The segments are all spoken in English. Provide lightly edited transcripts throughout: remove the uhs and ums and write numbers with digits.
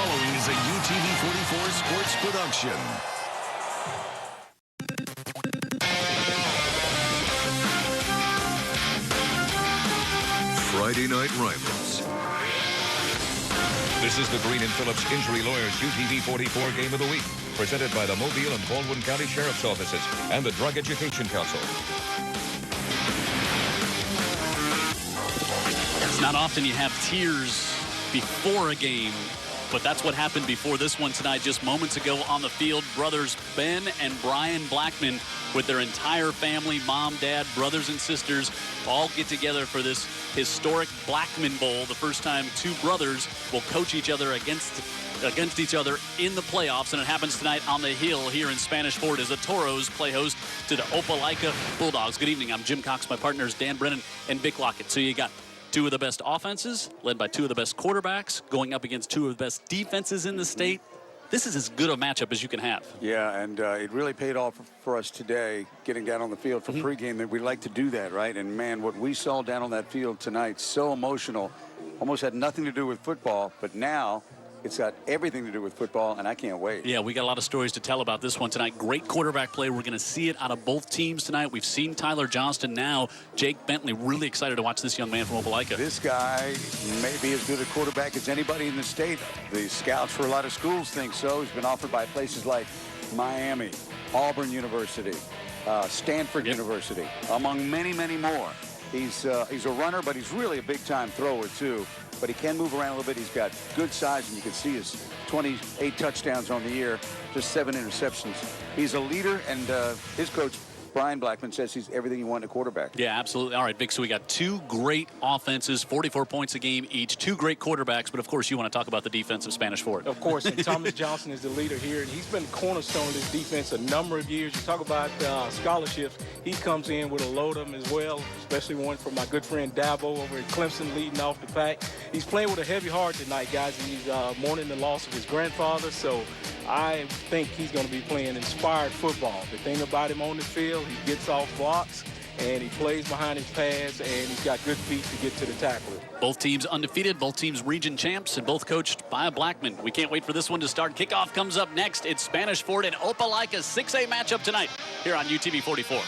following is a UTV 44 sports production. Friday Night Rivals. This is the Green and Phillips Injury Lawyers UTV 44 Game of the Week, presented by the Mobile and Baldwin County Sheriff's Offices and the Drug Education Council. It's not often you have tears before a game, but that's what happened before this one tonight. Just moments ago on the field, brothers Ben and Brian Blackman with their entire family, mom, dad, brothers and sisters, all get together for this historic Blackman Bowl, the first time two brothers will coach each other against each other in the playoffs, and it happens tonight on the Hill here in Spanish Fort as the Toros play host to the Opelika Bulldogs. Good evening. I'm Jim Cox. My partners Dan Brennan and Vic Lockett. So you got two of the best offenses led by two of the best quarterbacks going up against two of the best defenses in the state. This is as good a matchup as you can have. Yeah, and it really paid off for us today, getting down on the field for pregame. That we like to do that, right? And, man, what we saw down on that field tonight, so emotional, almost had nothing to do with football, but now it's got everything to do with football, and I can't wait. Yeah, we got a lot of stories to tell about this one tonight. Great quarterback play. We're going to see it out of both teams tonight. We've seen Tyler Johnston now. Jake Bentley, really excited to watch this young man from Opelika. This guy may be as good a quarterback as anybody in the state. The scouts for a lot of schools think so. He's been offered by places like Miami, Auburn University, Stanford University, among many, many more. He's a runner, but he's really a big-time thrower, too. But he can move around a little bit. He's got good size, and you can see his 28 touchdowns on the year, just 7 interceptions. He's a leader, and his coach, Brian Blackman, says he's everything you want in a quarterback. Yeah, absolutely. All right, Vic, so we got two great offenses, 44 points a game each, two great quarterbacks, but of course you want to talk about the defense of Spanish Fort. Of course, and Thomas Johnson is the leader here, and he's been the cornerstone of this defense a number of years. You talk about scholarships, he comes in with a load of them as well, especially one from my good friend Dabo over at Clemson leading off the pack. He's playing with a heavy heart tonight, guys, and he's mourning the loss of his grandfather, so I think he's going to be playing inspired football. The thing about him on the field, he gets off blocks, and he plays behind his pads, and he's got good feet to get to the tackler. Both teams undefeated, both teams region champs, and both coached by a Blackman. We can't wait for this one to start. Kickoff comes up next. It's Spanish Fort and Opelika 6A matchup tonight here on UTV 44.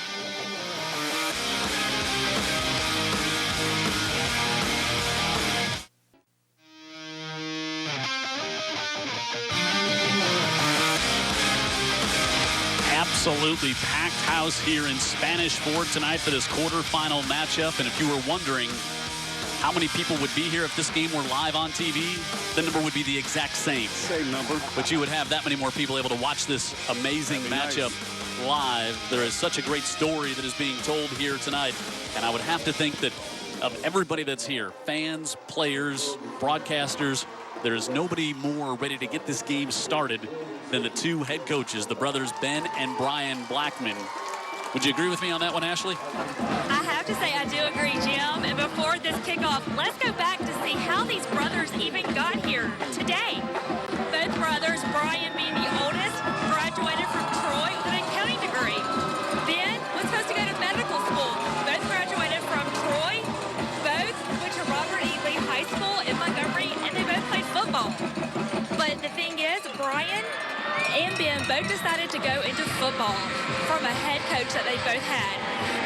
Absolutely packed house here in Spanish Fort tonight for this quarterfinal matchup. And if you were wondering how many people would be here if this game were live on TV, the number would be the exact same. Same number. But you would have that many more people able to watch this amazing matchup live. There is such a great story that is being told here tonight. And I would have to think that of everybody that's here, fans, players, broadcasters, there is nobody more ready to get this game started than the two head coaches, the brothers Ben and Brian Blackman. Would you agree with me on that one, Ashley? I have to say I do agree, Jim. And before this kickoff, let's go back to see how these brothers even got here today. Both brothers, Brian being the oldest, graduated from Troy with an accounting degree. Ben was supposed to go to medical school. Both graduated from Troy. Both went to Robert E. Lee High School in Montgomery, and they both played football. But the thing is, Brian and Ben both decided to go into football from a head coach that they both had.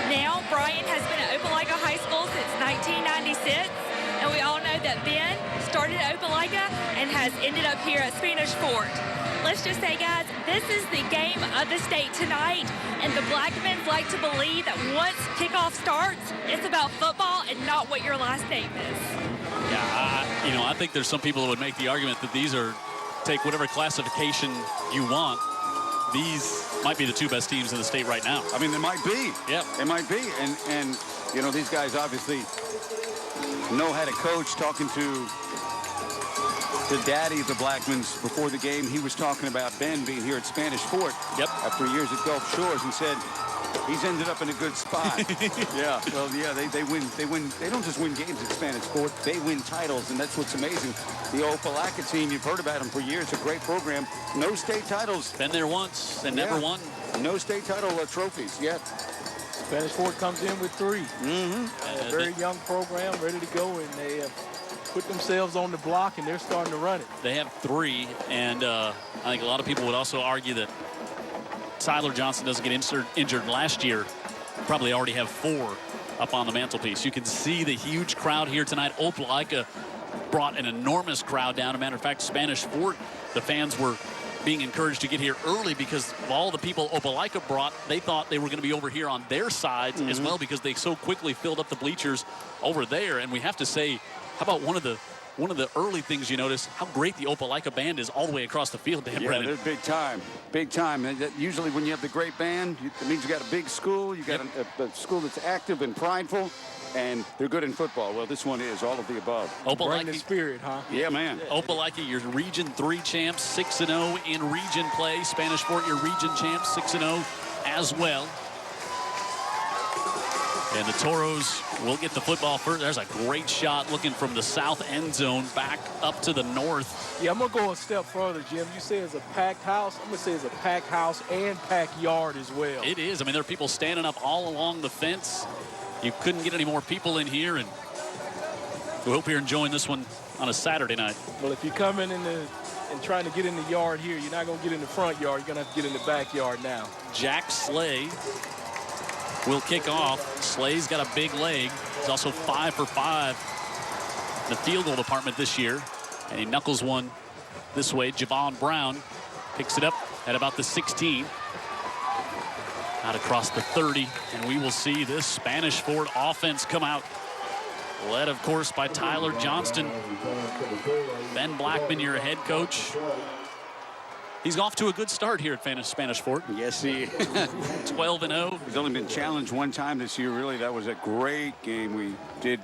Now, Brian has been at Opelika High School since 1996, and we all know that Ben started at Opelika and has ended up here at Spanish Fort. Let's just say, guys, this is the game of the state tonight, and the Blackmans like to believe that once kickoff starts, it's about football and not what your last name is. Yeah, I think there's some people that would make the argument that these are, take whatever classification you want, these might be the two best teams in the state right now. I mean, they might be. Yeah. They might be. And these guys obviously know how to coach. Talking to the daddy of the Blackmans before the game, he was talking about Ben being here at Spanish Fort after years at Gulf Shores, and said he's ended up in a good spot. Yeah. Well, yeah, they win. They don't just win games at Spanish Fort. They win titles, and that's what's amazing. The Opelika team, you've heard about them for years. A great program. No state titles. Been there once and never won. No state title trophies yet. Spanish Fort comes in with 3. A very young program, ready to go, and they have put themselves on the block, and they're starting to run it. They have 3, and I think a lot of people would also argue that Tyler Johnson doesn't get injured last year. Probably already have 4 up on the mantelpiece. You can see the huge crowd here tonight. Opelika brought an enormous crowd down. As a matter of fact, Spanish Fort, the fans were being encouraged to get here early because of all the people Opelika brought. They thought they were going to be over here on their sides as well because they so quickly filled up the bleachers over there. And we have to say, how about one of the early things you notice, how great the Opelika band is all the way across the field, Dan Brennan. They're big time. Big time. And usually when you have the great band, it means you got a big school. You got a school that's active and prideful, and they're good in football. Well, this one is all of the above. Bring the spirit, huh? Yeah, man. Opelika, your Region 3 champs, 6-0 in region play. Spanish Fort, your region champs, 6-0 as well. And the Toros will get the football first. There's a great shot looking from the south end zone back up to the north. Yeah, I'm going to go a step further, Jim. You say it's a packed house. I'm going to say it's a packed house and packed yard as well. It is. I mean, there are people standing up all along the fence. You couldn't get any more people in here, and we hope you're enjoying this one on a Saturday night. Well, if you're coming in and trying to get in the yard here, you're not going to get in the front yard. You're going to have to get in the backyard now. Jack Slay will kick off. Slay's got a big leg. He's also 5 for 5 in the field goal department this year. And he knuckles one this way. Javon Brown picks it up at about the 16. Out across the 30. And we will see this Spanish Fort offense come out. Led, of course, by Tyler Johnston. Ben Blackman, your head coach. He's off to a good start here at Spanish Fort. Yes, he is. 12-0. He's only been challenged one time this year, really. That was a great game we did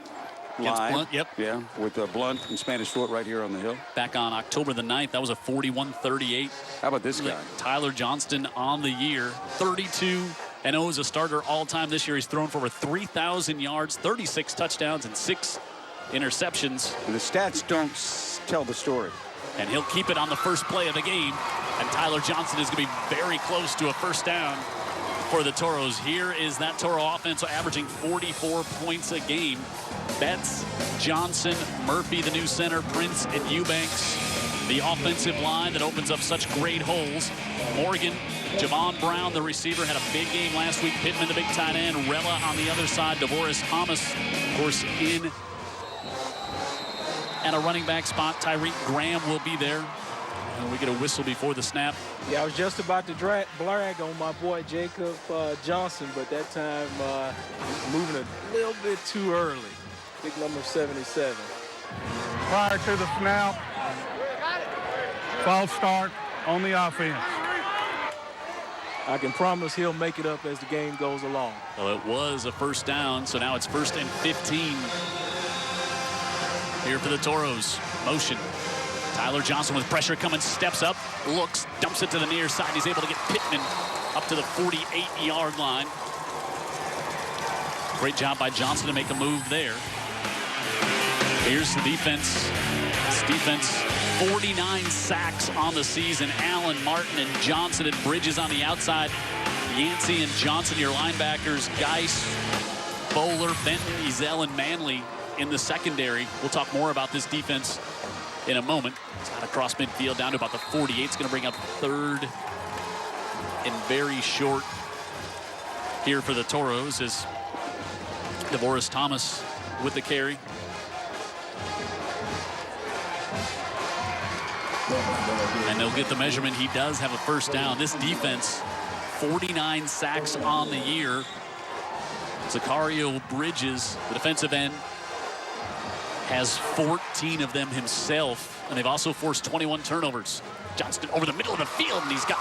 Against live. Blunt, yep. Yeah, with Blunt and Spanish Fort right here on the hill. Back on October the 9th, that was a 41-38. How about this guy? Tyler Johnston on the year. 32-0 as a starter all-time this year. He's thrown for over 3,000 yards, 36 touchdowns, and 6 interceptions. And the stats don't tell the story. And he'll keep it on the first play of the game. And Tyler Johnson is going to be very close to a first down for the Toros. Here is that Toro offense averaging 44 points a game. Betts, Johnson, Murphy, the new center, Prince, and Eubanks. The offensive line that opens up such great holes. Morgan, Javon Brown, the receiver, had a big game last week. Pittman, the big tight end. Rella on the other side. DeVoris Thomas, of course, in at a running back spot. Tyreek Graham will be there. And we get a whistle before the snap. Yeah, I was just about to brag on my boy Jacob Johnson, but that time moving a little bit too early. Big number 77. Prior to the snap, false start on the offense. I can promise he'll make it up as the game goes along. Well, it was a first down, so now it's 1st and 15. Here for the Toros. Motion. Tyler Johnson with pressure coming, steps up, looks, dumps it to the near side. He's able to get Pittman up to the 48-yard line. Great job by Johnson to make a move there. Here's the defense. This defense, 49 sacks on the season. Allen, Martin, and Johnson and Bridges on the outside. Yancey and Johnson, your linebackers. Geis, Bowler, Benton, Ezel, and Manley in the secondary. We'll talk more about this defense in a moment. It's got across midfield down to about the 48. It's going to bring up 3rd and very short here for the Toros as DeVoris Thomas with the carry. And they'll get the measurement. He does have a first down. This defense, 49 sacks on the year. Zakario Bridges, the defensive end, has 14 of them himself, and they've also forced 21 turnovers. Johnston over the middle of the field, and he's got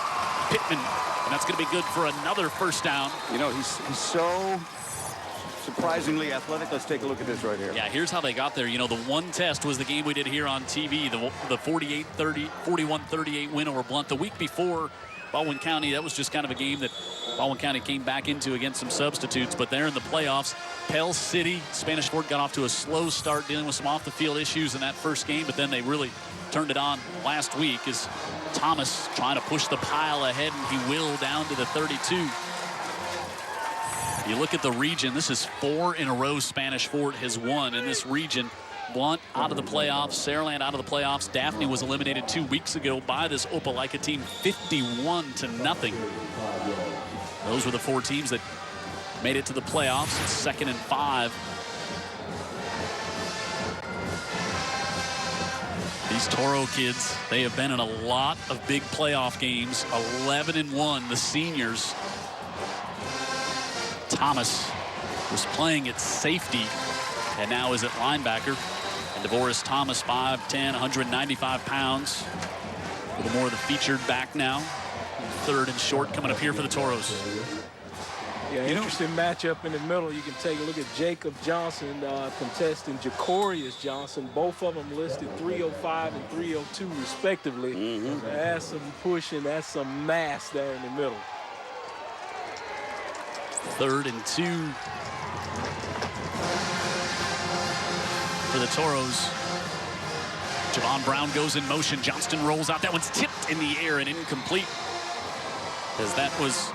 Pittman, and that's going to be good for another first down. You know, he's so surprisingly athletic. Let's take a look at this right here. Yeah, here's how they got there. You know, the one test was the game we did here on TV, the 41-38 win over Blunt. The week before, Baldwin County, that was just kind of a game that Baldwin County came back into against some substitutes. But there in the playoffs, Pell City, Spanish Fort got off to a slow start dealing with some off-the-field issues in that first game, but then they really turned it on last week as Thomas trying to push the pile ahead, and he will down to the 32. You look at the region, this is 4 in a row Spanish Fort has won in this region. Blunt out of the playoffs. Saraland out of the playoffs. Daphne was eliminated 2 weeks ago by this Opelika team, 51-0. Those were the 4 teams that made it to the playoffs. It's 2nd and 5. These Toro kids, they have been in a lot of big playoff games. 11-1, the seniors. Thomas was playing at safety and now is at linebacker. And DeVoris Thomas, 5'10", 195 pounds. A little more of the featured back now. 3rd and short coming up here for the Toros. Yeah, interesting matchup in the middle. You can take a look at Jacob Johnson contesting Jacorius Johnson. Both of them listed 305 and 302 respectively. That's some pushing. That's some mass there in the middle. 3rd and 2 for the Toros. Javon Brown goes in motion. Johnston rolls out. That one's tipped in the air and incomplete. As that was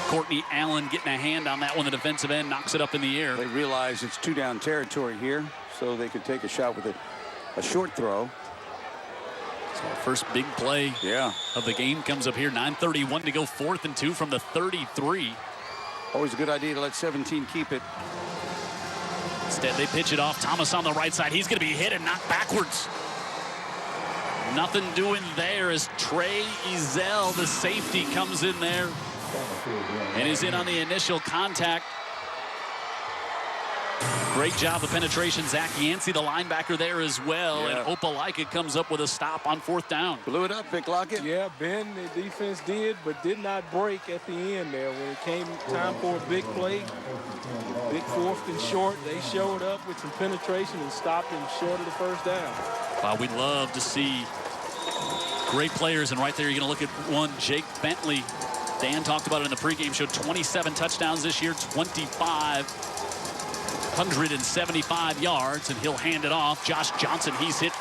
Courtney Allen getting a hand on that one. The defensive end knocks it up in the air. They realize it's 2-down territory here, so they could take a shot with a short throw. So our first big play of the game comes up here. 9:31 to go. 4th and 2 from the 33. Always a good idea to let 17 keep it. Instead, they pitch it off. Thomas on the right side. He's going to be hit and knocked backwards. Nothing doing there as Trey Ezel, the safety, comes in there and is in on the initial contact. Great job of penetration. Zach Yancey, the linebacker, there as well. And Opelika comes up with a stop on 4th down. Blew it up, Vic Lockett. Yeah, Ben, the defense did, but did not break at the end there. When it came time for a big play, big 4th and short, they showed up with some penetration and stopped him short of the 1st down. Wow, we'd love to see great players. And right there, you're going to look at one, Jake Bentley. Dan talked about it in the pregame show. 27 touchdowns this year, 175 yards, and he'll hand it off. Josh Johnson, he's hit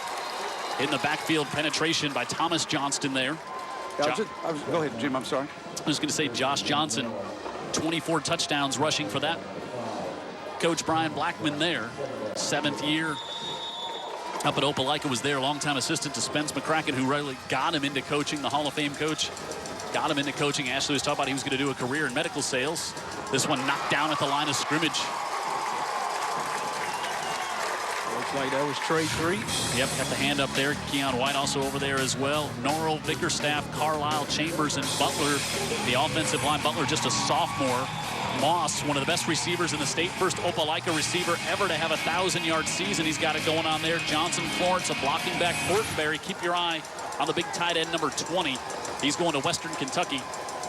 in the backfield. Penetration by Thomas Johnston there. Go ahead, Jim, I'm sorry. I was going to say Josh Johnson, 24 touchdowns rushing for that coach Brian Blackman there. 7th year up at Opelika, was there, longtime assistant to Spence McCracken, who really got him into coaching, the Hall of Fame coach. Got him into coaching. Ashley was talking about he was going to do a career in medical sales. This one knocked down at the line of scrimmage. Looks like that was Trey 3. Yep, got the hand up there. Keon White also over there as well. Norrell, Bickerstaff, Carlisle, Chambers, and Butler. The offensive line, Butler just a sophomore. Moss, one of the best receivers in the state. First Opelika receiver ever to have a 1,000-yard season. He's got it going on there. Johnson Florence, a blocking back. Fortenberry, keep your eye on the big tight end, number 20. He's going to Western Kentucky,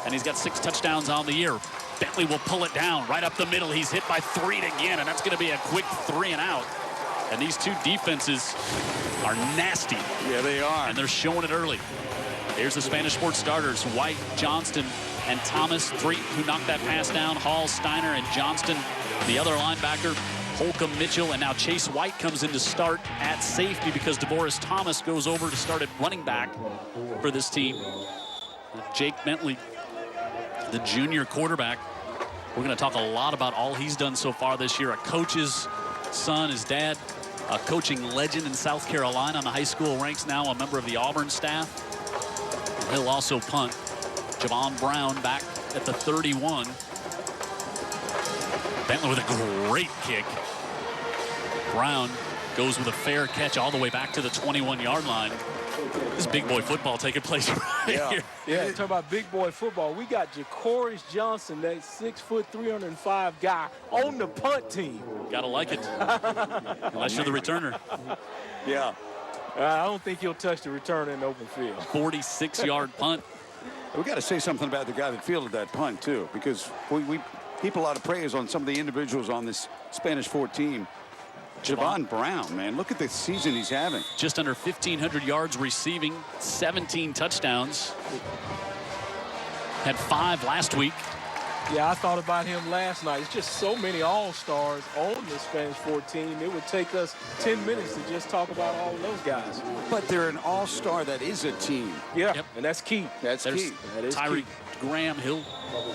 and he's got 6 touchdowns on the year. Bentley will pull it down right up the middle. He's hit by 3 again, and that's going to be a quick 3 and out. And these two defenses are nasty. Yeah, they are. And they're showing it early. Here's the Spanish Sports starters. White, Johnston, and Thomas, 3 who knocked that pass down. Hall, Steiner, and Johnston, the other linebacker. Holcomb, Mitchell, and now Chase White comes in to start at safety because DeVoris Thomas goes over to start at running back for this team. Jake Bentley, the junior quarterback. We're going to talk a lot about all he's done so far this year. A coach's son, his dad, a coaching legend in South Carolina on the high school ranks now, a member of the Auburn staff. He'll also punt. Javon Brown back at the 31. Bentley with a great kick. Brown goes with a fair catch all the way back to the 21-yard line. This is big boy football taking place right here. Yeah, talk about big boy football. We got Jacorius Johnson, that 6', 305 guy on the punt team. Gotta like it. Unless you're the returner. Yeah. I don't think he'll touch the returner in the open field. 46-yard punt. We got to say something about the guy that fielded that punt, too, because we heap a lot of praise on some of the individuals on this Spanish 4 team. Javon Brown, man, look at the season he's having. Just under 1,500 yards receiving, 17 touchdowns. Had 5 last week. Yeah, I thought about him last night. It's just so many all-stars on the Spanish 4 team. It would take us 10 minutes to just talk about all of those guys. But they're an all-star that is a team. Yeah, Yep. And that's key. That's There's key. That is Tyreek key. Graham, he'll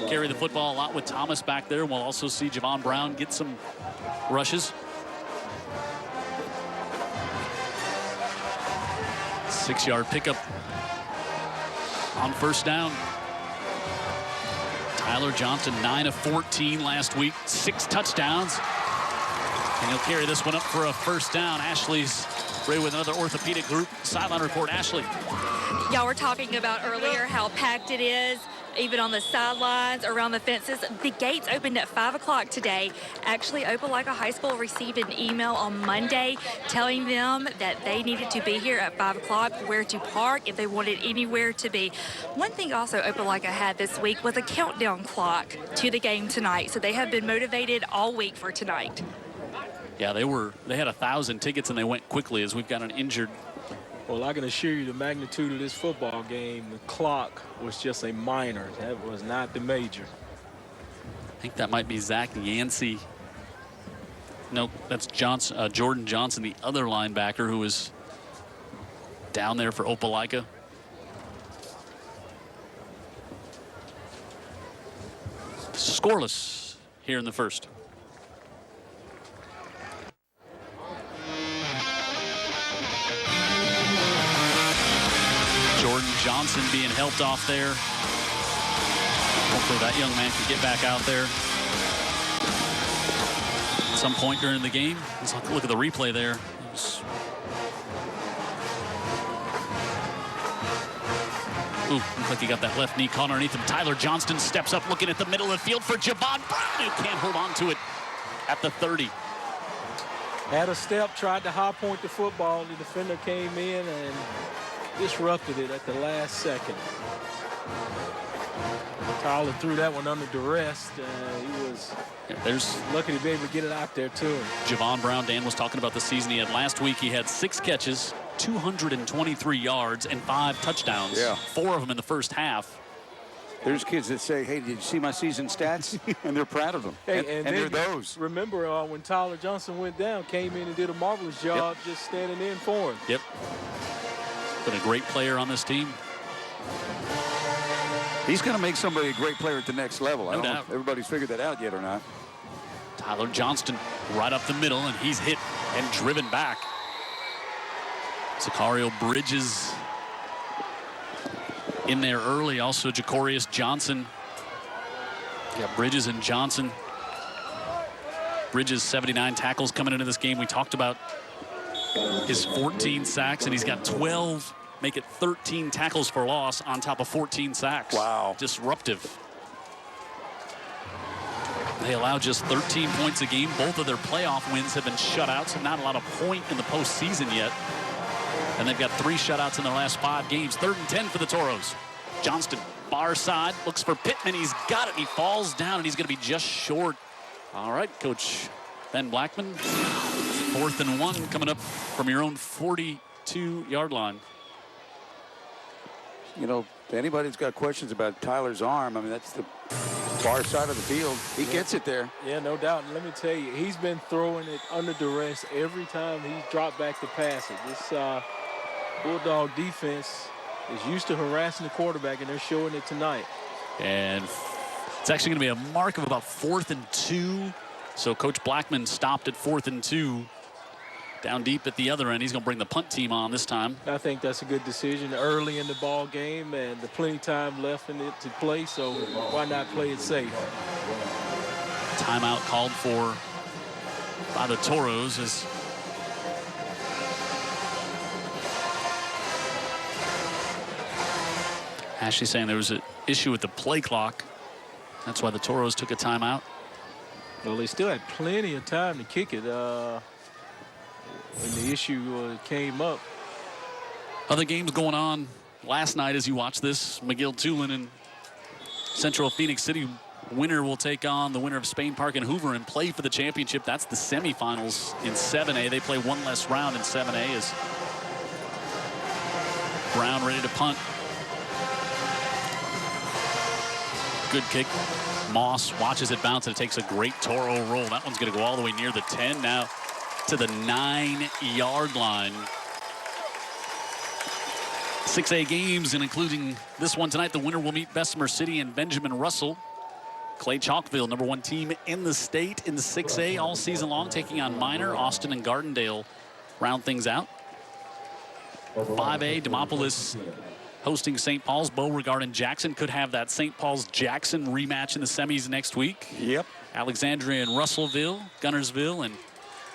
carry the football a lot with Thomas back there. We'll also see Javon Brown get some rushes. 6-yard pickup on first down. Tyler Johnson, 9 of 14 last week, 6 touchdowns. And he'll carry this one up for a first down. Ashley's ready with another orthopedic group sideline report. Ashley. Y'all were talking about earlier how packed it is, even on the sidelines, around the fences. The gates opened at 5 o'clock today. Actually, Opelika High School received an email on Monday telling them that they needed to be here at 5 o'clock, where to park, if they wanted anywhere to be. One thing also Opelika had this week was a countdown clock to the game tonight. So they have been motivated all week for tonight. Yeah, they had 1,000 tickets and they went quickly as we've got an injured. Well, I can assure you the magnitude of this football game, the clock was just a minor. That was not the major. I think that might be Zach Yancey. Nope, that's Jordan Johnson, the other linebacker who was down there for Opelika. Scoreless here in the first. Jordan Johnson being helped off there. Hopefully that young man can get back out there at some point during the game. Let's look at the replay there. Looks like he got that left knee caught underneath him. Tyler Johnston steps up looking at the middle of the field for Javon Brown, who can't hold on to it at the 30. Had a step, tried to high point the football. The defender came in and disrupted it at the last second. Tyler threw that one under duress. He was lucky to be able to get it out there to him. Javon Brown, Dan was talking about the season he had last week. He had 6 catches, 223 yards, and 5 touchdowns. Yeah. 4 of them in the first half. There's kids that say, hey, did you see my season stats? And they're proud of them. Hey, and they're those. Remember when Tyler Johnson went down, came in and did a marvelous job just standing in for him. Yep. Been a great player on this team. He's going to make somebody a great player at the next level. I don't know if everybody's figured that out yet or not. Tyler Johnston right up the middle, and he's hit and driven back. Sicario Bridges in there early. Also Jacorius Johnson. Yeah, Bridges and Johnson. Bridges 79 tackles coming into this game. We talked about his 14 sacks, and he's got 12, make it 13 tackles for loss on top of 14 sacks. Wow. Disruptive. They allow just 13 points a game. Both of their playoff wins have been shutouts, and not a lot of point in the postseason yet. And they've got 3 shutouts in their last 5 games. 3rd and 10 for the Toros. Johnston, far side, looks for Pittman. He's got it. He falls down, and he's going to be just short. All right, Coach Ben Blackman. 4th and 1 coming up from your own 42-yard line. You know, if anybody's got questions about Tyler's arm, I mean, that's the far side of the field. He gets it there. Yeah, no doubt. And let me tell you, he's been throwing it under duress every time he's dropped back to pass it. This Bulldog defense is used to harassing the quarterback, and they're showing it tonight. And it's actually going to be a mark of about 4th and 2. So Coach Blackman stopped at 4th and 2. Down deep at the other end. He's going to bring the punt team on this time. I think that's a good decision early in the ball game, and there's plenty of time left in it to play, so why not play it safe? Timeout called for by the Toros as Ashley saying there was an issue with the play clock. That's why the Toros took a timeout. Well, they still had plenty of time to kick it when the issue came up. Other games going on last night as you watch this. McGill-Tulane and Central Phoenix City. Winner will take on the winner of Spain Park and Hoover and play for the championship. That's the semifinals in 7A. They play one less round in 7A as Brown ready to punt. Good kick. Moss watches it bounce, and it takes a great Toro roll. That one's going to go all the way near the 10, now to the 9-yard line. 6A games, and including this one tonight, the winner will meet Bessemer City and Benjamin Russell. Clay Chalkville, #1 team in the state in the 6A all season long, taking on Minor. Austin and Gardendale round things out. 5A, Demopolis hosting St. Paul's. Beauregard and Jackson could have that St. Paul's-Jackson rematch in the semis next week. Yep. Alexandria and Russellville, Gunnersville and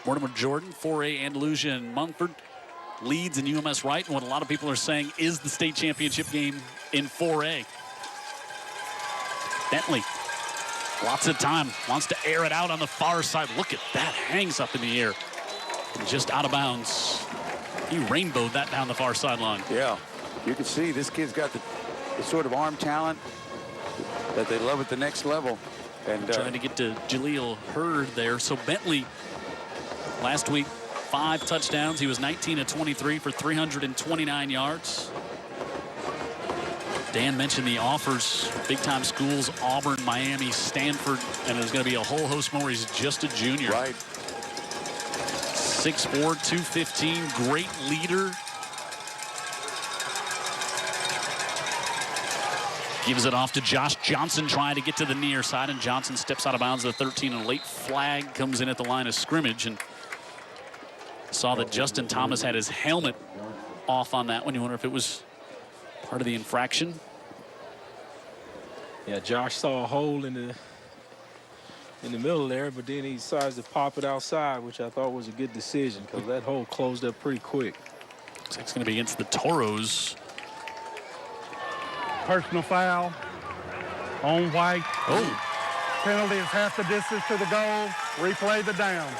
Mortimer Jordan, 4A, Andalusia and Mumford, Leeds and UMS Wright, and what a lot of people are saying is the state championship game in 4A. Bentley, lots of time, wants to air it out on the far side. Look at that, hangs up in the air. And just out of bounds. He rainbowed that down the far sideline. Yeah, you can see this kid's got the sort of arm talent that they love at the next level. And trying to get to Jaleel Hurd there. So Bentley, last week, 5 touchdowns. He was 19 of 23 for 329 yards. Dan mentioned the offers, big-time schools, Auburn, Miami, Stanford, and there's going to be a whole host more. He's just a junior. Right. 6'4", 215, great leader. Gives it off to Josh Johnson, trying to get to the near side, and Johnson steps out of bounds at the 13, and a late flag comes in at the line of scrimmage. And saw that Justin Thomas had his helmet off on that one. You wonder if it was part of the infraction. Yeah, Josh saw a hole in the middle there, but then he decides to pop it outside, which I thought was a good decision because that hole closed up pretty quick. Looks like it's going to be against the Toros. Personal foul on White. Oh. Penalty is half the distance to the goal. Replay the down.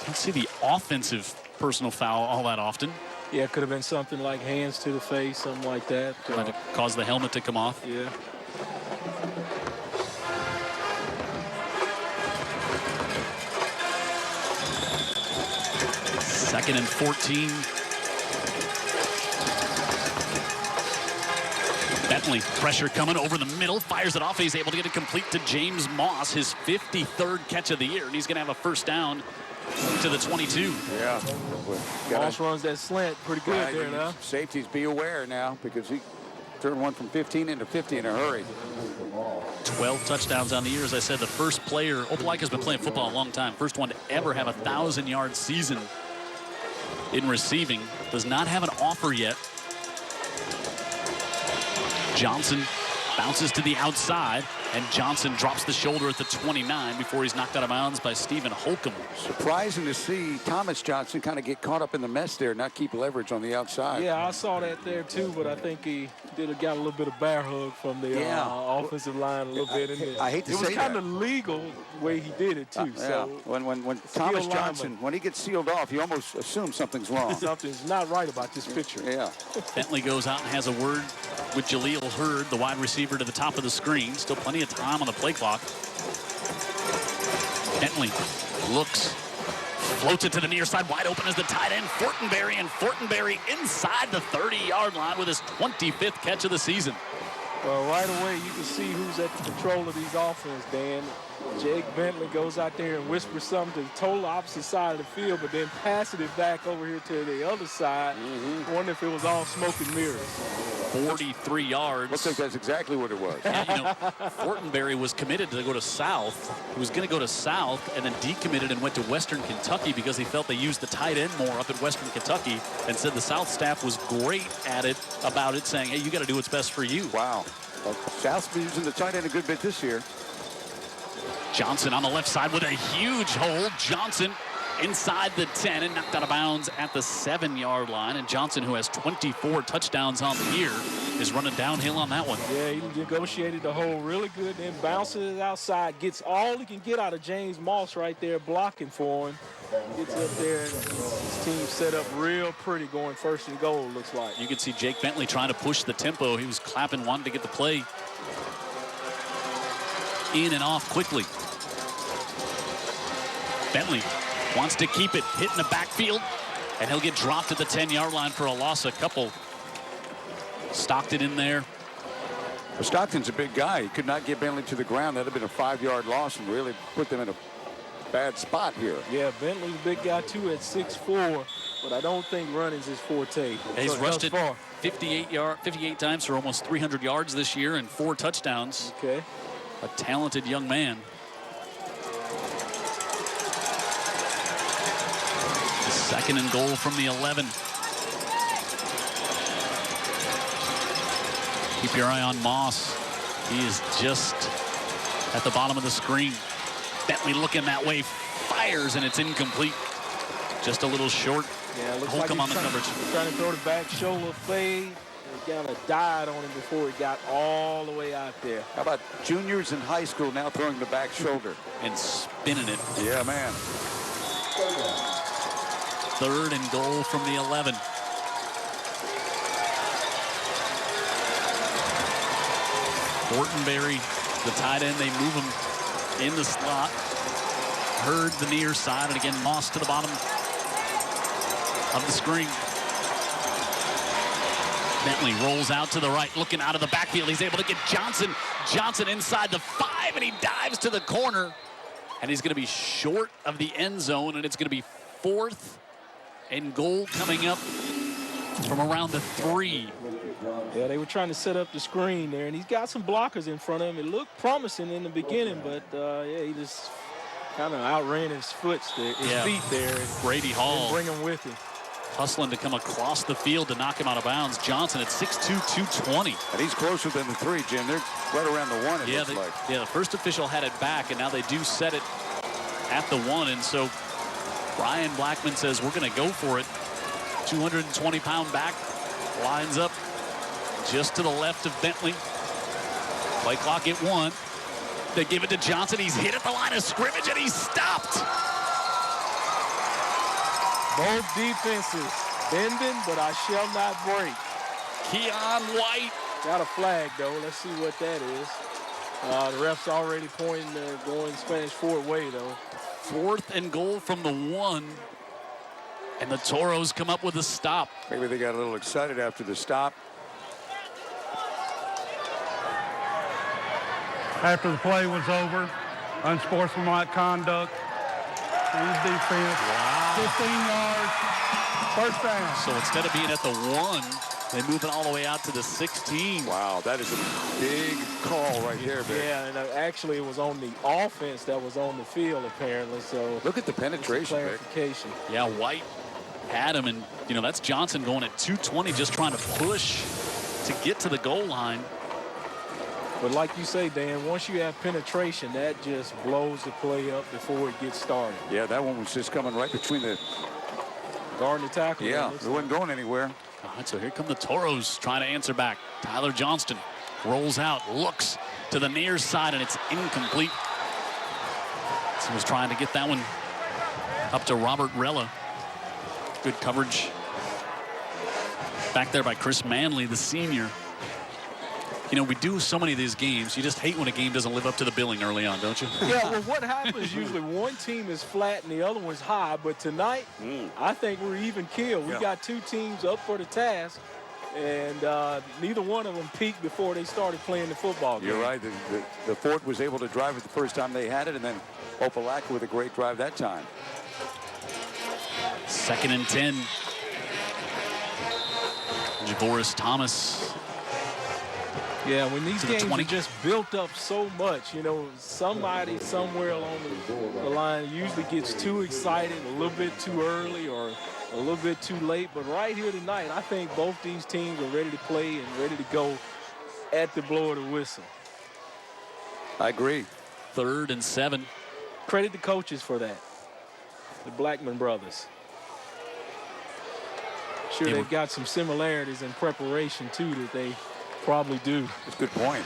Don't see the offensive personal foul all that often. Yeah, it could have been something like hands to the face, something like that. Might have caused the helmet to come off. Yeah. Second and 14. Bentley, pressure coming over the middle, fires it off. He's able to get it complete to James Moss, his 53rd catch of the year, and he's going to have a first down to the 22. Yeah. Moss runs that slant pretty good there now. Safeties, be aware now because he turned one from 15 into 50 in a hurry. 12 touchdowns on the year. As I said, the first player, Opelika's been playing football a long time. First one to ever have a 1,000-yard season in receiving. Does not have an offer yet. Johnson bounces to the outside, and Johnson drops the shoulder at the 29 before he's knocked out of bounds by Stephen Holcomb. Surprising to see Thomas Johnson kind of get caught up in the mess there, not keep leverage on the outside. Yeah, I saw that there too, but I think he got a little bit of bear hug from the offensive line a little bit. I hate to say that. It was kind of legal the way he did it too. So when Thomas Johnson, when he gets sealed off, you almost assume something's wrong. Something's not right about this picture. Yeah. Bentley goes out and has a word with Jaleel Hurd, the wide receiver, to the top of the screen. Still plenty of time on the play clock. Bentley looks, floats it to the near side, wide open as the tight end, Fortenberry, and Fortenberry inside the 30-yard line with his 25th catch of the season. Well, right away, you can see who's at the control of these offense, Dan. Jake Bentley goes out there and whispers something to the total opposite side of the field, but then passes it back over here to the other side. Wonder if it was all smoke and mirrors. 43 yards. Looks like that's exactly what it was. Yeah, Fortenberry was committed to go to South. He was going to go to South and then decommitted and went to Western Kentucky because he felt they used the tight end more up at Western Kentucky, and said the South staff was great at it, about it, saying, hey, you got to do what's best for you. Wow. Well, South's been using the tight end a good bit this year. Johnson on the left side with a huge hole. Johnson inside the 10 and knocked out of bounds at the 7-yard line. And Johnson, who has 24 touchdowns on the year, is running downhill on that one. Yeah, he negotiated the hole really good, then bounces it outside, gets all he can get out of James Moss right there blocking for him. Gets up there, and his team set up real pretty going first and goal, looks like. You can see Jake Bentley trying to push the tempo. He was clapping, wanting to get the play in and off quickly. Bentley wants to keep it, hit in the backfield, and he'll get dropped at the 10-yard line for a loss. A couple. Stockton in there. Well, Stockton's a big guy. He could not get Bentley to the ground. That would have been a 5-yard loss and really put them in a bad spot here. Yeah, Bentley's a big guy too at 6'4", but I don't think running's his forte. He's rushed it 58 times for almost 300 yards this year and 4 touchdowns. Okay. A talented young man. Second and goal from the 11. Keep your eye on Moss. He is just at the bottom of the screen. Bentley looking that way, fires, and it's incomplete. Just a little short. Yeah, looks Holcomb like on the coverage. Trying to throw the back shoulder fade. They kind of died on him before he got all the way out there. How about juniors in high school now throwing the back shoulder? And spinning it. Yeah, man. Third and goal from the 11. Fortenberry, the tight end, they move him in the slot. Hurd the near side, and again, Moss to the bottom of the screen. Bentley rolls out to the right, looking out of the backfield. He's able to get Johnson. Johnson inside the 5, and he dives to the corner. And he's going to be short of the end zone, and it's going to be 4th and goal coming up from around the 3. Yeah, they were trying to set up the screen there, and he's got some blockers in front of him. It looked promising in the beginning, but yeah, he just kind of outran his feet there. And Brady Hall bring him with him. Hustling to come across the field to knock him out of bounds. Johnson at 6'2", 220. And he's closer than the 3, Jim. They're right around the 1, it looks like. Yeah, the first official had it back, and now they do set it at the 1. And so Brian Blackman says, we're going to go for it. 220-pound back lines up just to the left of Bentley. Play clock at 1. They give it to Johnson. He's hit at the line of scrimmage, and he's stopped. Both defenses bending, but I shall not break. Keon White. Got a flag, though. Let's see what that is. The ref's already pointing going Spanish Fort way, though. 4th and goal from the 1. And the Toros come up with a stop. Maybe they got a little excited after the stop. After the play was over, unsportsmanlike conduct. Team's defense. Wow. 15 yards. First down. So instead of being at the 1, they move it all the way out to the 16. Wow, that is a big call right there, man. Yeah, and actually it was on the offense that was on the field, apparently. So look at the penetration, clarification. Yeah, White had him, and, you know, that's Johnson going at 220, just trying to push to get to the goal line. But like you say, Dan, once you have penetration, that just blows the play up before it gets started. Yeah, that one was just coming right between the guard and the tackle. Yeah, it wasn't going anywhere. All right, so here come the Toros trying to answer back. Tyler Johnston rolls out, looks to the near side, and it's incomplete. So he was trying to get that one up to Robert Rella. Good coverage back there by Chris Manley, the senior. You know, we do so many of these games. You just hate when a game doesn't live up to the billing early on, don't you? Yeah, well, what happens usually, one team is flat and the other one's high. But tonight, I think we're even killed. We got two teams up for the task, and neither one of them peaked before they started playing the football game. You're right. The Fort was able to drive it the first time they had it, and then Opelika with a great drive that time. 2nd and 10. Javoris Thomas. Yeah, when these games are just built up so much, you know, somebody somewhere along the line usually gets too excited a little bit too early or a little bit too late. But right here tonight, I think both these teams are ready to play and ready to go at the blow of the whistle. I agree. 3rd and 7. Credit the coaches for that, the Blackman brothers. Sure, they've got some similarities in preparation, too, that they probably do. That's a good point.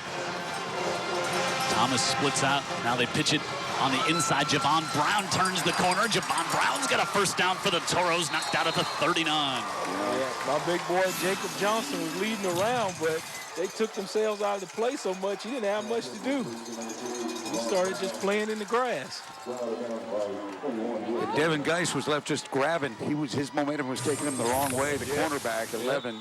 Thomas splits out. Now they pitch it on the inside. Javon Brown turns the corner. Javon Brown's got a first down for the Toros, knocked out at the 39. Yeah, my big boy Jacob Johnson was leading around, but they took themselves out of the play so much he didn't have much to do. He started just playing in the grass. Devin Geis was left just grabbing. His momentum was taking him the wrong way. The cornerback, 11.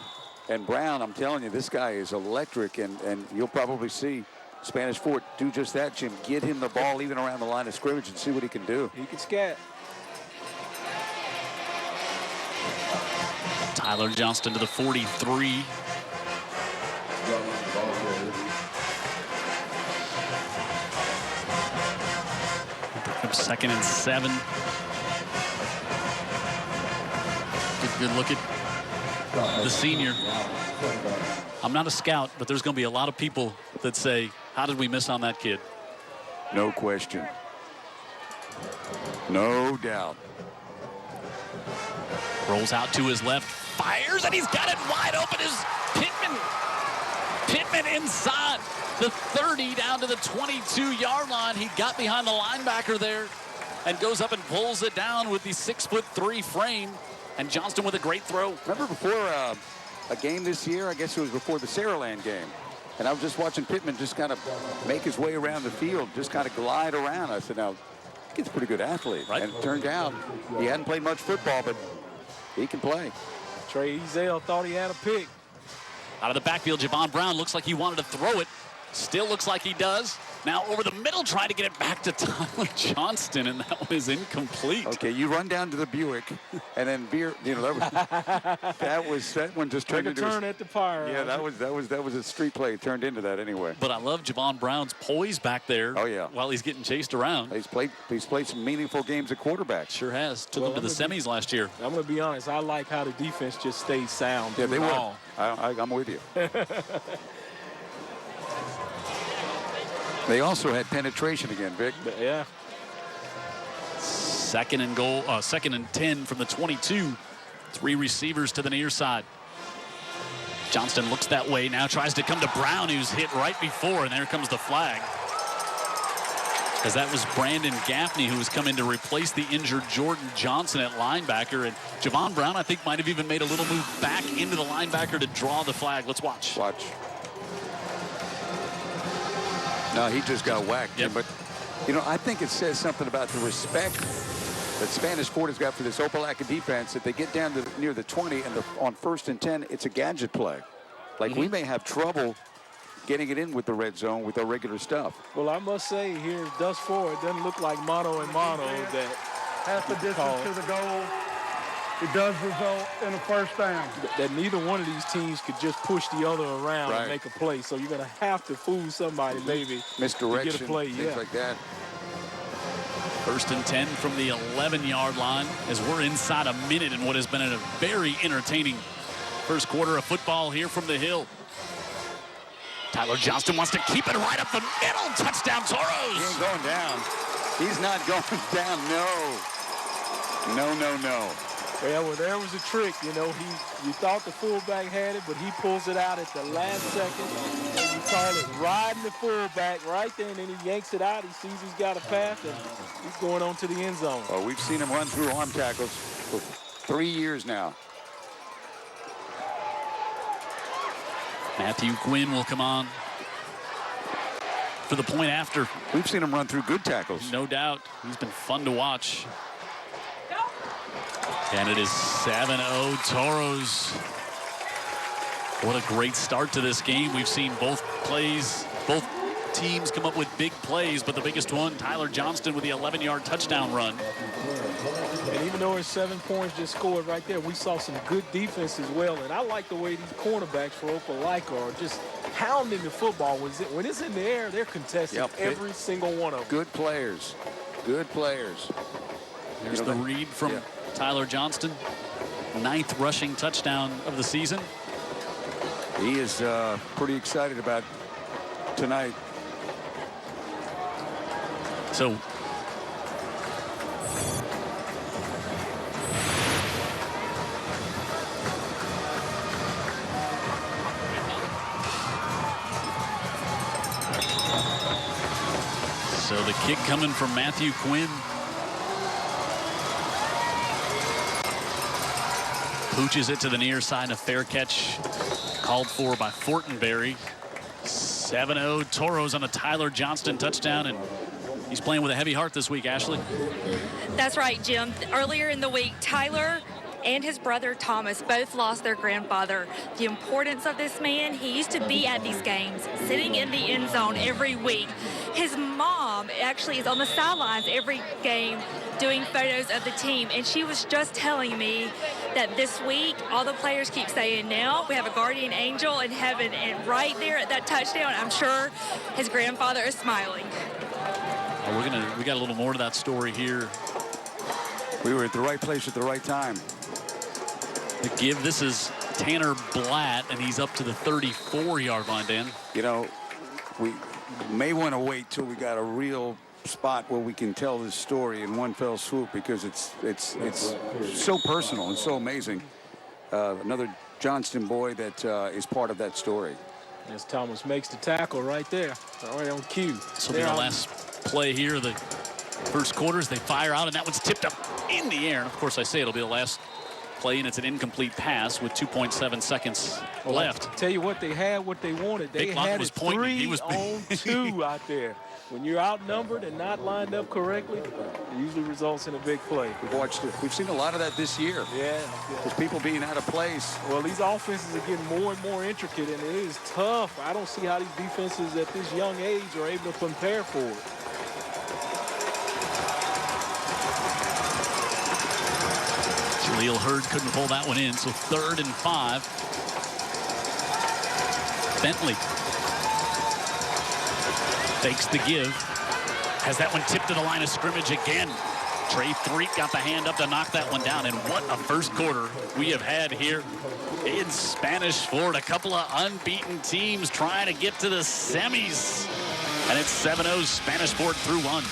And Brown, I'm telling you, this guy is electric, and you'll probably see Spanish Fort do just that, Jim. Get him the ball even around the line of scrimmage and see what he can do. He can scat. Tyler Johnston to the 43. Up 2nd and 7. Good look at the senior. I'm not a scout, but there's going to be a lot of people that say, how did we miss on that kid? No question. No doubt. Rolls out to his left, fires, and he's got it wide open. Is Pittman inside the 30 down to the 22-yard line. He got behind the linebacker there and goes up and pulls it down with the 6'3" frame. And Johnston with a great throw. Remember before a game this year, I guess it was before the Saraland game, and I was just watching Pittman just kind of make his way around the field, just kind of glide around. I said, now, he's a pretty good athlete. Right. And it turned out he hadn't played much football, but he can play. Trey Ezell thought he had a pick. Out of the backfield, Javon Brown looks like he wanted to throw it. Still looks like he does. Now over the middle, trying to get it back to Tyler Johnston, and that one is incomplete. Okay, you run down to the Buick, and then that one just turned into a turn at the fire. Yeah, that was a street play. It turned into that anyway. But I love Javon Brown's poise back there. Oh yeah. While he's getting chased around. He's played some meaningful games at quarterback. Sure has. Took him to the semis last year. I'm going to be honest. I like how the defense just stayed sound. Yeah, they were. All. I'm with you. They also had penetration again, Vic. Yeah. Second and 10 from the 22. 3 receivers to the near side. Johnston looks that way, now tries to come to Brown, who's hit right before, and there comes the flag. Because that was Brandon Gaffney, who was coming to replace the injured Jordan Johnson at linebacker. And Javon Brown, I think, might have even made a little move back into the linebacker to draw the flag. Let's watch. Watch. No, he just got whacked. Yep. But, I think it says something about the respect that Spanish Fort has got for this Opelika defense, that they get down to near the 20, and on 1st and 10, it's a gadget play. Like, we may have trouble getting it in with the red zone with our regular stuff. Well, I must say here, thus far, it doesn't look like mano and mano that half the distance to the goal. It does result in a first down. That neither one of these teams could just push the other around and make a play. So you're going to have to fool somebody, maybe, misdirection, to get a play. things like that. 1st and 10 from the 11-yard line as we're inside a minute in what has been a very entertaining first quarter of football here from the Hill. Tyler Johnston wants to keep it right up the middle. Touchdown, Toros. He ain't going down. He's not going down. No. Yeah, well, there was a trick. You thought the fullback had it, but he pulls it out at the last second. And you call it riding the fullback right there, and then he yanks it out. He sees he's got a path, and he's going on to the end zone. Oh, we've seen him run through arm tackles for 3 years now. Matthew Quinn will come on for the point after. We've seen him run through good tackles. No doubt. He's been fun to watch. And it is 7-0 Toros. What a great start to this game. We've seen both teams come up with big plays, but the biggest one, Tyler Johnston with the 11-yard touchdown run. And even though it's 7 points just scored right there, we saw some good defense as well. And I like the way these cornerbacks for Opelika are just hounding the football. When it's in the air, they're contesting every single one of them. Good players. There's the read from Tyler Johnston. 9th rushing touchdown of the season. He is pretty excited about tonight. So the kick coming from Matthew Quinn. Pooches it to the near side, and a fair catch called for by Fortenberry. 7-0 Toros on a Tyler Johnston touchdown, and he's playing with a heavy heart this week, Ashley. That's right, Jim. Earlier in the week, Tyler and his brother Thomas both lost their grandfather. The importance of this man, he used to be at these games, sitting in the end zone every week. His mom actually is on the sidelines every game doing photos of the team, and she was just telling me that this week all the players keep saying, now we have a guardian angel in heaven, and right there at that touchdown, I'm sure his grandfather is smiling. We got a little more to that story here. We were at the right place at the right time. The give, this is Tanner Blatt, and he's up to the 34-yard line, Dan. You know, we may want to wait till we got a real spot where we can tell this story in one fell swoop, because it's so personal and so amazing. Another Johnston boy that is part of that story. As Thomas makes the tackle right there, right on cue. This will be the last play here. The first quarter as they fire out, and that one's tipped up in the air. And of course, I say it'll be the last play, and it's an incomplete pass with 2.7 seconds left. Tell you what, they had what they wanted. They Big Lon had was it pointing. 3 He was on 2 out there. When you're outnumbered and not lined up correctly, it usually results in a big play. We've seen a lot of that this year. Yeah. With people being out of place. Well, these offenses are getting more and more intricate, and it is tough. I don't see how these defenses at this young age are able to prepare for it. Jaleel Hurd couldn't pull that one in, so 3rd and 5. Bentley takes the give. Has that one tipped to the line of scrimmage again. Trey Threet got the hand up to knock that one down. And what a first quarter we have had here in Spanish Fort. A couple of unbeaten teams trying to get to the semis. And it's 7-0 Spanish Fort through 1.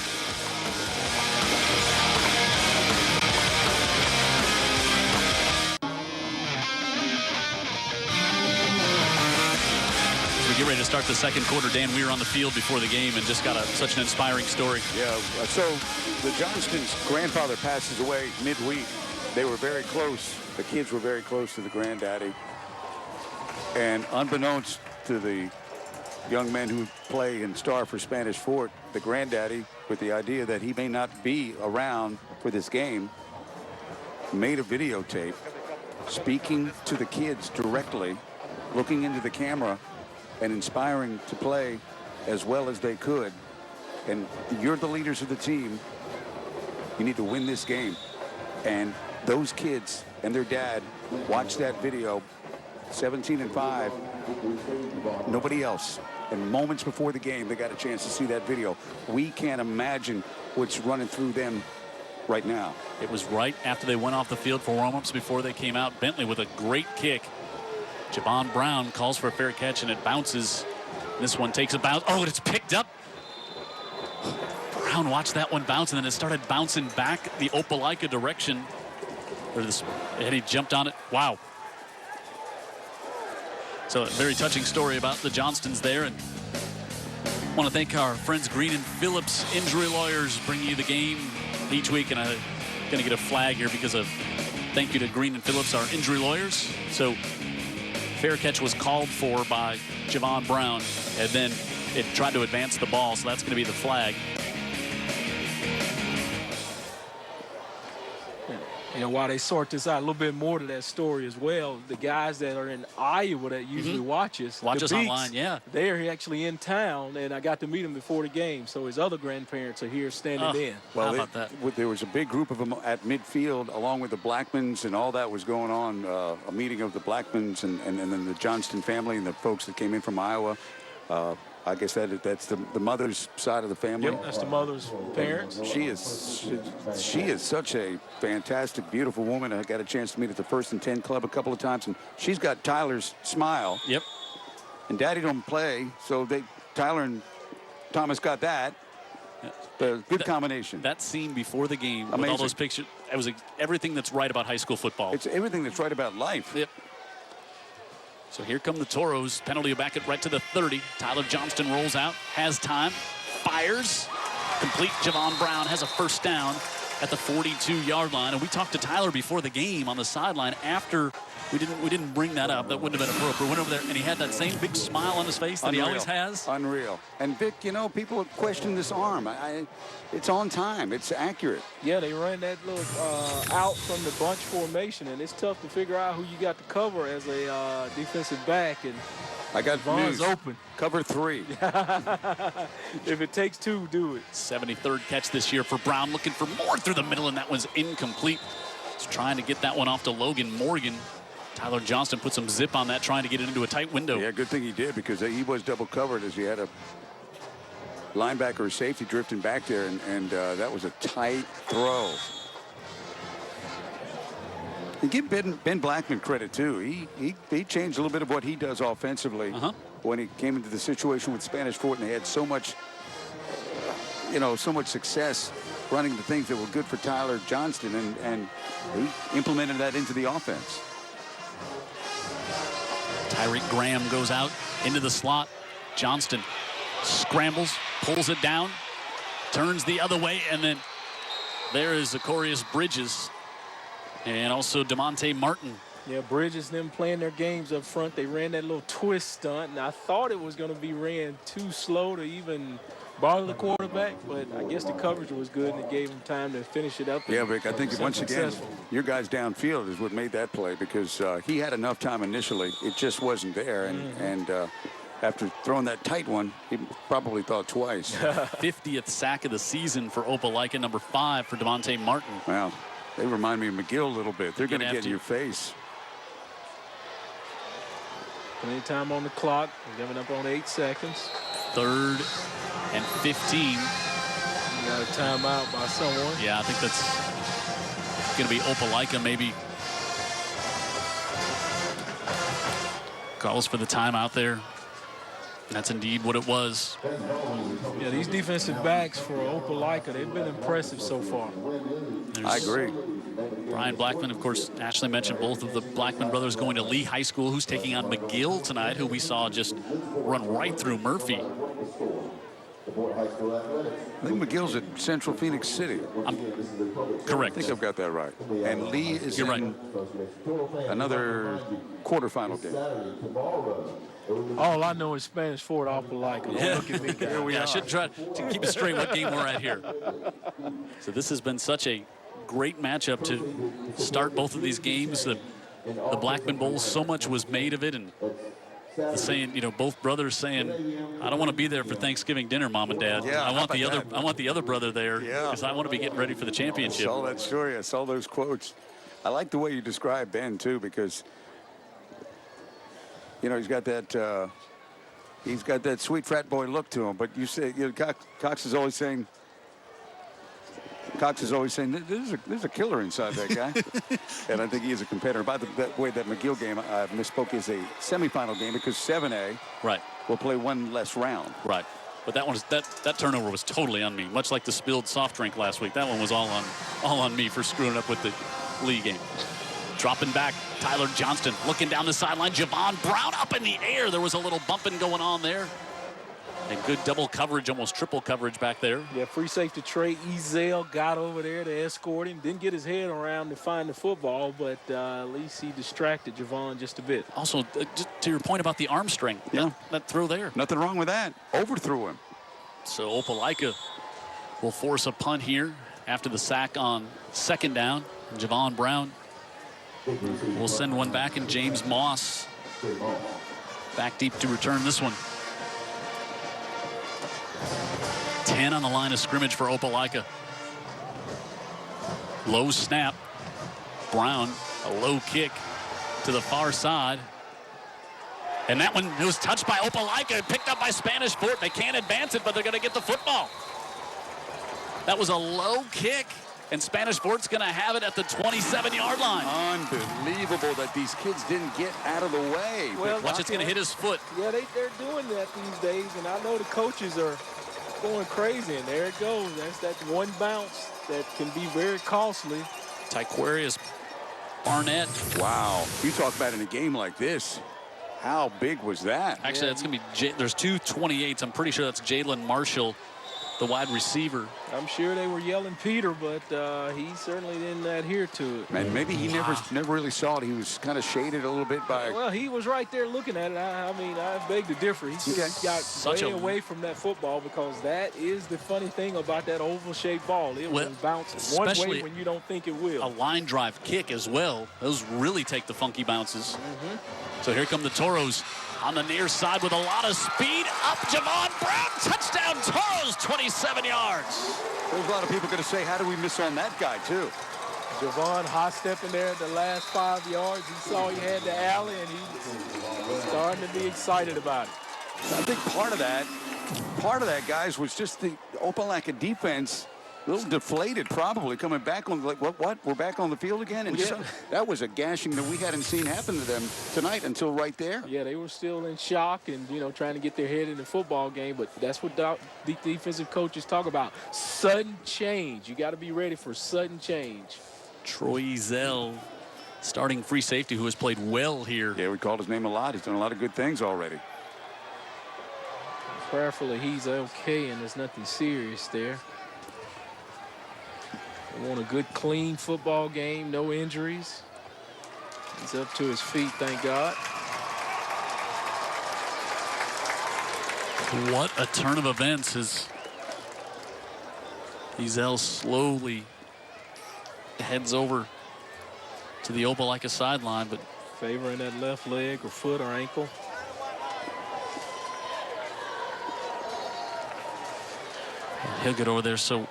Get ready to start the second quarter. Dan, we were on the field before the game and just got such an inspiring story. Yeah, so the Johnston's grandfather passes away midweek. They were very close. The kids were very close to the granddaddy. And unbeknownst to the young men who play and star for Spanish Fort, the granddaddy, with the idea that he may not be around for this game, made a videotape speaking to the kids directly, looking into the camera, and inspiring to play as well as they could. And you're the leaders of the team. You need to win this game. And those kids and their dad watched that video, 17 and 5, nobody else. And moments before the game, they got a chance to see that video. We can't imagine what's running through them right now. It was right after they went off the field for warm-ups before they came out. Bentley with a great kick. Javon Brown calls for a fair catch, and it bounces. This one takes a bounce. Oh, and it's picked up. Brown watched that one bounce, and then it started bouncing back the Opelika direction. And he jumped on it. Wow. So a very touching story about the Johnstons there. And I want to thank our friends Green and Phillips Injury Lawyers, bringing you the game each week. And I'm going to get a flag here because of thank you to Green and Phillips, our injury lawyers. So fair catch was called for by Javon Brown, and then it tried to advance the ball, so that's going to be the flag. You know, while they sort this out, a little bit more to that story as well, the guys that are in Iowa that usually watch us online, yeah. They're actually in town, and I got to meet them before the game, so his other grandparents are here standing in. Well, how about that? There was a big group of them at midfield, along with the Blackmans, and all that was going on, a meeting of the Blackmans and then the Johnston family and the folks that came in from Iowa. I guess that's the mother's side of the family. Yep, that's the mother's parents. She is such a fantastic, beautiful woman. I got a chance to meet at the 1st and 10 Club a couple of times, and she's got Tyler's smile. Yep. And Daddy don't play, so Tyler and Thomas got that. Good combination. That scene before the game, amazing. With all those pictures, it was everything that's right about high school football. It's everything that's right about life. Yep. So here come the Toros. Penalty back at right to the 30. Tyler Johnston rolls out, has time, fires. Complete. Javon Brown has a first down at the 42-yard line. And we talked to Tyler before the game on the sideline after we didn't bring that up. That wouldn't have been appropriate. Went over there, and he had that same big smile on his face that he always has. Unreal. And, Vic, you know, people question this arm. It's on time. It's accurate. Yeah, they ran that little out from the bunch formation, and it's tough to figure out who you got to cover as a defensive back. And I got Vaughn's news. Open. Cover 3. If it takes 2, do it. 73rd catch this year for Brown, looking for more through the middle, and that one's incomplete. He's trying to get that one off to Logan Morgan. Tyler Johnston put some zip on that, trying to get it into a tight window. Yeah, good thing he did, because he was double covered as he had a linebacker or safety drifting back there, and that was a tight throw. And give Ben Blackman credit, too. He changed a little bit of what he does offensively when he came into the situation with Spanish Fort, and they had so much, so much success running the things that were good for Tyler Johnston, and he implemented that into the offense. Tyreek Graham goes out into the slot. Johnston scrambles, pulls it down, turns the other way, and then there is Zacharias Bridges and also DeMonte Martin. Yeah, Bridges, them playing their games up front. They ran that little twist stunt, and I thought it was going to be ran too slow to even bother the quarterback, but I guess the coverage was good, and it gave him time to finish it up. Yeah, Rick, I think once again, your guys downfield is what made that play, because he had enough time initially. It just wasn't there, and after throwing that tight one, he probably thought twice. 50th sack of the season for Opelika, number 5 for DeMonte Martin. Wow, they remind me of McGill a little bit. They're going to get in your face. Plenty of time on the clock. We're giving up on 8 seconds. 3rd and 15. You got a timeout by someone. Yeah, I think that's going to be Opelika maybe. Calls for the timeout there. That's indeed what it was. Yeah, these defensive backs for Opelika, they've been impressive so far. I agree. Brian Blackman, of course, Ashley mentioned both of the Blackman brothers going to Lee High School, who's taking on McGill tonight, who we saw just run right through Murphy. I think McGill's at Central Phoenix City. Correct. I think I've got that right. And Lee is in another quarterfinal game. All I know is Spanish Fort Opelika. Yeah. Look at me, guys. Yeah, I should try to keep it straight what game we're at here. So this has been such a great matchup to start both of these games. The Blackman Bowl, so much was made of it, and saying, both brothers saying, I don't want to be there for Thanksgiving dinner, Mom and Dad. Yeah, I want the other brother there because I want to be getting ready for the championship. I saw that story. I saw those quotes. I like the way you describe Ben too, because he's got that sweet frat boy look to him. But you say Cox is always saying there's a killer inside that guy. And I think he is a competitor. By the way, that McGill game, I misspoke, is a semifinal game because 7A will play one less round. Right. But that turnover was totally on me, much like the spilled soft drink last week. That one was all on me for screwing up with the Lee game. Dropping back, Tyler Johnston looking down the sideline. Javon Brown up in the air. There was a little bumping going on there. And good double coverage, almost triple coverage back there. Yeah, free safety Trey Ezel got over there to escort him. Didn't get his head around to find the football, but at least he distracted Javon just a bit. Also, just to your point about the arm strength, that throw there. Nothing wrong with that. Overthrew him. So Opelika will force a punt here after the sack on 2nd down. Javon Brown will send one back, and James Moss back deep to return this one. 10 on the line of scrimmage for Opelika. Low snap. Brown, a low kick to the far side. And that one, it was touched by Opelika, picked up by Spanish Fort. They can't advance it, but they're going to get the football. That was a low kick, and Spanish Fort's going to have it at the 27-yard line. Unbelievable that these kids didn't get out of the way. Well, watch, it's going to hit his foot. Yeah, they're doing that these days, and I know the coaches are going crazy, and there it goes. That's that one bounce that can be very costly. Tyquarius Barnett. Wow. You talk about in a game like this, how big was that? Actually, that's going to be, there's two 28s. I'm pretty sure that's Jalen Marshall, the wide receiver. I'm sure they were yelling Peter, but he certainly didn't adhere to it. And maybe he never really saw it. He was kind of shaded a little bit by... Well, he was right there looking at it. I mean, I beg to differ. He just got way away from that football, because that is the funny thing about that oval-shaped ball. It will bounce one way when you don't think it will. A line drive kick as well. Those really take the funky bounces. So here come the Toros on the near side with a lot of speed. Up Javon Brown. Touchdown Toros, 27 yards. There's a lot of people going to say, how do we miss on that guy, too? Javon hot-stepping there at the last 5 yards. He saw he had the alley, and he was starting to be excited about it. I think part of that, guys, was just the Opelika defense A little deflated, probably, coming back on, like, what? We're back on the field again? And that was a gashing that we hadn't seen happen to them tonight until right there. Yeah, they were still in shock and, trying to get their head in the football game. But that's what the defensive coaches talk about. Sudden change. You got to be ready for sudden change. Troy Ezell, starting free safety, who has played well here. Yeah, we called his name a lot. He's done a lot of good things already. Prayerfully, he's okay and there's nothing serious there. We want a good, clean football game, no injuries. He's up to his feet, thank God. What a turn of events as Ezell slowly heads over to the Opelika sideline, but favoring that left leg or foot or ankle. He'll get over there. So,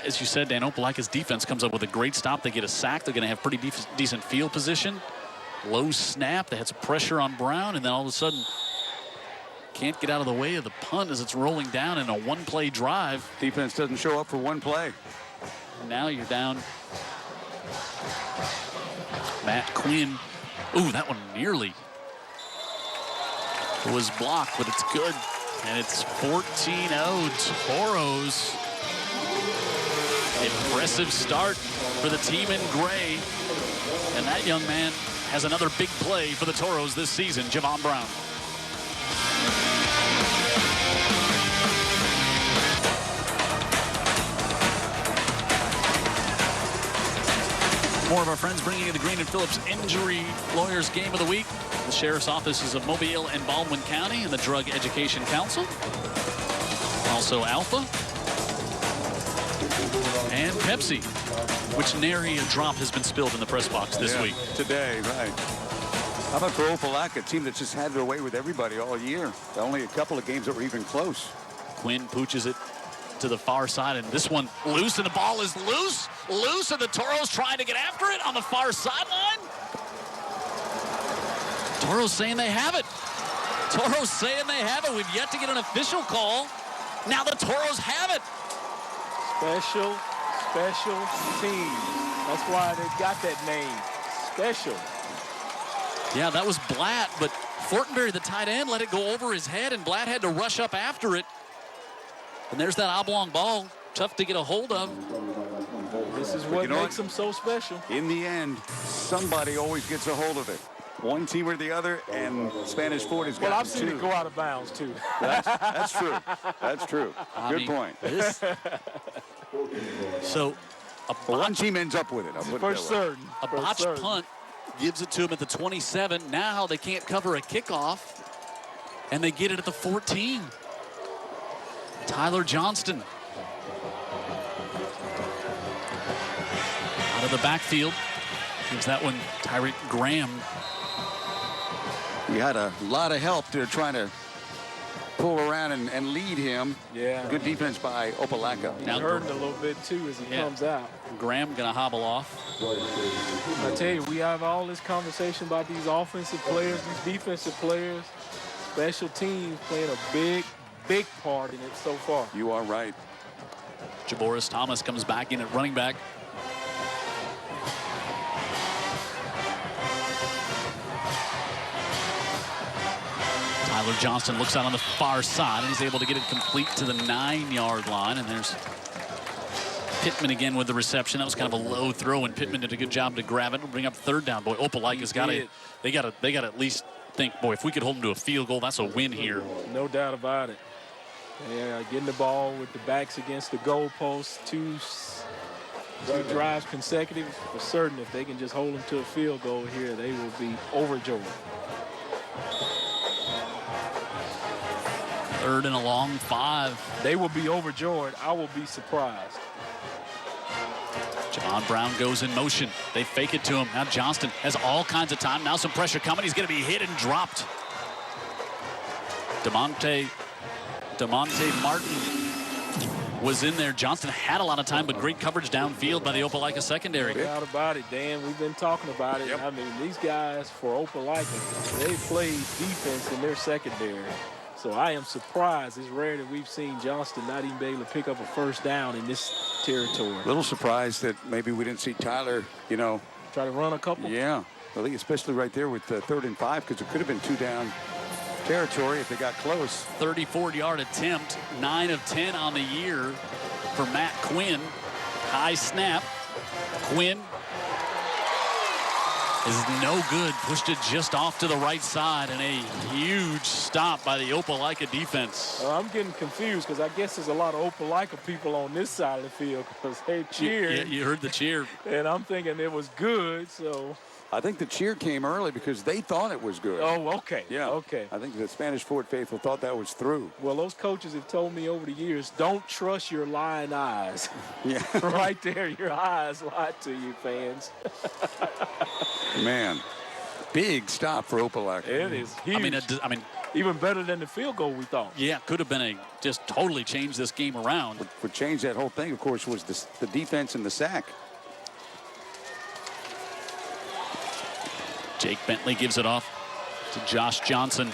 as you said, Dan, Opelika's defense comes up with a great stop. They get a sack. They're going to have pretty decent field position. Low snap. They had some pressure on Brown, and then all of a sudden can't get out of the way of the punt as it's rolling down in a one-play drive. Defense doesn't show up for one play. Now you're down. Matt Quinn. Ooh, that one nearly was blocked, but it's good. And it's 14-0 Toros. Impressive start for the team in gray. And that young man has another big play for the Toros this season, Javon Brown. More of our friends bringing you the Green and Phillips Injury Lawyers Game of the Week. The Sheriff's Offices of Mobile and Baldwin County and the Drug Education Council. Also Alpha and Pepsi, which nary a drop has been spilled in the press box this week. Today, right. How about for Opelika, a team that's just had their way with everybody all year? Only a couple of games that were even close. Quinn pooches it to the far side, and this one loose, and the ball is loose, and the Toros trying to get after it on the far sideline. Toros saying they have it. Toros saying they have it. We've yet to get an official call. Now the Toros have it. Special team. That's why they got that name. Special. Yeah, that was Blatt, but Fortenberry, the tight end, let it go over his head, and Blatt had to rush up after it. And there's that oblong ball. Tough to get a hold of. This is what makes them so special. In the end, somebody always gets a hold of it. One team or the other, and Spanish Fort has got I've seen it go out of bounds, too. That's true. That's true. Good point. So, one team ends up with it. For certain. A botched punt gives it to him at the 27. Now they can't cover a kickoff, and they get it at the 14. Tyler Johnston out of the backfield. Gives that one Tyreek Graham. We had a lot of help there trying to pull around and lead him. Yeah. Good defense by Opelika. He's hurting a little bit, too, as he comes out. Graham going to hobble off. I tell you, we have all this conversation about these offensive players, these defensive players. Special teams playing a big part in it so far. You are right. Jaboris Thomas comes back in at running back. Tyler Johnston looks out on the far side, and he's able to get it complete to the 9-yard line. And there's Pittman again with the reception. That was kind of a low throw, and Pittman did a good job to grab it and bring up third down. Boy, Opelika's got to. They got to at least think, boy, if we could hold them to a field goal, that's a win here. No doubt about it. Yeah, getting the ball with the backs against the goalposts, two drives consecutive. For certain, if they can just hold them to a field goal here, they will be overjoyed. 3rd and a long 5. They will be overjoyed. I will be surprised. Javon Brown goes in motion. They fake it to him. Now Johnston has all kinds of time. Now some pressure coming. He's going to be hit and dropped. DeMonte Martin was in there. Johnston had a lot of time, but great coverage downfield by the Opelika secondary. No doubt about it, Dan. We've been talking about it. Yep. I mean, these guys for Opelika, they play defense in their secondary. So I am surprised. It's rare that we've seen Johnston not even be able to pick up a first down in this territory. A little surprised that maybe we didn't see Tyler, Try to run a couple. Yeah, I think especially right there with 3rd and 5, because it could have been 2 down territory if they got close. 34-yard attempt, 9 of 10 on the year for Matt Quinn. High snap. Quinn is no good. Pushed it just off to the right side, and a huge stop by the Opelika defense. I'm getting confused because I guess there's a lot of Opelika people on this side of the field because they cheered. Yeah, you heard the cheer. And I'm thinking it was good, so. I think the cheer came early because they thought it was good. Oh, okay. Yeah. Okay. I think the Spanish Fort faithful thought that was through. Well, those coaches have told me over the years, don't trust your lying eyes. Yeah. Right there, your eyes lied to you, fans. Man, big stop for Opelika. It is huge. I mean, even better than the field goal we thought. yeah, could have been just totally changed this game around. What changed that whole thing, of course, was the defense and the sack. Jake Bentley gives it off to Josh Johnson.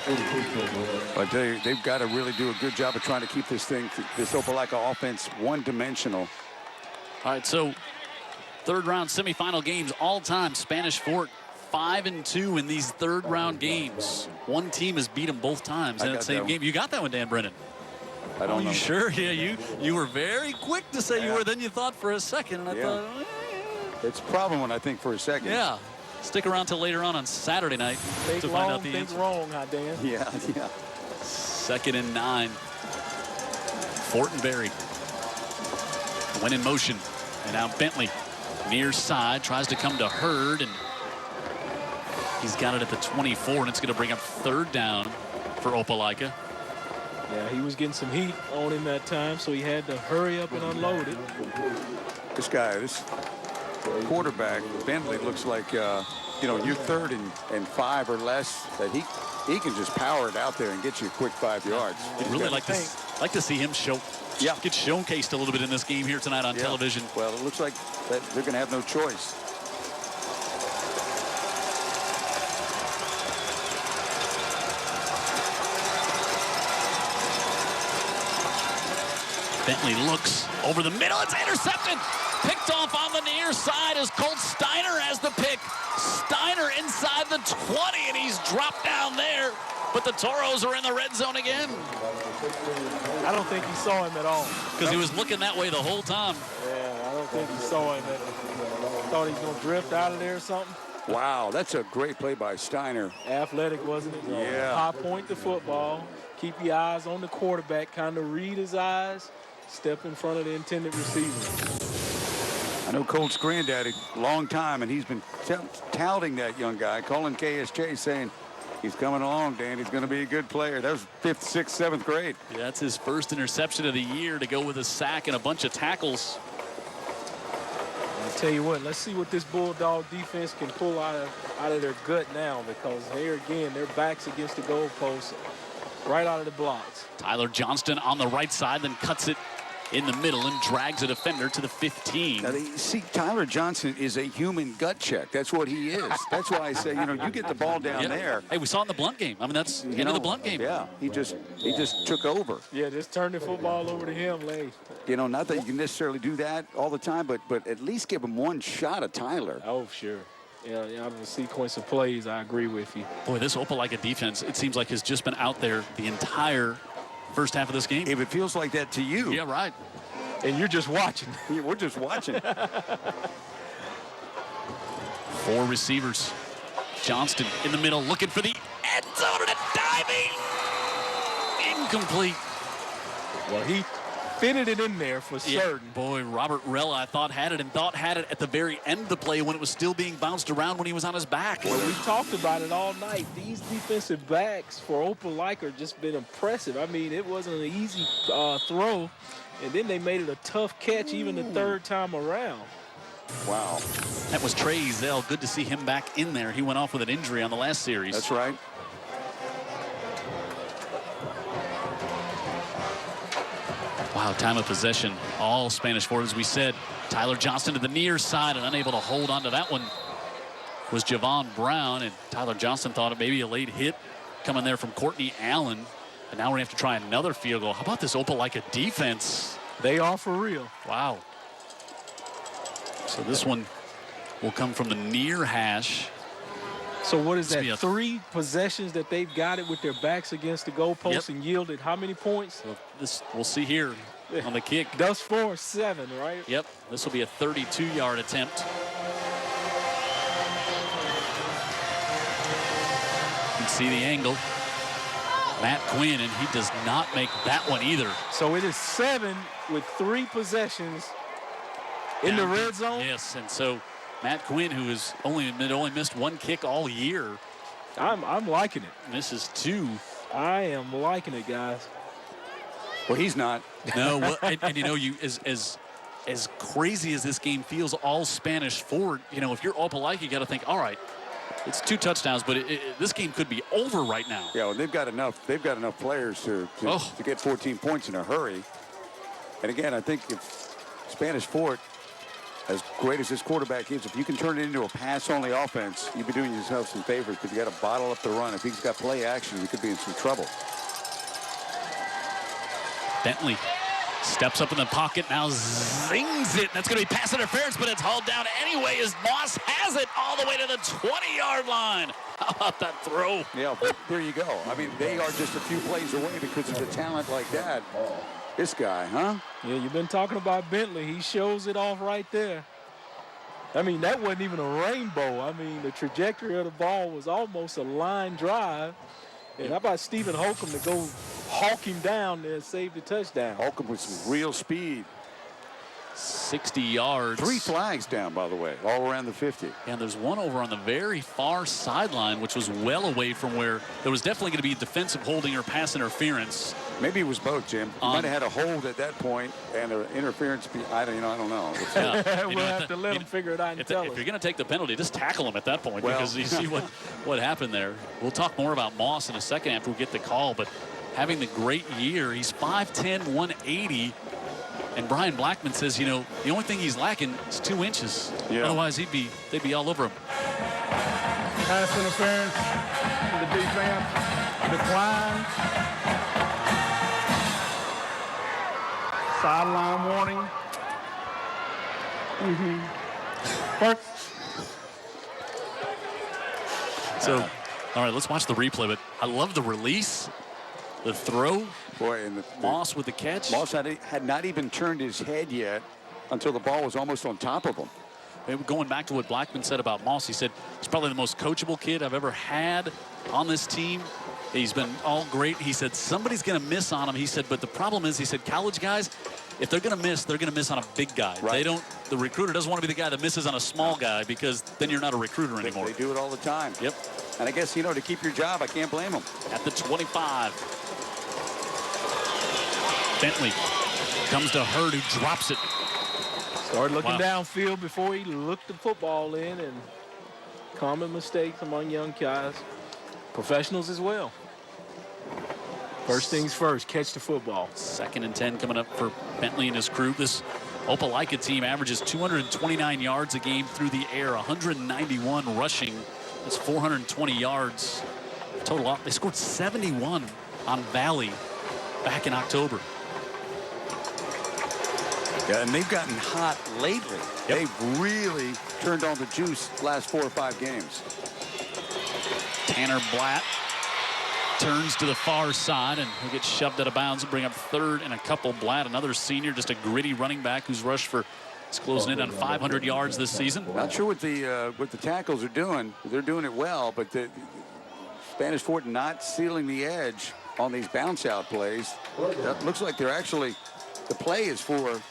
I tell you, they've got to really do a good job of trying to keep this Opelika offense one-dimensional. All right, so third-round semifinal games all time. Spanish Fort 5-2 in these third-round games. One team has beat them both times in that same game. You got that one, Dan Brennan. I don't know. You sure? Yeah, you were very quick to say you were. Then you thought for a second, and I thought. It's a problem when I think for a second. Yeah. Stick around till later on Saturday night to find out the answer. Think wrong, huh, Dan? Yeah. 2nd and 9. Fortenberry. Went in motion. And now Bentley near side tries to come to Hurd, and he's got it at the 24, and it's going to bring up 3rd down for Opelika. Yeah, he was getting some heat on him that time, so he had to hurry up and unload it. This quarterback, Bentley, looks like, you're 3rd and 5 or less, that he can just power it out there and get you a quick 5 yards. I'd really like to see him get showcased a little bit in this game here tonight on television. Well, it looks like that they're going to have no choice. Bentley looks over the middle. It's intercepted. Picked off on the near side as Colt Steiner has the pick. Steiner inside the 20, and he's dropped down there. But the Toros are in the red zone again. I don't think he saw him at all. Because he was looking that way the whole time. Yeah, I don't think he saw him. Thought he was going to drift out of there or something. Wow, that's a great play by Steiner. Athletic, wasn't it? Yeah. High point the football. Keep your eyes on the quarterback. Kind of read his eyes. Step in front of the intended receiver. I know Colt's granddaddy, long time, and he's been touting that young guy, calling KSJ, saying he's coming along, Dan. He's going to be a good player. That was 5th, 6th, 7th grade. Yeah, that's his first interception of the year to go with a sack and a bunch of tackles. I'll tell you what, let's see what this Bulldog defense can pull out of their gut now, because here again, their backs against the goalposts right out of the blocks. Tyler Johnston on the right side, then cuts it in the middle and drags a defender to the 15. Now, see, Tyler Johnson is a human gut check. That's what he is. That's why I say, you get the ball down there. Hey, we saw in the Blunt game. I mean, that's the end of the Blunt game. Yeah, he just took over. Yeah, just turn the football over to him, Lay. Not that you can necessarily do that all the time, but at least give him one shot at Tyler. Oh, sure. Yeah, out of the sequence of plays, I agree with you. Boy, this Opelika defense, it seems like, has just been out there the entire first half of this game. If it feels like that to you. Yeah, right. And you're just watching. We're just watching. 4 receivers. Johnston in the middle looking for the end zone and a diving. Incomplete. Well, he fitted it in there for certain. Boy, Robert Rella, I thought had it at the very end of the play when it was still being bounced around when he was on his back. Well, we talked about it all night. These defensive backs for Opelika have just been impressive. I mean, it wasn't an easy throw, and then they made it a tough catch even the 3rd time around. Wow. That was Trey Zell. Good to see him back in there. He went off with an injury on the last series. That's right. Wow, time of possession. All Spanish Fort, as we said. Tyler Johnston to the near side and unable to hold on to that one was Javon Brown. And Tyler Johnston thought it maybe a late hit coming there from Courtney Allen. And now we're going to have to try another field goal. How about this Opelika defense? They are for real. Wow. So this one will come from the near hash. So what is This will be that? 3 possessions that they've got it with their backs against the goalpost and yielded how many points? So this we'll see here on the kick. Thus far, 7, right? Yep. This will be a 32-yard attempt. You can see the angle. Matt Quinn, and he does not make that one either. So it is 7 with 3 possessions in the red zone. Yes, and so Matt Quinn, who has only missed 1 kick all year, I'm liking it. misses 2. I am liking it, guys. Well, he's not. No, well, and you know, as crazy as this game feels, all Spanish forward, you know, if you're Opelika, you got to think, all right, it's 2 touchdowns, but this game could be over right now. Yeah, well, they've got enough players to get 14 points in a hurry. And again, I think if Spanish Fort, as great as this quarterback is, if you can turn it into a pass-only offense, you'd be doing yourself some favors because you got to bottle up the run. If he's got play action, you could be in some trouble. Bentley steps up in the pocket, now zings it. That's going to be pass interference, but it's hauled down anyway as Moss has it all the way to the 20-yard line. How about that throw? Yeah, but there you go. I mean, they are just a few plays away because of the talent like that. This guy, huh? Yeah, you've been talking about Bentley. He shows it off right there. I mean, that wasn't even a rainbow. I mean, the trajectory of the ball was almost a line drive. And how about Stephen Holcomb to go hawk him down there and save the touchdown? Holcomb with some real speed. 60 yards. 3 flags down, by the way, all around the 50. And there's one over on the very far sideline, which was well away from where there was definitely going to be defensive holding or pass interference. Maybe it was both, Jim. He might have had a hold at that point and an interference. I don't know. Yeah. We'll have to let him figure it out and tell us. If you're going to take the penalty, just tackle him at that point, Well, because you see what happened there. We'll talk more about Moss in a second after we get the call, but having the great year, he's 5'10", 180. And Brian Blackman says, you know, the only thing he's lacking is 2 inches. Yeah. Otherwise, they'd be all over him. Pass interference. The defense decline. Sideline warning. So, all right, let's watch the replay. But I love the release, the throw. Boy, and Moss with the catch. Moss had not even turned his head yet until the ball was almost on top of him. And going back to what Blackman said about Moss, he said he's probably the most coachable kid I've ever had on this team. He's been all great. He said somebody's going to miss on him. He said, but the problem is, he said, college guys, if they're going to miss, they're going to miss on a big guy. Right. The recruiter doesn't want to be the guy that misses on a small guy, because then you're not a recruiter anymore. They do it all the time. Yep. And I guess, to keep your job, I can't blame them. At the 25. Bentley comes to Hurd, who drops it. Started looking downfield before he looked the football in, and common mistakes among young guys. Professionals as well. First things first, catch the football. 2nd and 10 coming up for Bentley and his crew. This Opelika team averages 229 yards a game through the air, 191 rushing. That's 420 yards total. They scored 71 on Valley back in October. Yeah, and they've gotten hot lately. Yep. They've really turned on the juice last 4 or 5 games. Tanner Blatt turns to the far side, and he'll get shoved out of bounds and bring up 3rd and a couple. Blatt, another senior, just a gritty running back who's rushed for, he's closing in on 500 yards this season. Not sure what the tackles are doing. They're doing it well, but the Spanish Fort not sealing the edge on these bounce out plays. That looks like they're actually, the play is for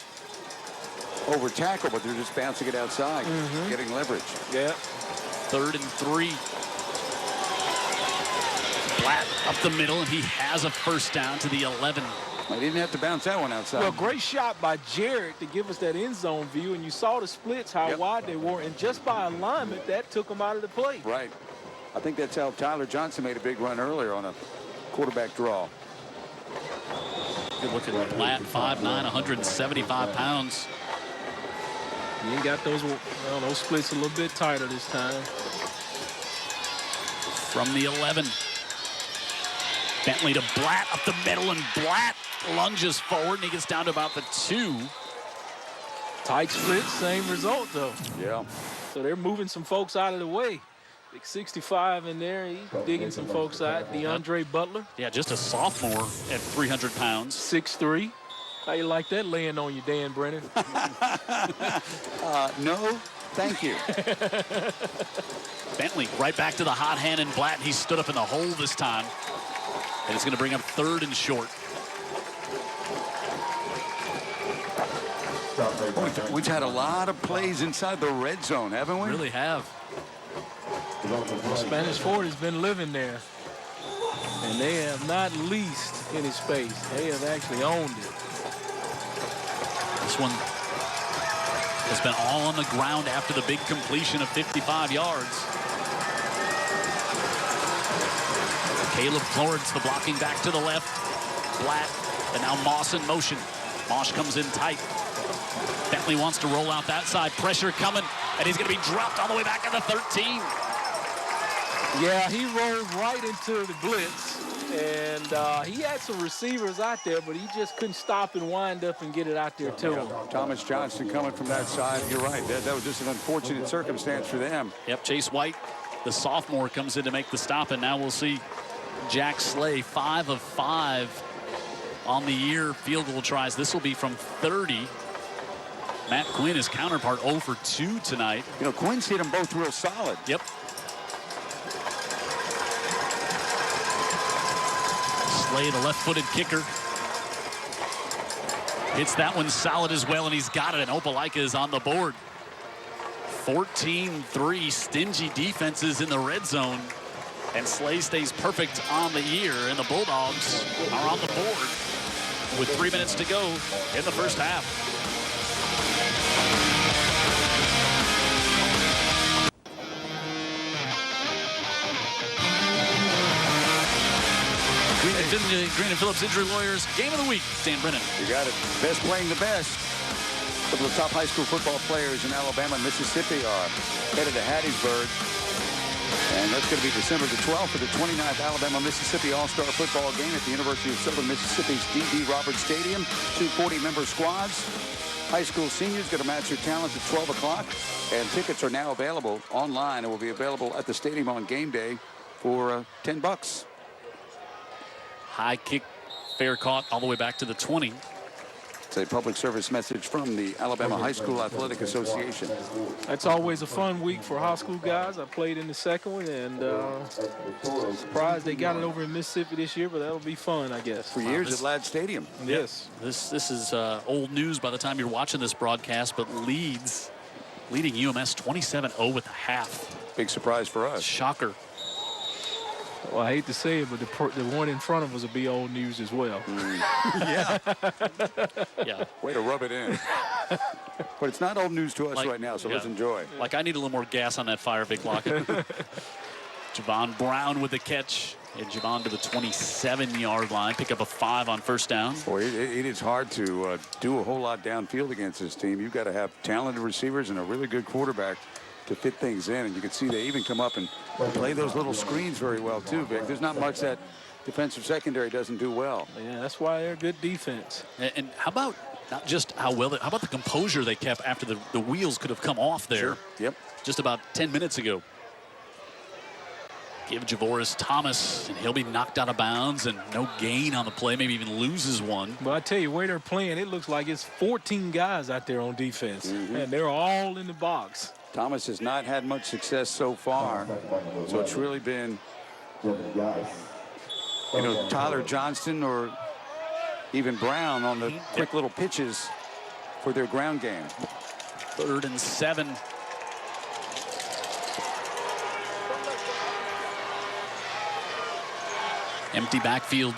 over tackle, but they're just bouncing it outside, getting leverage. Yeah. 3rd and 3. Blatt up the middle, and he has a first down to the 11. I didn't have to bounce that one outside. Well, great shot by Jarrett to give us that end zone view, and you saw the splits, how wide they were, and just by alignment, that took them out of the play. Right. I think that's how Tyler Johnson made a big run earlier on a quarterback draw. Good look at Blatt, 5'9", 175 pounds. You ain't got those splits a little bit tighter this time. From the 11. Bentley to Blatt up the middle, and Blatt lunges forward, and he gets down to about the 2. Tight split, same result, though. Yeah. So they're moving some folks out of the way. Big 65 in there. He's digging some folks out. DeAndre Butler. Yeah, just a sophomore at 300 pounds. 6'3". How you like that laying on you, Dan Brennan? No, thank you. Bentley right back to the hot hand, and Blatt. He stood up in the hole this time. And it's going to bring up 3rd and short. We've had a lot of plays inside the red zone, haven't we? Really have. Spanish Fort has been living there. And they have not leased any space. They have actually owned it. This one has been all on the ground after the big completion of 55 yards. Caleb Florence, the blocking back to the left. Blatt, and now Moss in motion. Moss comes in tight. Bentley wants to roll out that side. Pressure coming, and he's going to be dropped all the way back at the 13. Yeah, he rolled right into the blitz. And he had some receivers out there, but he just couldn't stop and wind up and get it out there to him. Thomas Johnson coming from that side. You're right. That was just an unfortunate circumstance for them. Yep, Chase White, the sophomore, comes in to make the stop, and now we'll see Jack Slay, 5 of 5 on the year field goal tries. This will be from 30. Matt Quinn, his counterpart, 0 for 2 tonight. You know, Quinn's hit them both real solid. Yep. Slay, the left-footed kicker, hits that one solid as well, and he's got it, and Opelika is on the board. 14-3, stingy defenses in the red zone, and Slay stays perfect on the year, and the Bulldogs are on the board with 3 minutes to go in the first half. Green and Phillips Injury Lawyers Game of the Week. Dan Brennan. You got it. Best playing the best. A couple of top high school football players in Alabama and Mississippi are headed to Hattiesburg. And that's going to be December the 12th for the 29th Alabama-Mississippi All-Star Football Game at the University of Southern Mississippi's D.D. Roberts Stadium. 2 40-member squads. High school seniors going to match their talents at 12 o'clock. And tickets are now available online and will be available at the stadium on game day for $10. High kick, fair caught all the way back to the 20. It's a public service message from the Alabama High School Athletic Association. That's always a fun week for high school guys. I played in the second one, and surprised they got it over in Mississippi this year, but that'll be fun, I guess. For years at Ladd Stadium. Yes. This is old news by the time you're watching this broadcast, but leading UMS 27-0 with a half. Big surprise for us. Shocker. Well, I hate to say it, but the one in front of us will be old news as well. Yeah. Yeah. Way to rub it in. But it's not old news to us right now, so let's enjoy. Like, I need a little more gas on that fire, Vic Lockett. Javon Brown with the catch. And Javon to the 27-yard line. Pick up a 5 on first down. Boy, it is hard to do a whole lot downfield against this team. You've got to have talented receivers and a really good quarterback to fit things in, and you can see they even come up and play those little screens very well too, Vic. There's not much that defensive secondary doesn't do well. Yeah, that's why they're good defense. And how about not just how well, how about the composure they kept after the wheels could have come off there? Sure. Yep. Just about 10 minutes ago. Give Javoris Thomas, and he'll be knocked out of bounds, and no gain on the play, maybe even loses one. Well, I tell you, where they're playing, it looks like it's 14 guys out there on defense, and they're all in the box. Thomas has not had much success so far, so it's really been, Tyler Johnston or even Brown on the quick little pitches for their ground game. 3rd and 7. Empty backfield.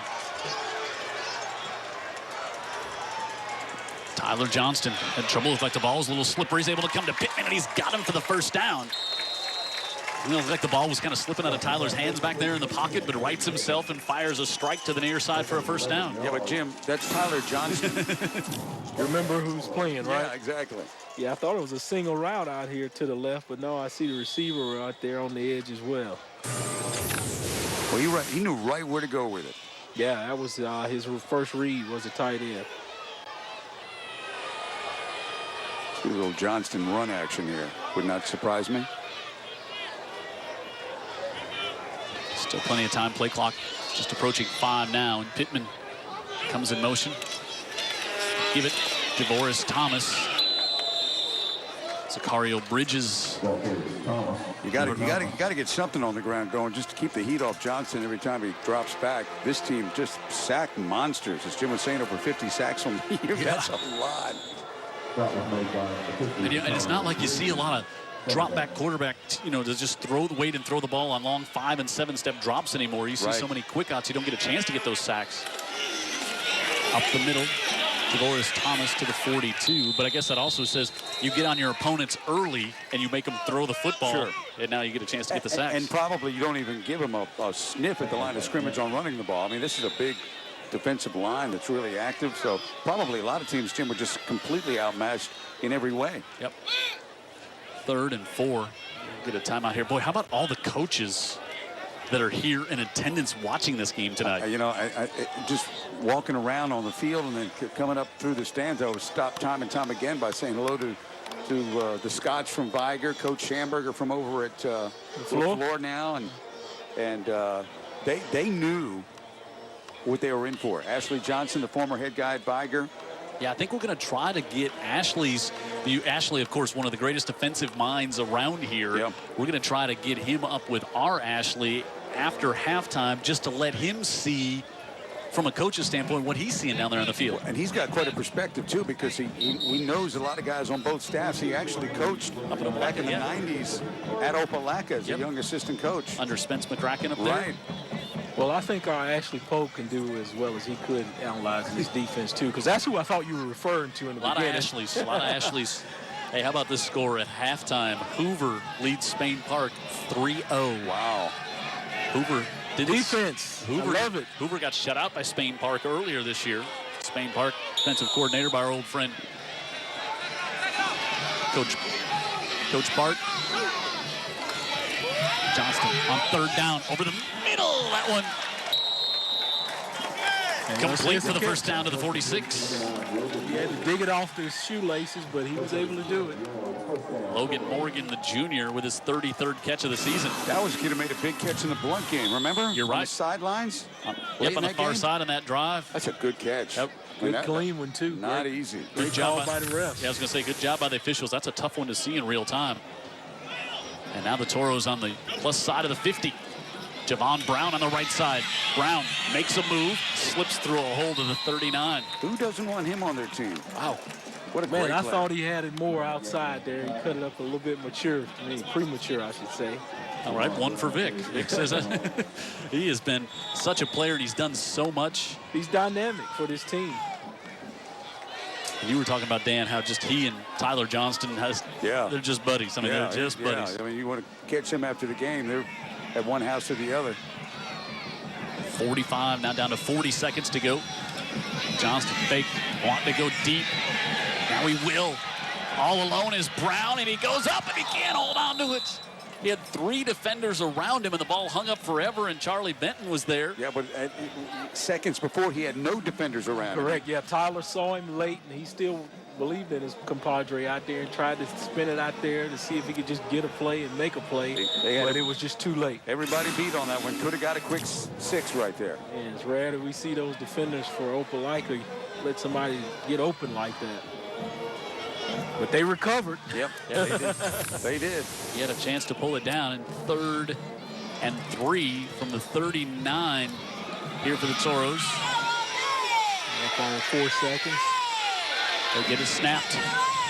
Tyler Johnston had trouble with, like, the ball was a little slippery. He's able to come to Pittman, and he's got him for the first down. It looked like the ball was kind of slipping out of Tyler's hands back there in the pocket, but rights himself and fires a strike to the near side for a first down. Yeah, but Jim, that's Tyler Johnston. You remember who's playing, right? Yeah, exactly. Yeah, I thought it was a single route out here to the left, but no, I see the receiver out there on the edge as well. Well, you're right. He knew right where to go with it. Yeah, that was his first read was a tight end. See a little Johnston run action here. Would not surprise me. Still plenty of time. Play clock just approaching 5 now. And Pittman comes in motion. Give it DeVoris Thomas. Sicario Bridges. You got to get something on the ground going just to keep the heat off Johnson every time he drops back. This team just sack monsters. As Jim was saying, over 50 sacks on the year. That's a lot. And it's not like you see a lot of drop back quarterback, to just throw the weight and throw the ball on long 5- and 7-step drops anymore. You see so many quick outs, you don't get a chance to get those sacks. Up the middle, DeVoris Thomas to the 42. But I guess that also says you get on your opponents early and you make them throw the football. And now you get a chance to get the sacks. And probably you don't even give them a sniff at the line of scrimmage on running the ball. I mean, this is a big defensive line that's really active. So probably a lot of teams, Jim, were just completely outmatched in every way. Yep. 3rd and 4. Get a timeout here. Boy, how about all the coaches that are here in attendance watching this game tonight? I just walking around on the field and then coming up through the stands, I was stopped time and time again by saying hello to the Scotch from Viger, Coach Schamberger from over at Floor now, and they knew what they were in for. Ashley Johnson, the former head guy at Viger. Yeah, I think we're going to try to get Ashley, of course, one of the greatest defensive minds around here. Yep. We're going to try to get him up with our Ashley after halftime just to let him see, from a coach's standpoint, what he's seeing down there on the field. And he's got quite a perspective, too, because he knows a lot of guys on both staffs. He actually coached back in the 90s at Opelika as a young assistant coach. Under Spence McCracken up there. Right. Well, I think our Ashley Pope can do as well as he could analyzing his defense, too, because that's who I thought you were referring to in the beginning. A lot of Ashleys. Hey, how about this score at halftime? Hoover leads Spain Park 3-0. Wow. Hoover defense. Hoover, I love it. Hoover got shut out by Spain Park earlier this year. Spain Park defensive coordinator by our old friend Coach Bart. Johnston on 3rd down over the middle. That one complete for the first down to the 46. He had to dig it off his shoelaces, but he was able to do it. Logan Morgan, the junior, with his 33rd catch of the season. That was a kid who made a big catch in the Blunt game, remember? You're right. On the sidelines. Yep, on the far side on that drive. That's a good catch. Yep. Good clean one, too. Not easy. Good job by the refs. Yeah, I was going to say, good job by the officials. That's a tough one to see in real time. And now the Toros on the plus side of the 50. Javon Brown on the right side. Brown makes a move, slips through a hole to the 39. Who doesn't want him on their team? Wow. What a Man, great I play. thought he had it more outside there. He cut it up a little bit premature, I should say. All right, one for Vic. Vic says he has been such a player and he's done so much. He's dynamic for this team. And you were talking about, Dan, how just he and Tyler Johnston they're just buddies. I mean, they're just buddies. I mean, you want to catch them after the game. They're at one house or the other. 45, now down to 40 seconds to go. Johnston fake, wanting to go deep. Now he will. All alone is Brown, and he goes up, and he can't hold on to it. He had 3 defenders around him, and the ball hung up forever, and Charlie Benton was there. Yeah, but seconds before, he had no defenders around him. Correct, yeah. Tyler saw him late, and he still believed in his compadre out there and tried to spin it out there to see if he could just get a play and make a play, but it was just too late. Everybody beat on that one. Could have got a quick 6 right there. And it's rare that we see those defenders for Opelika let somebody get open like that. But they recovered. Yep. Yeah, they did. They did. He had a chance to pull it down in 3rd and 3 from the 39 here for the Toros. Up on 4 seconds. They get it snapped.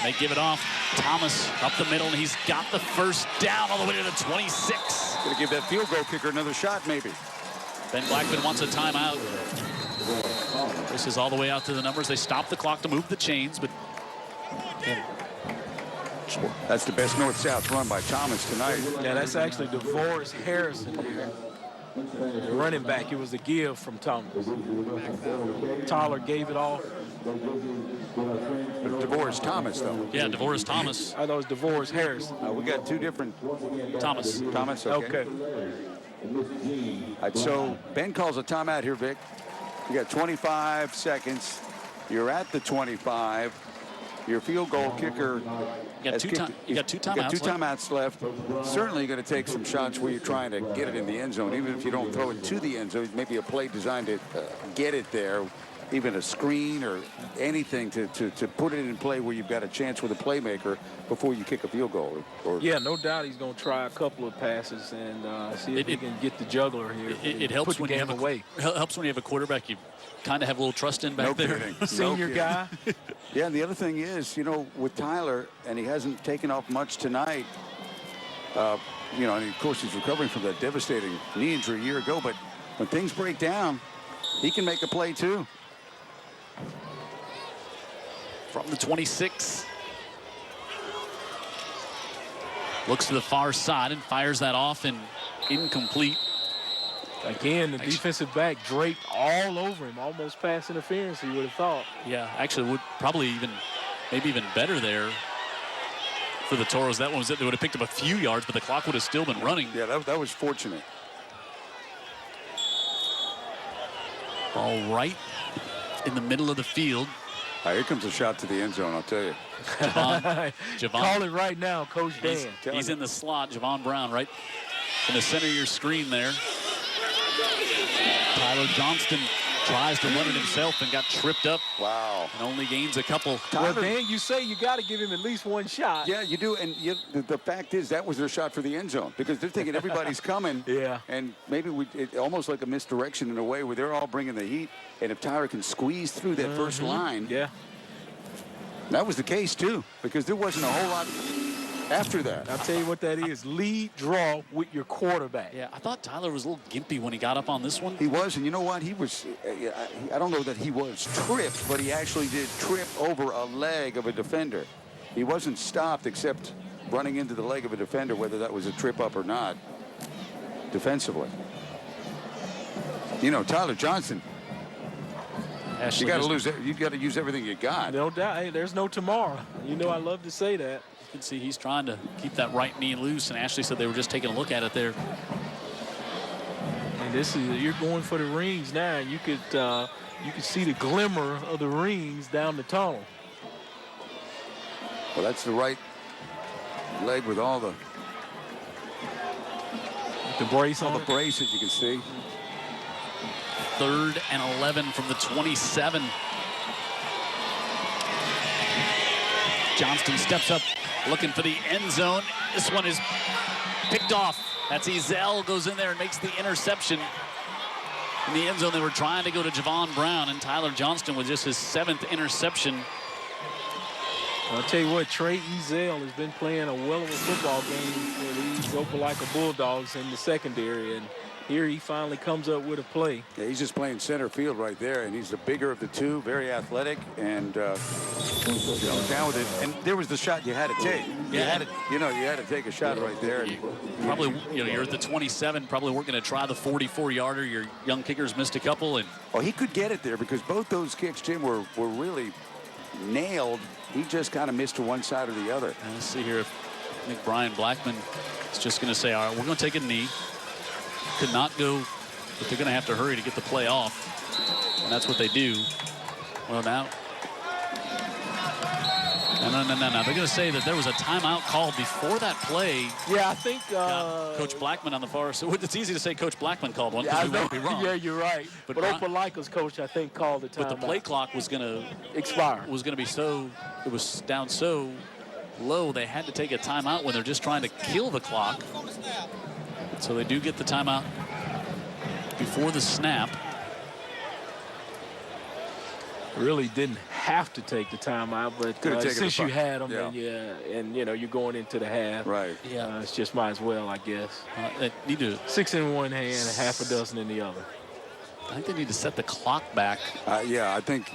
They give it off. Thomas up the middle, and he's got the first down all the way to the 26. Going to give that field goal kicker another shot, maybe. Ben Blackman wants a timeout. This is all the way out to the numbers. They stop the clock to move the chains, but that's the best north-south run by Thomas tonight. Yeah, that's actually DeVoris Harrison there. The running back, it was a give from Thomas. Tyler gave it off. DeVoris Thomas, though. yeah, DeVoris Thomas. I thought it was DeVoris Harrison. We got 2 different. Thomas. Thomas, okay. Okay. So Ben calls a timeout here, Vic. You got 25 seconds. You're at the 25. Your field goal kicker. You got two timeouts left. Certainly going to take some shots where you're trying to get it in the end zone, even if you don't throw it to the end zone. Maybe a play designed to get it there, even a screen or anything to put it in play where you've got a chance with a playmaker before you kick a field goal. Yeah, no doubt he's going to try a couple of passes and see if he can get the juggler here. It helps when you have helps when you have a quarterback you kind of have a little trust in back there. Senior guy. Yeah, and the other thing is, with Tyler, and he hasn't taken off much tonight, and of course he's recovering from that devastating knee injury a year ago, but when things break down, he can make a play too. From the 26. Looks to the far side and fires that off and incomplete. Again, the defensive back draped all over him, almost pass interference, you would have thought. Yeah, actually would probably maybe even better there for the Toros. That one was it. They would have picked up a few yards, but the clock would have still been running. Yeah, that was fortunate. Ball right in the middle of the field. Here comes a shot to the end zone, I'll tell you. Javon. Call it right now, Coach Dan. He's in the slot, Javon Brown, right in the center of your screen there. Tyler Johnston tries to run it himself and got tripped up. Wow. And only gains a couple. Well, Dan, you say you got to give him at least one shot. Yeah, you do. And the fact is that was their shot for the end zone because they're thinking everybody's coming. Yeah. And maybe it's almost like a misdirection in a way where they're all bringing the heat. And if Tyler can squeeze through that first line. Yeah. That was the case, too, because there wasn't a whole lot after that. I'll tell you what that is. Lead draw with your quarterback. Yeah, I thought Tyler was a little gimpy when he got up on this one. He was, and you know what? He was, I don't know that he was tripped, but he actually did trip over a leg of a defender. He wasn't stopped except running into the leg of a defender, whether that was a trip up or not, defensively. Tyler Johnson, you got to use everything you got. No doubt. Hey, there's no tomorrow. I love to say that. You can see he's trying to keep that right knee loose, and Ashley said they were just taking a look at it there. And you're going for the rings now. You could see the glimmer of the rings down the tunnel. Well, that's the right leg with all the brace on the brace that you can see. 3rd and 11 from the 27. Johnston steps up looking for the end zone. This one is picked off. That's Ezell, goes in there and makes the interception. In the end zone, they were trying to go to Javon Brown, and Tyler Johnston with just his 7th interception. I'll tell you what, Trey Ezell has been playing a well of a football game for these Opelika Bulldogs in the secondary, and here he finally comes up with a play. Yeah, he's just playing center field right there, and he's the bigger of the two, very athletic, and down with it. And there was the shot you had to take. You had to take a shot right there. And probably, you're at the 27. Probably weren't going to try the 44-yarder. Your young kickers missed a couple, and he could get it there because both those kicks, Jim, were really nailed. He just kind of missed to one side or the other. And let's see here if I think Brian Blackman is just going to say, all right, we're going to take a knee. Could not go, but they're going to have to hurry to get the play off. And that's what they do. Well, now. No. They're going to say that there was a timeout called before that play. Yeah, I think Coach Blackman on the far side. It's easy to say Coach Blackman called one because we won't be wrong. Yeah, you're right. But Opelika's coach, I think, called the timeout. But the play clock was going to expire. Was going to be it was down so low they had to take a timeout when they're just trying to kill the clock. So they do get the timeout before the snap. Really didn't have to take the timeout, but since you had them, and you're going into the half, right? Yeah, it's just might as well, I guess. They need to 6 in one hand, half a dozen in the other. I think they need to set the clock back. I think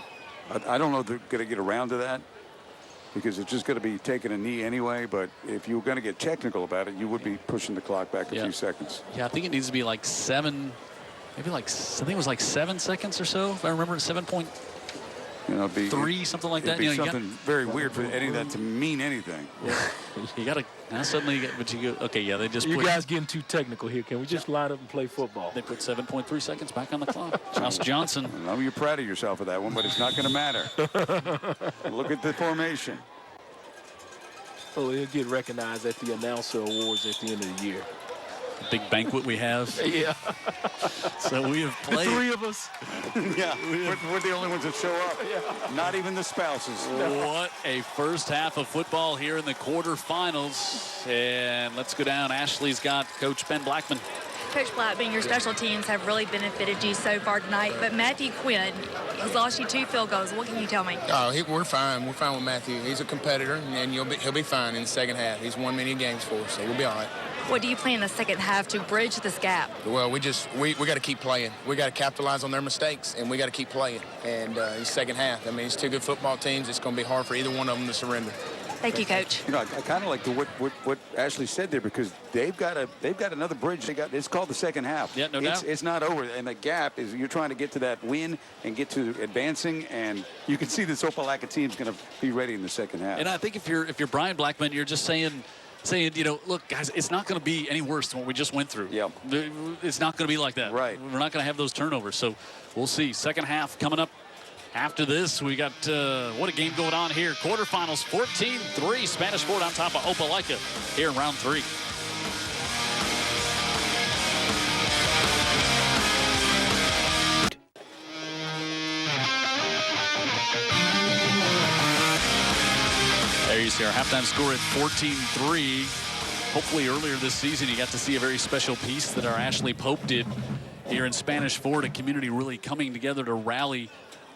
I don't know if they're going to get around to that because it's just going to be taking a knee anyway. But if you were going to get technical about it, you would be pushing the clock back a few seconds. Yeah, I think it needs to be like 7, maybe I think it was like 7 seconds or so, if I remember, 7.3, something like that. It'd be something very weird for any of that to mean anything. Yeah. You got to Now suddenly, but you go, okay, yeah, they just You guys getting too technical here. Can we just line up and play football? They put 7.3 seconds back on the clock. Josh Johnson. I know you're proud of yourself for that one, but it's not going to matter. Look at the formation. So he'll get recognized at the announcer awards at the end of the year. Big banquet we have. Yeah. So we have played. The three of us. Yeah, we're the only ones that show up. Yeah. Not even the spouses. What a first half of football here in the quarterfinals. And let's go down. Ashley's got Coach Ben Blackman. Coach Blackman, your special teams have really benefited you so far tonight, but Matthew Quinn has lost you 2 field goals. What can you tell me? Oh, we're fine. We're fine with Matthew. He's a competitor, and he'll be fine in the second half. He's won many games for us, so we'll be all right. What do you plan in the second half to bridge this gap? Well, we got to keep playing. We got to capitalize on their mistakes, and we got to keep playing. And in the second half, I mean, it's 2 good football teams. It's going to be hard for either one of them to surrender. Thank you, Coach. You know, I kind of like what Ashley said there, because they've got another bridge. It's called the second half. Yeah, no doubt. It's not over, and the gap is you're trying to get to that win and get to advancing, and you can see this Opelika team's going to be ready in the second half. And I think if you're Brian Blackman, you're just saying, you know, look, guys, it's not going to be any worse than what we just went through. Yeah. It's not going to be like that. Right. We're not going to have those turnovers. So we'll see. Second half coming up. After this, we got what a game going on here. Quarterfinals 14-3. Spanish Fort on top of Opelika here in round 3. There you see our halftime score at 14-3. Hopefully earlier this season you got to see a very special piece that our Ashley Pope did here in Spanish Fort, a community really coming together to rally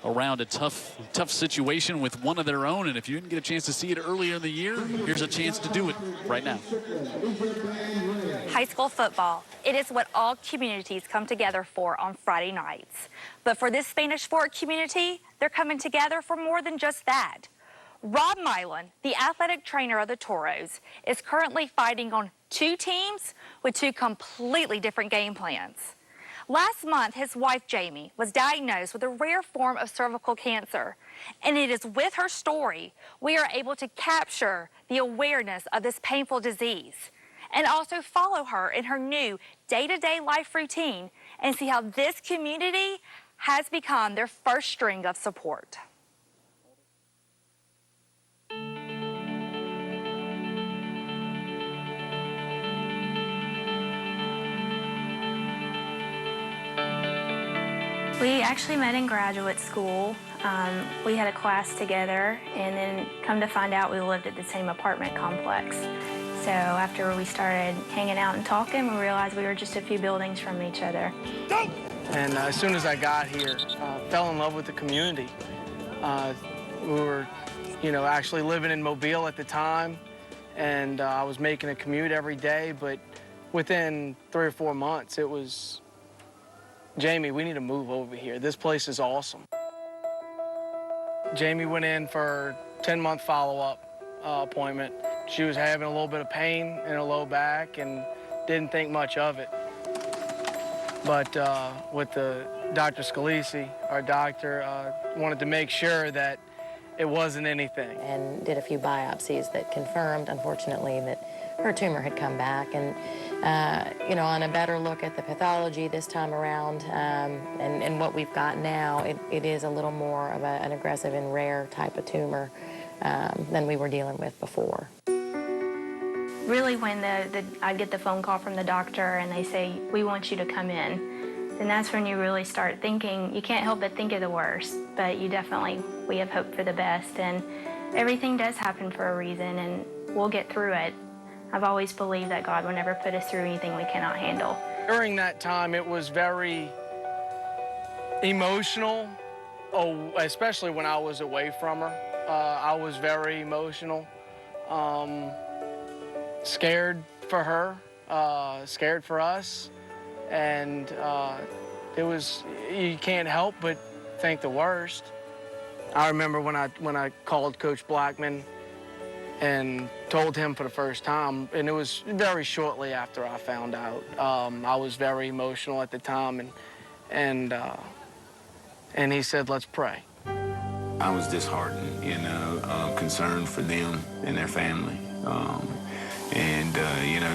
around a tough situation with one of their own. And if you didn't get a chance to see it earlier in the year, here's a chance to do it right now. High school football. It is what all communities come together for on Friday nights. But for this Spanish Fort community, they're coming together for more than just that. Rob Milan, the athletic trainer of the Toros, is currently fighting on 2 teams with 2 completely different game plans. Last month, his wife, Jamie, was diagnosed with a rare form of cervical cancer. And it is with her story we are able to capture the awareness of this painful disease and also follow her in her new day-to-day life routine and see how this community has become their first string of support. We actually met in graduate school. We had a class together, and then come to find out we lived at the same apartment complex. So after we started hanging out and talking, we realized we were just a few buildings from each other. And as soon as I got here, fell in love with the community. We were, actually living in Mobile at the time, and I was making a commute every day, but within 3 or 4 months, it was, Jamie, we need to move over here. This place is awesome. Jamie went in for a 10-month follow-up appointment. She was having a little bit of pain in her low back and didn't think much of it. But with the Dr. Scalisi, our doctor, wanted to make sure that it wasn't anything. And did a few biopsies that confirmed, unfortunately, that her tumor had come back. And on a better look at the pathology this time around and what we've got now, it is a little more of an aggressive and rare type of tumor than we were dealing with before. Really, when I get the phone call from the doctor and they say, we want you to come in, then that's when you really start thinking, you can't help but think of the worst, but we have hope for the best, and everything does happen for a reason, and we'll get through it. I've always believed that God will never put us through anything we cannot handle. During that time, it was very emotional, especially when I was away from her. I was very emotional, scared for her, scared for us, and you can't help but think the worst. I remember when I called Coach Blackman and told him for the first time, and it was very shortly after I found out. I was very emotional at the time, and he said, let's pray. I was disheartened, concerned for them and their family. And,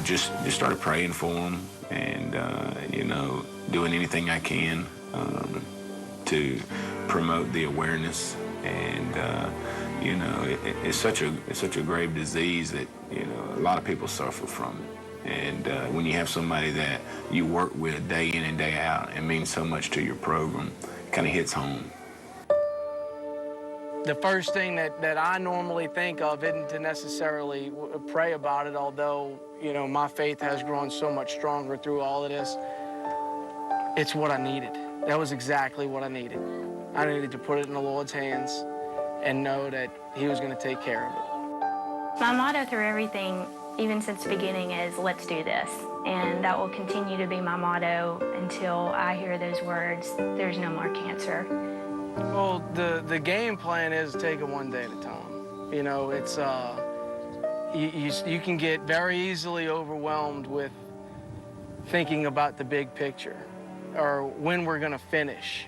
just started praying for them and, doing anything I can to promote the awareness. And, it's such a grave disease that, a lot of people suffer from it. And when you have somebody that you work with day in and day out and means so much to your program, it kind of hits home. The first thing that I normally think of isn't to necessarily pray about it, although, my faith has grown so much stronger through all of this. It's what I needed. That was exactly what I needed. I needed to put it in the Lord's hands and know that He was going to take care of it. My motto through everything, even since the beginning, is let's do this. And that will continue to be my motto until I hear those words, there's no more cancer. Well, the game plan is take it one day at a time. It's you can get very easily overwhelmed with thinking about the big picture or when we're going to finish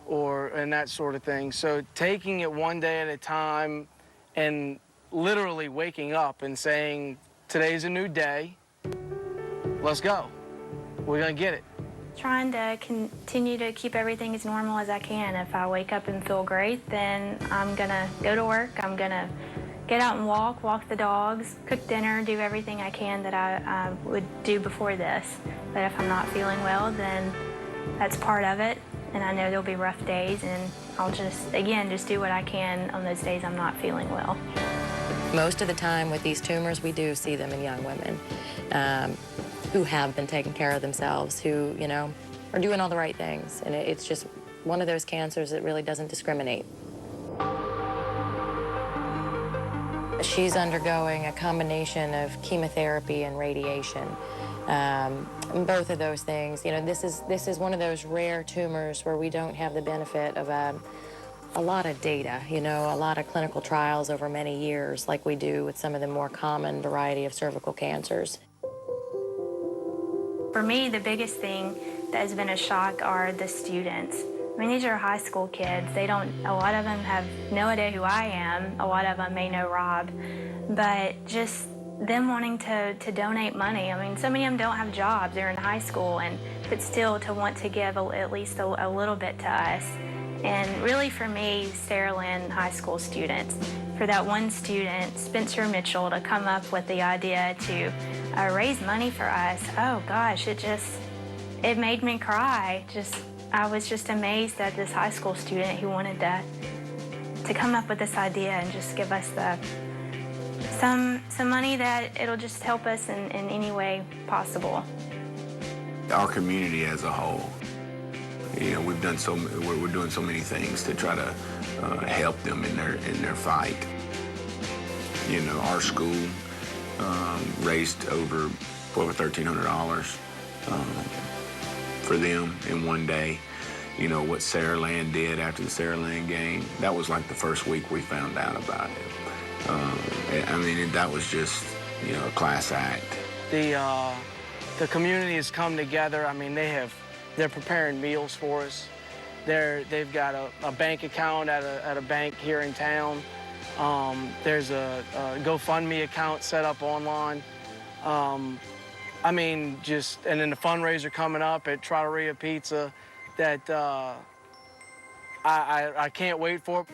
and that sort of thing. So taking it one day at a time and literally waking up and saying, today's a new day, let's go. We're going to get it. Trying to continue to keep everything as normal as I can. If I wake up and feel great, then I'm gonna go to work. I'm gonna get out and walk the dogs, cook dinner, do everything I can that I would do before this. But if I'm not feeling well, then that's part of it. And I know there'll be rough days, and I'll just do what I can on those days I'm not feeling well. Most of the time with these tumors, we do see them in young women who have been taking care of themselves, who, are doing all the right things. And it's just one of those cancers that really doesn't discriminate. She's undergoing a combination of chemotherapy and radiation. Both of those things, this is one of those rare tumors where we don't have the benefit of a lot of data, a lot of clinical trials over many years like we do with some of the more common variety of cervical cancers. For me, the biggest thing that has been a shock are the students. I mean, these are high school kids. A lot of them have no idea who I am. A lot of them may know Rob, but just them wanting to donate money. I mean, so many of them don't have jobs. They're in high school, but still to want to give at least a little bit to us. And really for me, Sarah Lynn high school students, for that one student, Spencer Mitchell, to come up with the idea to raise money for us, oh gosh, it made me cry. I was just amazed at this high school student who wanted to come up with this idea and just give us some money that it'll just help us in any way possible. Our community as a whole, we're doing so many things to try to help them in their fight. Our school raised over $1,300 for them in one day. What Sarah Land did after the Sarah Land game, that was like the first week we found out about it. That was just, a class act. The community has come together. They're preparing meals for us. They've got a bank account at a bank here in town. There's a GoFundMe account set up online. And then the fundraiser coming up at Trattoria Pizza that I can't wait for.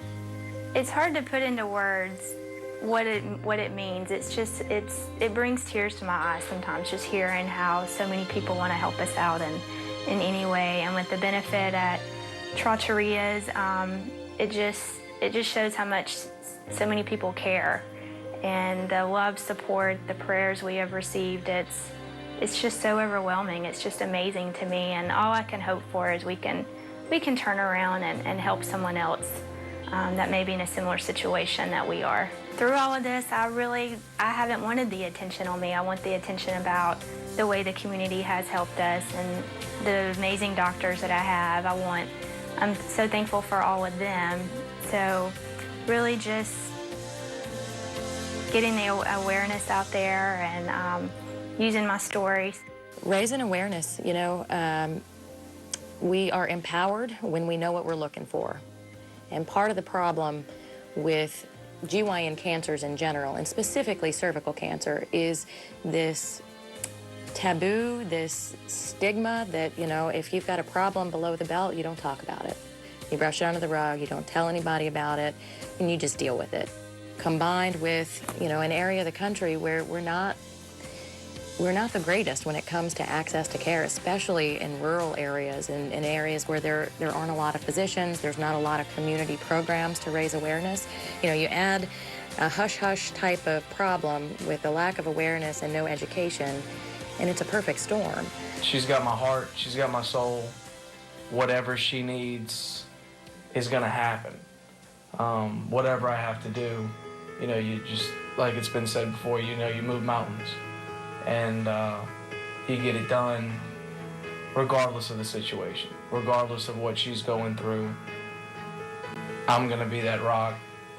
It's hard to put into words what it means. It brings tears to my eyes sometimes, just hearing how so many people want to help us out in any way. And with the benefit at Trattoria's, it just shows how much so many people care, and the love, support, the prayers we have received. It's just so overwhelming. It's just amazing to me, and all I can hope for is we can turn around and help someone else that may be in a similar situation that we are. Through all of this, I haven't wanted the attention on me. I want the attention about the way the community has helped us and the amazing doctors that I have. I'm so thankful for all of them. So really just getting the awareness out there and using my stories. Raising awareness, we are empowered when we know what we're looking for. And part of the problem with GYN cancers in general, and specifically cervical cancer, is this taboo, this stigma that, you know, if you've got a problem below the belt, you don't talk about it. You brush it under the rug, you don't tell anybody about it, and you just deal with it. Combined with, you know, an area of the country where we're not the greatest when it comes to access to care, especially in rural areas and in areas where there aren't a lot of physicians, there's not a lot of community programs to raise awareness. You know, you add a hush-hush type of problem with a lack of awareness and no education, and it's a perfect storm. She's got my heart, she's got my soul. Whatever she needs is gonna happen. Whatever I have to do, you know, you just, like it's been said before, you know, you move mountains. And you get it done regardless of the situation, regardless of what she's going through. I'm gonna be that rock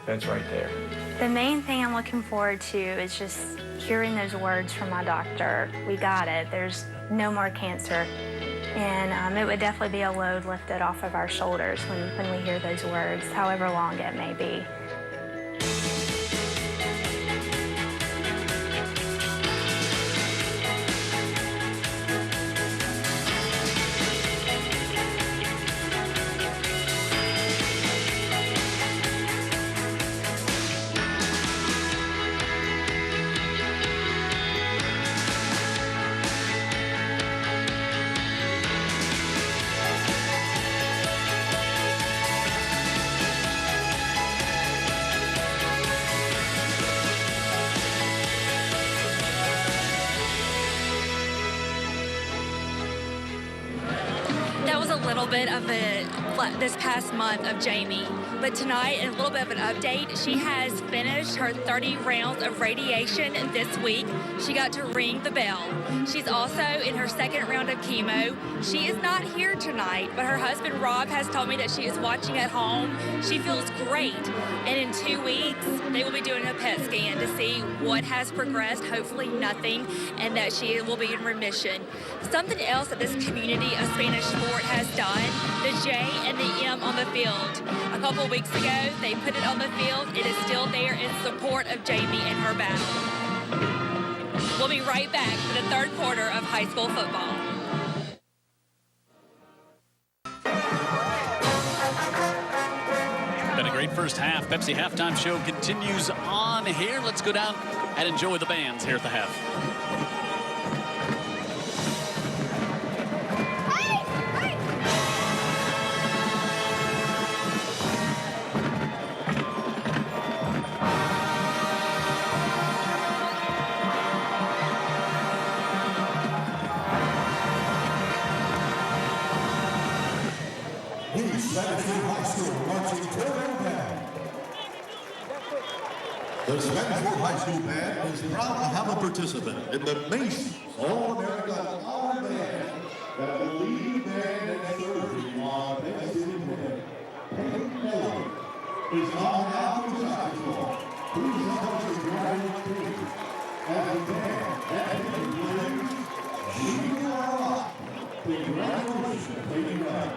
that's right there. The main thing I'm looking forward to is just hearing those words from my doctor. We got it. There's no more cancer. And it would definitely be a load lifted off of our shoulders when we hear those words, however long it may be. Bit of this past month of Jamie, but tonight, in a little bit of an update, she has finished her 30 rounds of radiation this week. She got to ring the bell. She's also in her second round of chemo. She is not here tonight, but her husband Rob has told me that she is watching at home. She feels great, and in 2 weeks they will be doing a PET scan to see what has progressed, hopefully nothing, and that she will be in remission. Something else that this community of Spanish sport has done, the J and the M on the field. A couple of weeks ago, they put it on the field. It is still there in support of Jamie in her battle. We'll be right back for the third quarter of high school football. Been a great first half. Pepsi halftime show continues on here. Let's go down and enjoy the bands here at the half. The Spanish High School Band is proud to have a participant in the Mace All-America Honor Band that will lead the band and serving on Thanksgiving Day. Peyton Miller is on out to the saxophone. Please help us congratulate Peyton as the band that plays G.R. Congratulations, Peyton Miller.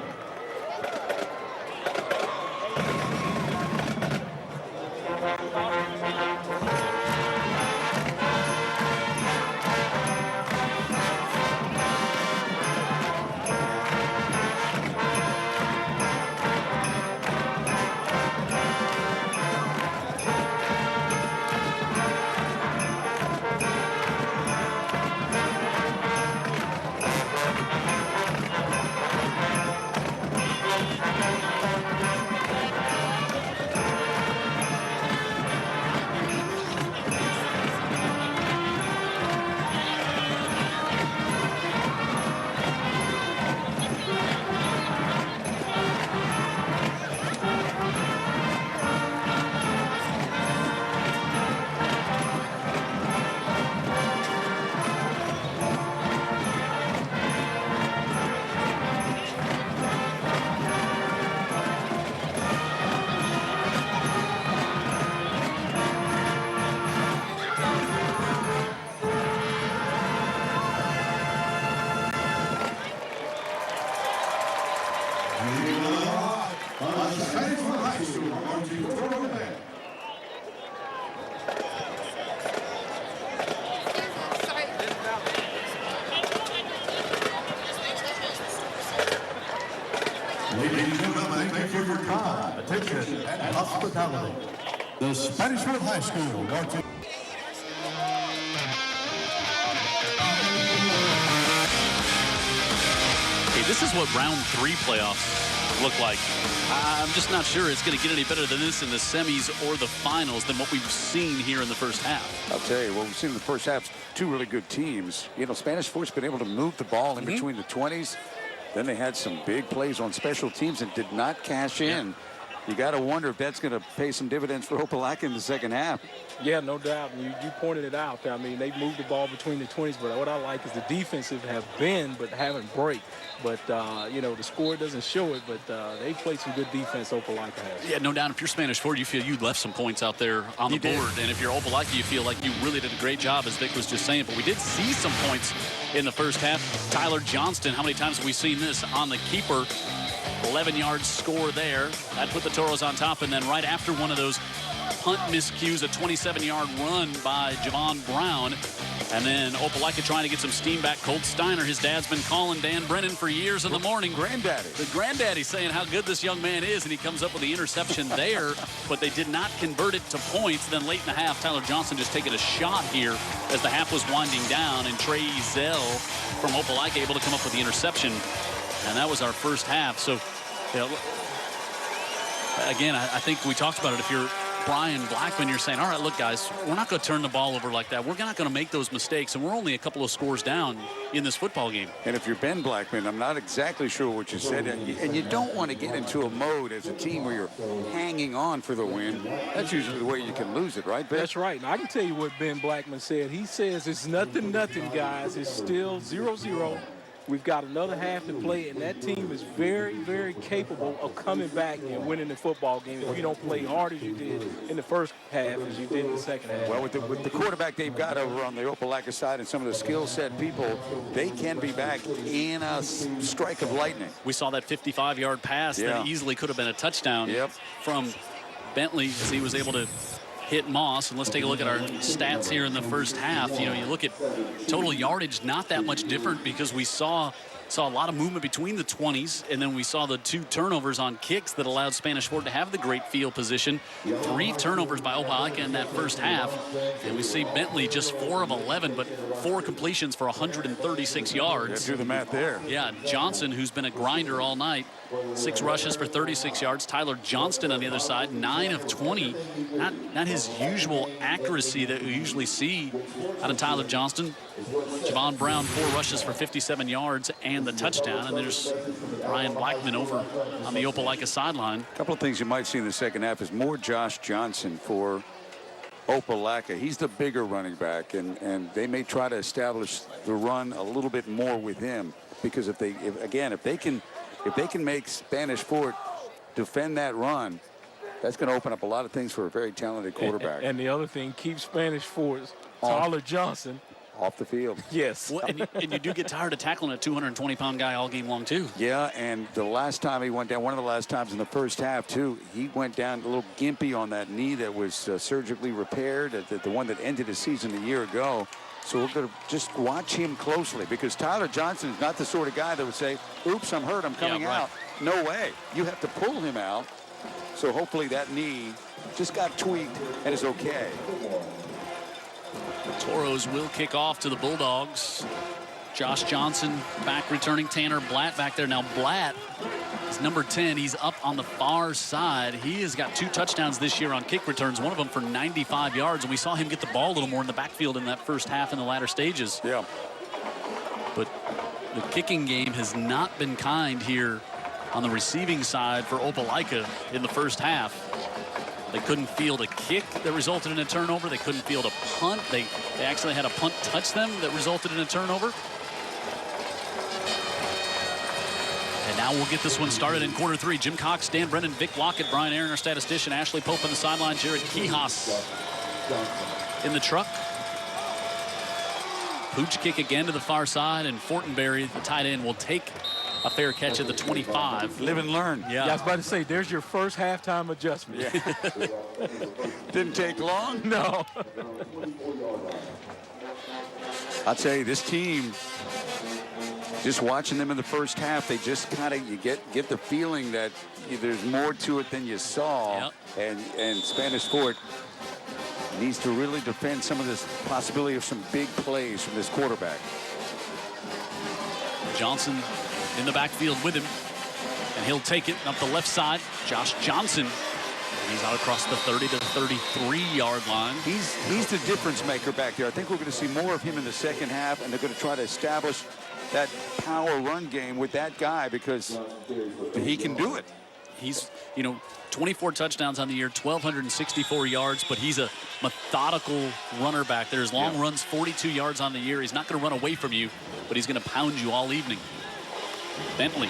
Ladies and gentlemen, thank you for your time, attention, and hospitality. The Spanish Fort High School marching. Hey, this is what round 3 playoffs look like. I'm just not sure it's going to get any better than this in the semis or the finals than what we've seen here in the first half. I'll tell you, what we've seen in the first half, two really good teams. You know, Spanish Fort's been able to move the ball in between the 20s. Then they had some big plays on special teams and did not cash in. You got to wonder if that's going to pay some dividends for Opelika in the second half. Yeah, no doubt. You pointed it out. I mean, they moved the ball between the 20s, but what I like is the defensive have been but haven't break. But, you know, the score doesn't show it, but they played some good defense, Opelika has. Yeah, no doubt. If you're Spanish Fort, you feel you left some points out there on the board. And if you're Opelika, you feel like you really did a great job, as Vic was just saying. But we did see some points in the first half. Tyler Johnston, how many times have we seen this on the keeper? 11-yard score there. That put the Toros on top. And then right after one of those punt miscues, a 27-yard run by Javon Brown. And then Opelika trying to get some steam back. Colt Steiner, his dad's been calling Dan Brennan for years in the morning. Granddaddy. The granddaddy saying how good this young man is, and he comes up with the interception there, but they did not convert it to points. Then late in the half, Tyler Johnson just taking a shot here as the half was winding down, and Trey Zell from Opelika able to come up with the interception. And that was our first half. So, you know, again, I think we talked about it. If you're Brian Blackman, you're saying, all right, look, guys, we're not going to turn the ball over like that. We're not going to make those mistakes, and we're only a couple of scores down in this football game. And if you're Ben Blackman, I'm not exactly sure what you said. And you don't want to get into a mode as a team where you're hanging on for the win. That's usually the way you can lose it, right, Ben? That's right. And I can tell you what Ben Blackman said. He says it's nothing, guys. It's still 0-0. We've got another half to play, and that team is very, very capable of coming back and winning the football game if you don't play hard as you did in the first half as you did in the second half. Well, with the quarterback they've got over on the Opelika side and some of the skill set people, they can be back in a strike of lightning. We saw that 55-yard pass that easily could have been a touchdown from Bentley as he was able to hit Moss. And let's take a look at our stats here in the first half. You know, you look at total yardage, not that much different, because we saw a lot of movement between the 20s, and then we saw the 2 turnovers on kicks that allowed Spanish Fort to have the great field position. 3 turnovers by Opelika in that first half, and we see Bentley just 4 of 11, but 4 completions for 136 yards. Do the math there. Yeah, Johnson, who's been a grinder all night, 6 rushes for 36 yards. Tyler Johnston on the other side, 9 of 20. Not his usual accuracy that we usually see out of Tyler Johnston. Javon Brown, 4 rushes for 57 yards and the touchdown. And there's Brian Blackman over on the Opelika sideline. A couple of things you might see in the second half is more Josh Johnson for Opelika. He's the bigger running back, and they may try to establish the run a little bit more with him, because if they can make Spanish Fort defend that run, that's going to open up a lot of things for a very talented quarterback. And the other thing, keep Spanish Fort's Tyler Johnson off the field. Yes. Well, and you do get tired of tackling a 220-pound guy all game long, too. Yeah, and the last time he went down, one of the last times in the first half, too, he went down a little gimpy on that knee that was surgically repaired, the one that ended his season a year ago. So we're going to just watch him closely, because Tyler Johnson is not the sort of guy that would say, oops, I'm hurt, I'm coming out. No way. You have to pull him out. So hopefully that knee just got tweaked and is okay. Toros will kick off to the Bulldogs. Josh Johnson back returning. Tanner Blatt back there. Now Blatt is number 10. He's up on the far side. He has got 2 touchdowns this year on kick returns, one of them for 95 yards. And we saw him get the ball a little more in the backfield in that first half in the latter stages. Yeah. But the kicking game has not been kind here on the receiving side for Opelika in the first half. They couldn't field a kick that resulted in a turnover. They couldn't field a punt. They actually had a punt touch them that resulted in a turnover. And now we'll get this one started in quarter 3. Jim Cox, Dan Brennan, Vic Lockett, Brian Aaron, our statistician, Ashley Pope on the sideline, Jared Kihas in the truck. Pooch kick again to the far side, and Fortenberry, the tight end, will take a fair catch at the 25. Live and learn. Yeah, I was about to say, there's your first halftime adjustment. Yeah. Didn't take long? No. I'll tell you, this team just watching them in the first half, they just kind of, you get the feeling that there's more to it than you saw. Yep. And Spanish Fort needs to really defend some of this possibility of some big plays from this quarterback. Johnson in the backfield with him, and he'll take it up the left side. Josh Johnson, he's out across the 30 to 33-yard line. He's the difference maker back there. I think we're going to see more of him in the second half, and they're going to try to establish that power run game with that guy because he can do it. He's, 24 touchdowns on the year, 1,264 yards, but he's a methodical runner back there. His long runs, 42 yards on the year. He's not going to run away from you, but he's going to pound you all evening. Bentley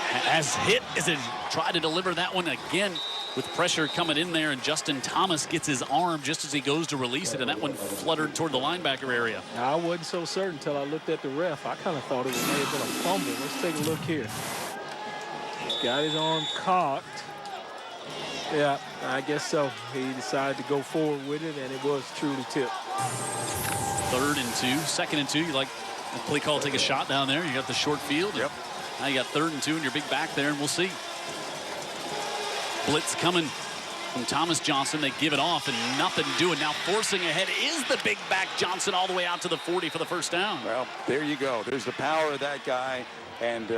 has hit as he tried to deliver that one again with pressure coming in there, and Justin Thomas gets his arm just as he goes to release it, and that one fluttered toward the linebacker area. Now, I wasn't so certain until I looked at the ref. I kind of thought it may have been a fumble. Let's take a look here. Got his arm cocked. Yeah, I guess so. He decided to go forward with it, and it was truly tipped. 3rd and 2, 2nd and 2. You like the play call, take a shot down there. You got the short field. Yep. Now you got 3rd and 2 and you're big back there, and we'll see. Blitz coming from Thomas Johnson. They give it off and nothing doing. Now forcing ahead is the big back Johnson all the way out to the 40 for the first down. Well, there you go. There's the power of that guy. And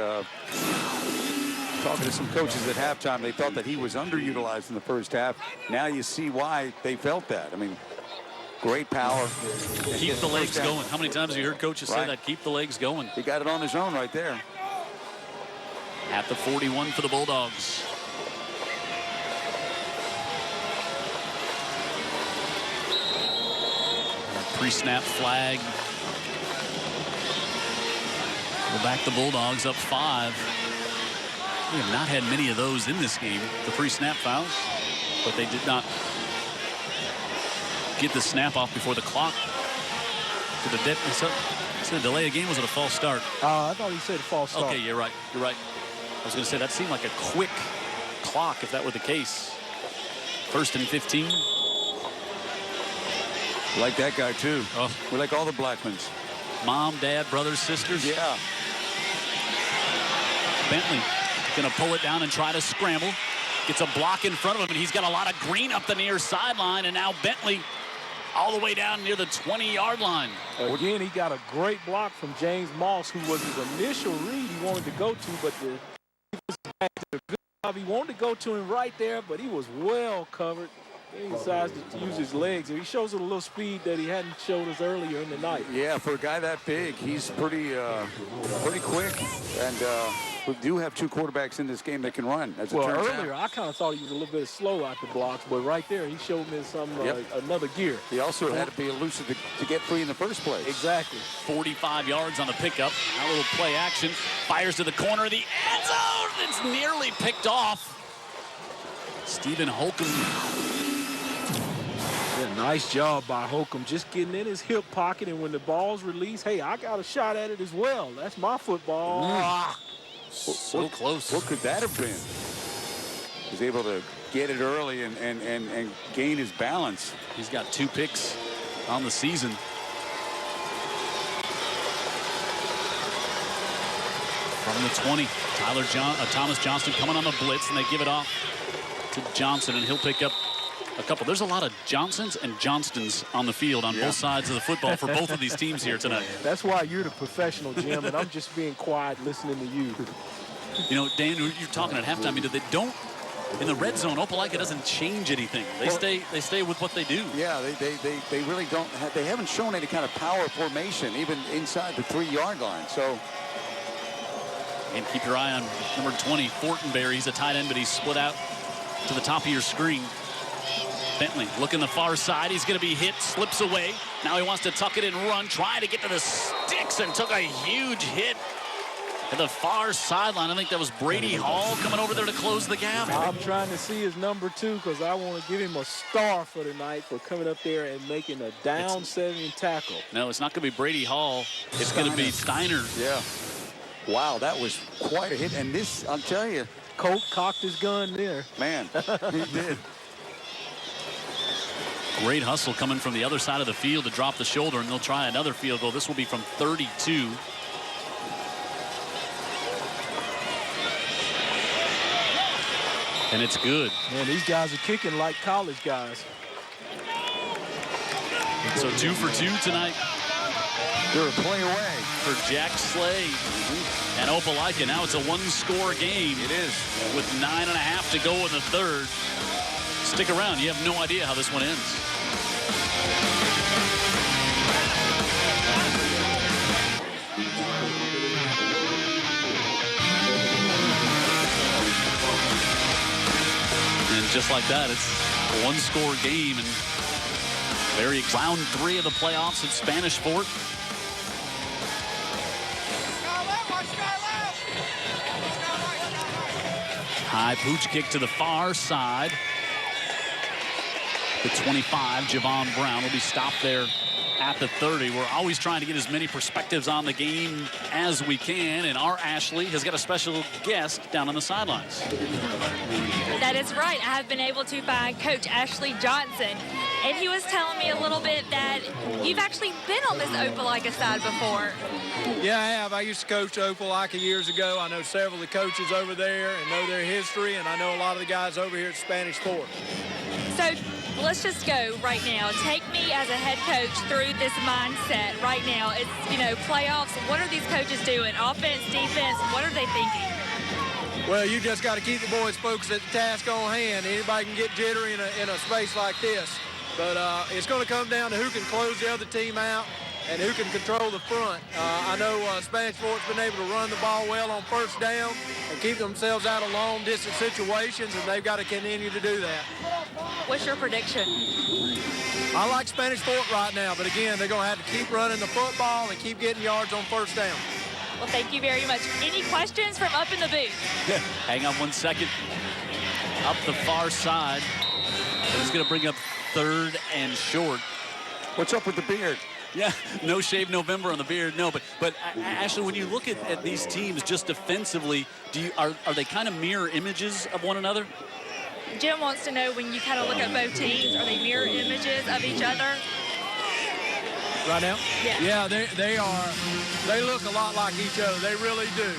talking to some coaches at halftime, they felt that he was underutilized in the first half. Now you see why they felt that. I mean, great power. Keep the legs going. How many times have you heard coaches say that? Keep the legs going. He got it on his own right there. At the 41 for the Bulldogs. Pre-snap flag. Well, back the Bulldogs up 5. We have not had many of those in this game, the pre-snap fouls, but they did not get the snap off before the clock. So the delay of game, was it a false start? I thought he said false start. Okay, you're right. You're right. I was going to say that seemed like a quick clock if that were the case. 1st and 15. Like that guy too. Oh. We like all the Blackmans. Mom, dad, brothers, sisters. Yeah. Bentley going to pull it down and try to scramble. Gets a block in front of him, and he's got a lot of green up the near sideline, and now Bentley all the way down near the 20-yard line. Again, he got a great block from James Moss, who was his initial read he wanted to go to, but the good job. He wanted to go to him right there, but he was well covered. He decides to use his legs. He shows a little speed that he hadn't showed us earlier in the night. Yeah, for a guy that big, he's pretty quick. And we do have 2 quarterbacks in this game that can run. As it turns earlier, I kind of thought he was a little bit slow out the blocks, but right there, he showed me some another gear. He also had to be elusive to get free in the first place. Exactly. 45 yards on the pickup. Now a little play action. Fires to the corner of the end zone. It's nearly picked off. Stephen Holcomb. Yeah, nice job by Holcomb, just getting in his hip pocket, and when the ball's released, hey, I got a shot at it as well. That's my football. So close. What could that have been? He's able to get it early and gain his balance. He's got 2 picks on the season. From the 20, Thomas Johnson coming on the blitz, and they give it off to Johnson, and he'll pick up a couple. There's a lot of Johnsons and Johnstons on the field on both sides of the football for both of these teams here tonight. That's why you're the professional, Jim, and I'm just being quiet listening to you. You know, Dan, you're talking at halftime. They don't, in the red zone, Opelika doesn't change anything. They stay with what they do. Yeah, they really don't. They haven't shown any kind of power formation, even inside the 3-yard line. So. And keep your eye on number 20, Fortenberry. He's a tight end, but he's split out to the top of your screen. Bentley looking the far side. He's going to be hit, slips away. Now he wants to tuck it and run, trying to get to the sticks, and took a huge hit at the far sideline. I think that was Brady Hall coming over there to close the gap. I'm trying to see his number 2 because I want to give him a star for tonight for coming up there and making a down-setting tackle. No, it's not going to be Brady Hall. It's going to be Steiner. Yeah. Wow, that was quite a hit. And this, I'll tell you. Colt cocked his gun there. Man, he did. Great hustle coming from the other side of the field to drop the shoulder, and they'll try another field goal. This will be from 32. And it's good. Man, these guys are kicking like college guys. So 2 for 2 tonight. They're a play away for Jack Slade and Opelika. Now it's a one-score game. It is. With 9.5 to go in the third. Stick around. You have no idea how this one ends. And just like that, it's a one-score game. And very round 3 of the playoffs at Spanish Fort. High pooch kick to the far side. The 25, Javon Brown, will be stopped there at the 30. We're always trying to get as many perspectives on the game as we can, and our Ashley has got a special guest down on the sidelines. That is right. I have been able to find Coach Ashley Johnson, and he was telling me a little bit that you've actually been on this Opelika side before. Yeah, I have. I used to coach Opelika years ago. I know several of the coaches over there and know their history, and I know a lot of the guys over here at Spanish Fort. So let's just go right now. Take me as a head coach through this mindset right now. It's, playoffs. What are these coaches doing? Offense, defense, what are they thinking? Well, you just got to keep the boys focused at the task on hand. Anybody can get jittery in a space like this. But it's going to come down to who can close the other team out and who can control the front. I know Spanish Fort's been able to run the ball well on first down and keep themselves out of long-distance situations, and they've got to continue to do that. What's your prediction? I like Spanish Fort right now, but again, they're going to have to keep running the football and keep getting yards on first down. Well, thank you very much. Any questions from up in the booth? Hang on 1 second. Up the far side. It's going to bring up 3rd and short. What's up with the beard? Yeah, no shave November on the beard. No, but Ashley, when you look at these teams just defensively, are they kind of mirror images of one another? Jim wants to know, when you kind of look at both teams, are they mirror images of each other? Right now? Yeah. Yeah, they are. They look a lot like each other. They really do.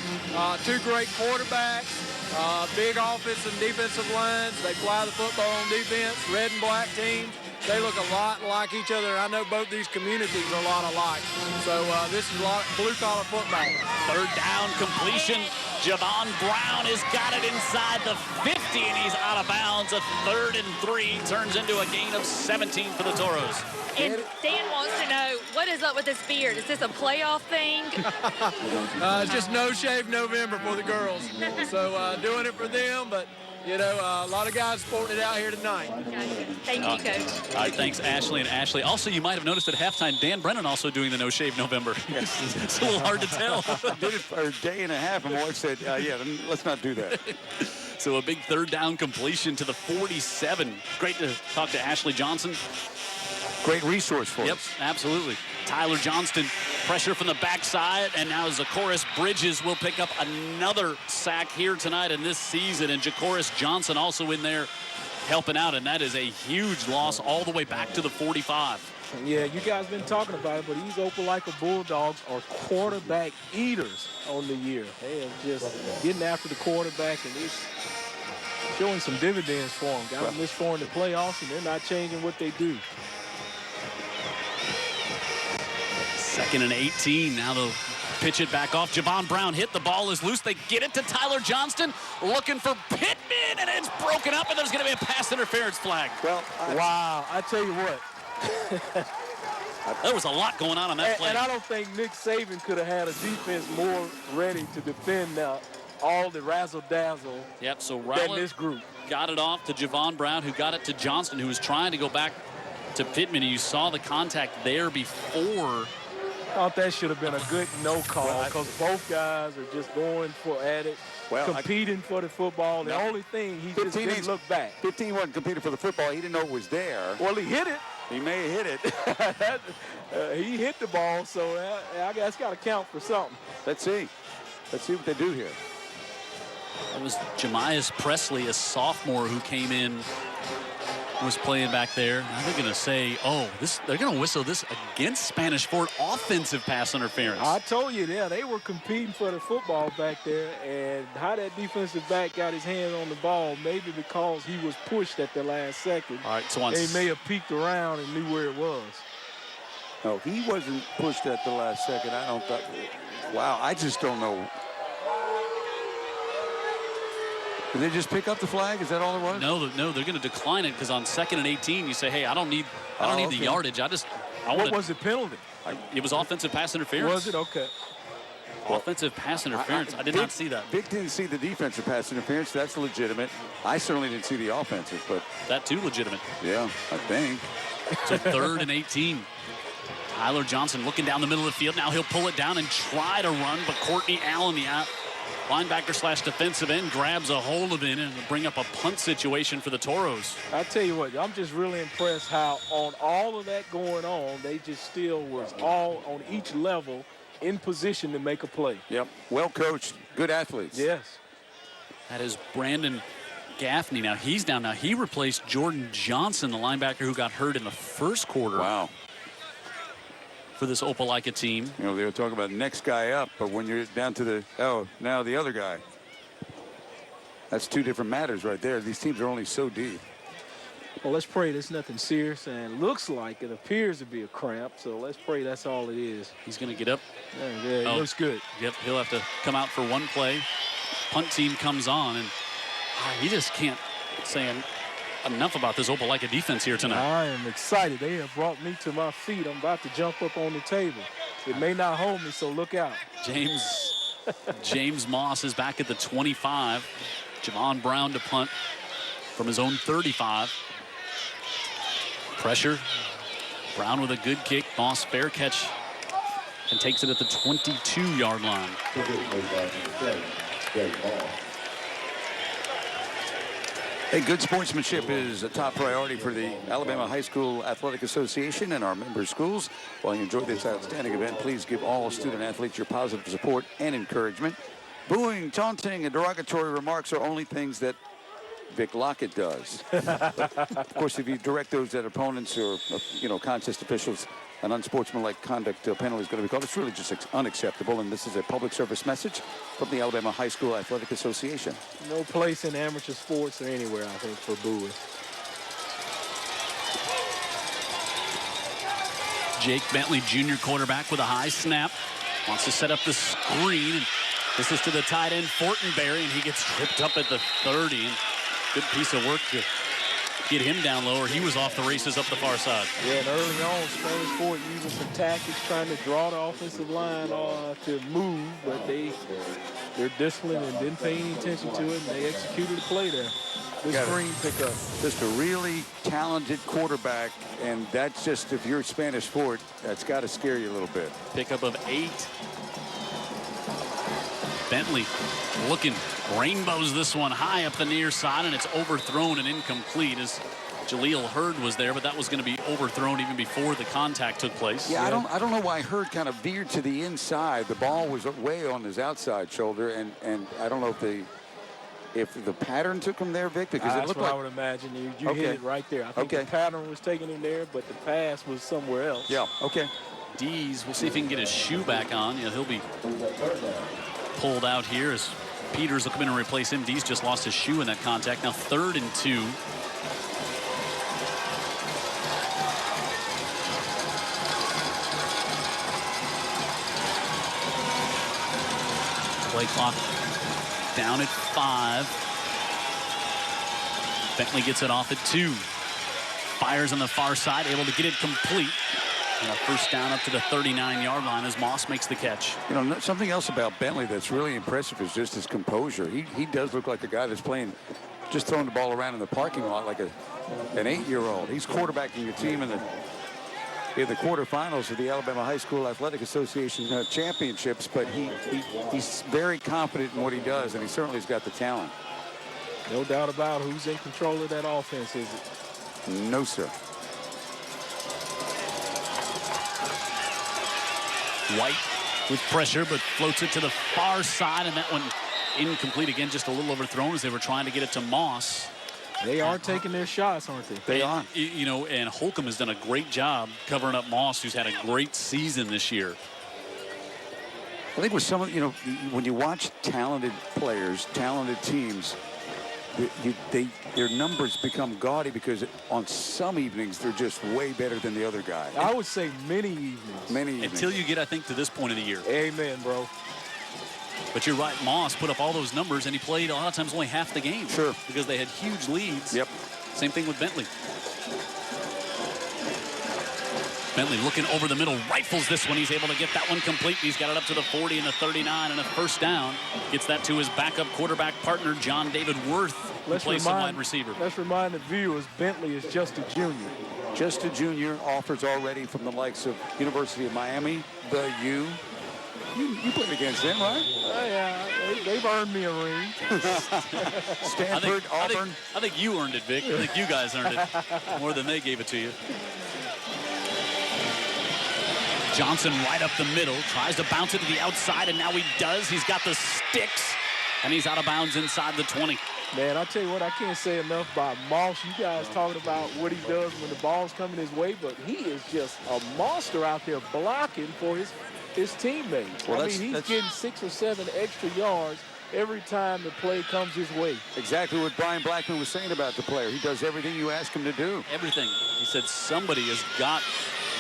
2 great quarterbacks, big offensive and defensive lines. They fly the football on defense, red and black teams. They look a lot like each other. I know both these communities are a lot alike. So this is a lot blue-collar football. 3rd down completion. Javon Brown has got it inside the 50, and he's out of bounds. A 3rd and 3 turns into a gain of 17 for the Toros. And Dan wants to know, what is up with this beard? Is this a playoff thing? It's just no shave November for the girls. So doing it for them, but a lot of guys sporting it out here tonight. Thank you, Coach. All right, thanks, Ashley and Ashley. Also, you might have noticed at halftime, Dan Brennan also doing the No Shave November. It's a little hard to tell. Did it for a day and a half, and my wife said, yeah, let's not do that. So a big 3rd down completion to the 47. Great to talk to Ashley Johnson. Great resource for us. Yep, absolutely. Tyler Johnston, pressure from the backside, and now Zachoris Bridges will pick up another sack here tonight in this season, and Jacoris Johnson also in there helping out, and that is a huge loss all the way back to the 45. Yeah, you guys been talking about it, but these Opelika Bulldogs are quarterback eaters on the year. They are just getting after the quarterback, and it's showing some dividends for them. Got them this far in the playoffs, and they're not changing what they do. 2nd and 18. Now they'll pitch it back off. Javon Brown hit. The ball is loose. They get it to Tyler Johnston. Looking for Pittman, and it's broken up, and there's going to be a pass interference flag. Well, wow. I tell you what. There was a lot going on that play. And I don't think Nick Saban could have had a defense more ready to defend all the razzle-dazzle than this group. Got it off to Javon Brown, who got it to Johnston, who was trying to go back to Pittman. You saw the contact there before. I thought that should have been a good no call, because both guys are just going at it, competing for the football. The only thing, he just didn't look back. 15 wasn't competing for the football. He didn't know it was there. Well, he hit it. He may have hit it. He hit the ball, so I guess got to count for something. Let's see. Let's see what they do here. It was Jemias Presley, a sophomore, who came in was playing back there. Now they're going to say, oh, they're going to whistle this against Spanish Fort, offensive pass interference. I told you, yeah, they were competing for the football back there, and how that defensive back got his hand on the ball, maybe because he was pushed at the last second. All right, so they may have peeked around and knew where it was. No, he wasn't pushed at the last second. I don't think. Wow, I just don't know. Did they just pick up the flag? Is that all it was? No, they're going to decline it because on 2nd and 18, you say, hey, I don't need the yardage. What was the penalty? It was offensive pass interference. Was it? Okay. Offensive pass interference. I did not see that. Vic didn't see the defensive pass interference. That's legitimate. I certainly didn't see the offensive, but that too legitimate. Yeah, I think. So 3rd and 18. Tyler Johnson looking down the middle of the field. Now he'll pull it down and try to run, but Courtney Allen, the linebacker / defensive end, grabs a hold of it and bring up a punt situation for the Toros. I tell you what, I'm just really impressed how on all of that going on, they just still was all on each level in position to make a play. Yep, well coached, good athletes. Yes. That is Brandon Gaffney. Now he's down. Now he replaced Jordan Johnson, the linebacker who got hurt in the first quarter. Wow. For this Opelika team. You know, they were talking about next guy up, but when you're down to now the other guy. That's two different matters right there. These teams are only so deep. Well, let's pray there's nothing serious, and it appears to be a cramp, so let's pray that's all it is. He's going to get up. Yeah, it looks good. Yep, he'll have to come out for one play. Punt team comes on, and he just can't say enough about this Opelika defense here tonight. I am excited. They have brought me to my feet. I'm about to jump up on the table. It may not hold me, so look out. James Moss is back at the 25. Javon Brown to punt from his own 35. Pressure. Brown with a good kick. Moss fair catch and takes it at the 22-yard line. Hey, good sportsmanship is a top priority for the Alabama High School Athletic Association and our member schools. While you enjoy this outstanding event, please give all student athletes your positive support and encouragement. Booing, taunting, and derogatory remarks are only things that Vic Lockett does. But, of course, if you direct those at opponents or, contest officials, an unsportsmanlike conduct penalty is going to be called. It's really just unacceptable, and this is a public service message from the Alabama High School Athletic Association. No place in amateur sports or anywhere, I think, for booing. Jake Bentley, junior quarterback, with a high snap. Wants to set up the screen. This is to the tight end, Fortenberry, and he gets tripped up at the 30. Good piece of work to get him down lower. He was off the races up the far side. Yeah, and early on, Spanish Fort using some tactics, trying to draw the offensive line to move, but they're disciplined and didn't pay any attention to it, and they executed the play there. Good screen pickup. Just a really talented quarterback, and that's just, if you're Spanish Fort, that's got to scare you a little bit. Pickup of 8. Bentley looking, rainbows this one high up the near side, and it's overthrown and incomplete as Jaleel Hurd was there, but that was going to be overthrown even before the contact took place. Yeah, I don't know why Hurd kind of veered to the inside. The ball was way on his outside shoulder, and I don't know if the pattern took him there, Vic, because it looked like I would imagine you hit it right there. I think the pattern was taking him there, but the pass was somewhere else. Yeah, okay. Dees, we'll see if he can get his shoe back on. He'll be pulled out here as Peters will come in and replace him. Dees just lost his shoe in that contact. Now 3rd and 2. Play clock down at 5. Bentley gets it off at 2. Fires on the far side, able to get it complete. And a first down up to the 39-yard line as Moss makes the catch. Something else about Bentley that's really impressive is just his composure. He does look like a guy that's just throwing the ball around in the parking lot like an 8-year-old. He's quarterbacking a team in the quarterfinals of the Alabama High School Athletic Association championships, but he's very confident in what he does, and he certainly has got the talent. No doubt about who's in control of that offense, is it? No, sir. White with pressure, but floats it to the far side, and that one incomplete again, just a little overthrown as they were trying to get it to Moss. They are taking their shots, aren't they? They are. You know, and Holcomb has done a great job covering up Moss, who's had a great season this year. I think with some of, you know, when you watch talented players, talented teams, their numbers become gaudy because on some evenings they're just way better than the other guy. I would say many evenings. Many evenings. Until you get, I think, to this point of the year. Amen, bro. But you're right, Moss put up all those numbers, and he played a lot of times only half the game. Sure. Because they had huge leads. Yep. Same thing with Bentley. Bentley looking over the middle, rifles this one. He's able to get that one complete. He's got it up to the 40 and the 39 and a first down. Gets that to his backup quarterback partner, John David Worth, who plays some wide receiver. Let's remind the viewers, Bentley is just a junior. Just a junior, offers already from the likes of University of Miami, the U. You played against them, right? Yeah, they've earned me a ring. Stanford, Auburn. I think you earned it, Vic. I think you guys earned it more than they gave it to you. Johnson right up the middle, tries to bounce it to the outside, and now he does. He's got the sticks, and he's out of bounds inside the 20. Man, I tell you what, I can't say enough about Moss. You guys talking about what he does when the ball's coming his way, but he is just a monster out there blocking for his teammates. Well, I mean, he's getting 6 or 7 extra yards every time the play comes his way. Exactly what Brian Blackman was saying about the player. He does everything you ask him to do. Everything. He said somebody has got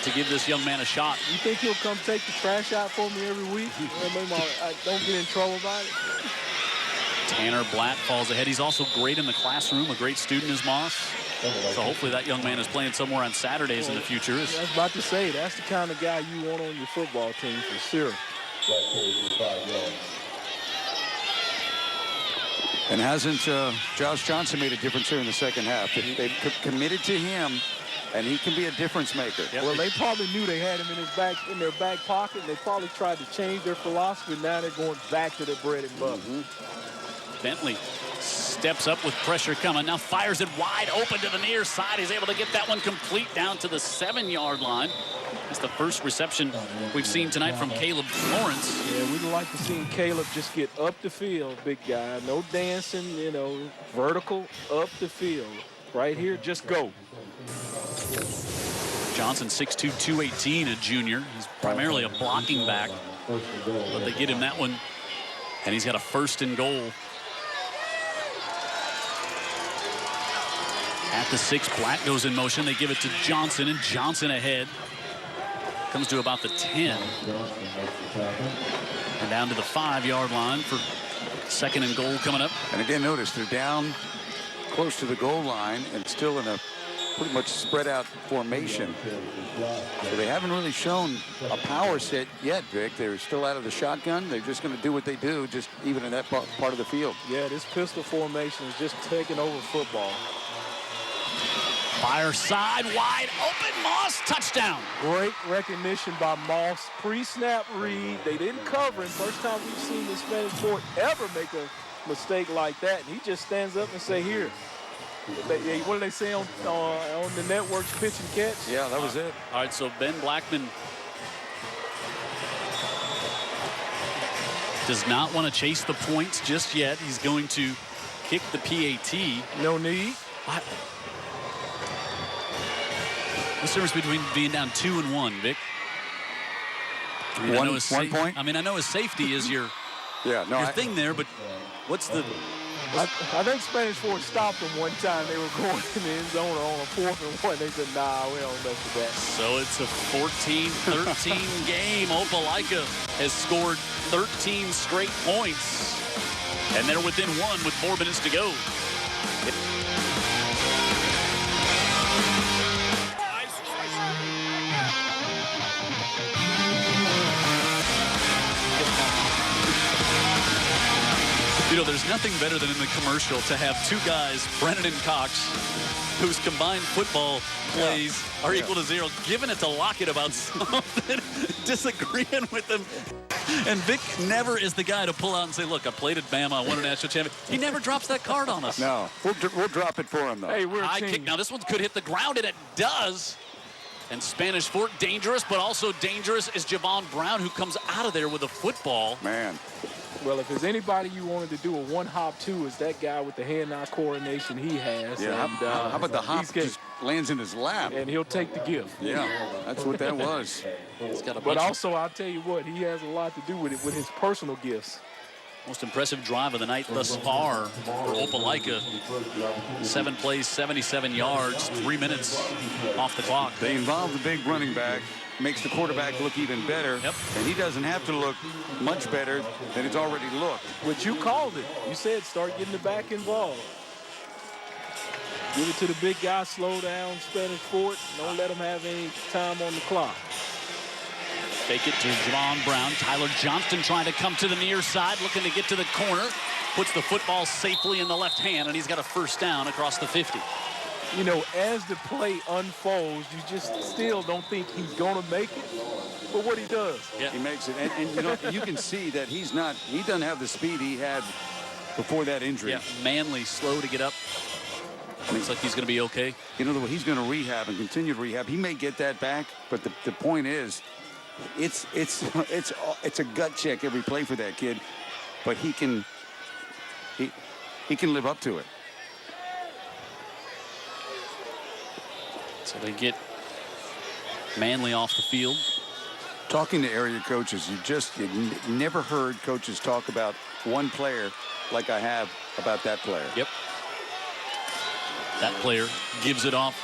to give this young man a shot. You think he'll come take the trash out for me every week? I don't get in trouble about it. Tanner Blatt falls ahead. He's also great in the classroom, a great student is Moss. So hopefully that young man is playing somewhere on Saturdays in the future. I was about to say, that's the kind of guy you want on your football team for sure. And hasn't Josh Johnson made a difference here in the second half? They've committed to him, and he can be a difference maker. Yep. Well, they probably knew they had him in their back pocket, and they probably tried to change their philosophy. Now they're going back to their bread and butter. Bentley steps up with pressure coming. Now fires it wide open to the near side. He's able to get that one complete down to the 7-yard line. That's the first reception we've seen tonight from Caleb Lawrence. Yeah, we'd like to see Caleb just get up the field, big guy. No dancing, you know, vertical, up the field. Right here, just go. Johnson, 6'2", 218, a junior. He's primarily a blocking back, but they get him that one, and he's got a 1st and goal. At the 6, Blatt goes in motion. They give it to Johnson, and Johnson ahead. Comes to about the 10. And down to the 5-yard line for 2nd and goal coming up. And again, notice they're down close to the goal line and still in a pretty much spread out formation. So they haven't really shown a power set yet, Vic. They're still out of the shotgun. They're just going to do what they do, just even in that part of the field. Yeah, this pistol formation is just taking over football. Fire side, wide open, Moss, touchdown. Great recognition by Moss. Pre-snap read. They didn't cover him. First time we've seen the Spanish Fort ever make a mistake like that. And he just stands up and say, here. What do they say on the network's pitch and catch? Yeah, that was it. All right, so Ben Blackman does not want to chase the points just yet. He's going to kick the PAT. No need. What's the difference between being down 2 and 1, Vic? I mean, one point? I mean, I know his safety is your thing there, but what's the... I think Spanish Fort stopped them one time. They were going in the end zone on a 4th and 1. They said, nah, we don't mess with that. So it's a 14-13 game. Opelika has scored 13 straight points. And they're within 1 with 4 minutes to go. You know, there's nothing better than in the commercial to have 2 guys, Brennan and Cox, whose combined football plays are equal to 0, giving it to Lockett about something, disagreeing with him. And Vic never is the guy to pull out and say, look, I played at Bama, I won a national championship. He never drops that card on us. No, we'll drop it for him, though. Hey, we're a high team. kick. Now, this one could hit the ground, and it does. And Spanish Fort, dangerous, but also dangerous is Javon Brown, who comes out of there with a football. Man. Well, if there's anybody you wanted to do a one-hop to, is that guy with the hand-eye coordination he has. Yeah, And, how about the hop just lands in his lap? And he'll take the gift. Yeah, that's what that was. But also, I'll tell you what, he has a lot to do with it, with his personal gifts. Most impressive drive of the night thus far for Opelika. 7 plays, 77 yards, 3 minutes off the clock. They involve the big running back, makes the quarterback look even better. Yep. And he doesn't have to look much better than it's already looked. But you called it. You said start getting the back involved. Give it to the big guy, slow down, Spanish Fort. Don't let him have any time on the clock. Fake it to Javon Brown. Tyler Johnston trying to come to the near side, looking to get to the corner. Puts the football safely in the left hand, and he's got a first down across the 50. You know, as the play unfolds, you just still don't think he's going to make it. But what he does. Yeah. He makes it. And you know, you can see that he doesn't have the speed he had before that injury. Yeah, Manley slow to get up. Looks like he's going to be okay. You know, he's going to rehab and continue to rehab. He may get that back, but the point is, it's a gut check every play for that kid, but he can live up to it. So they get Manley off the field. Talking to area coaches, you never heard coaches talk about one player like I have about that player. Yep. That player gives it off.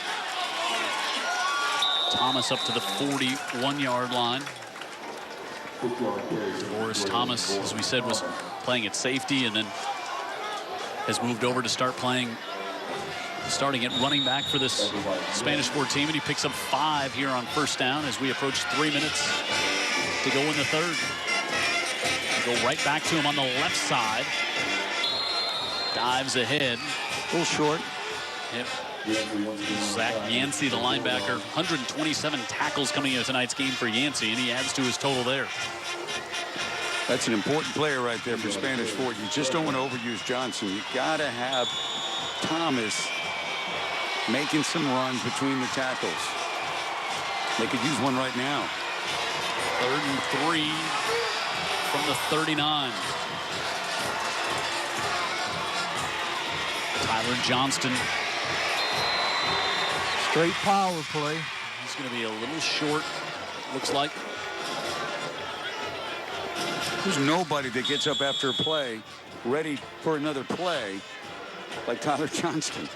Thomas up to the 41-yard line. Toros Thomas, as we said, was playing at safety and then has moved over to starting at running back for this Spanish Fort team, and he picks up 5 here on first down as we approach 3 minutes to go in the third. Go right back to him on the left side. Dives ahead. A little short. Yep. Zach Yancey, the linebacker, 127 tackles coming into tonight's game for Yancey, and he adds to his total there. That's an important player right there for Spanish Fort. You just don't want to overuse Johnson. You got to have Thomas making some runs between the tackles. They could use one right now. 3rd and 3 from the 39. Tyler Johnston. Straight power play. He's going to be a little short, looks like. There's nobody that gets up after a play ready for another play like Tyler Johnston.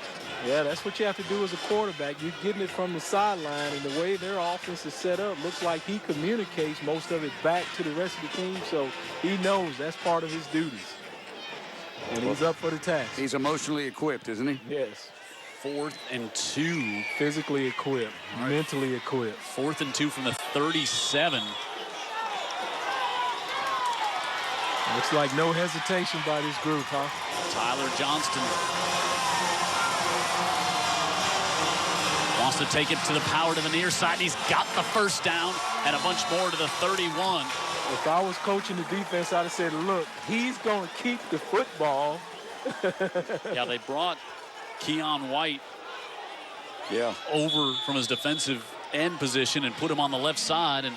Yeah, that's what you have to do as a quarterback. You're getting it from the sideline, and the way their offense is set up, looks like he communicates most of it back to the rest of the team, so he knows that's part of his duties. And he's up for the task. He's emotionally equipped, isn't he? Yes. 4th and 2. Physically equipped, mentally equipped. 4th and 2 from the 37. Looks like no hesitation by this group, huh? Tyler Johnston wants to take it to the power to the near side. He's got the first down and a bunch more to the 31. If I was coaching the defense, I'd have said, look, he's going to keep the football. Yeah, they brought Keon White over from his defensive end position and put him on the left side, and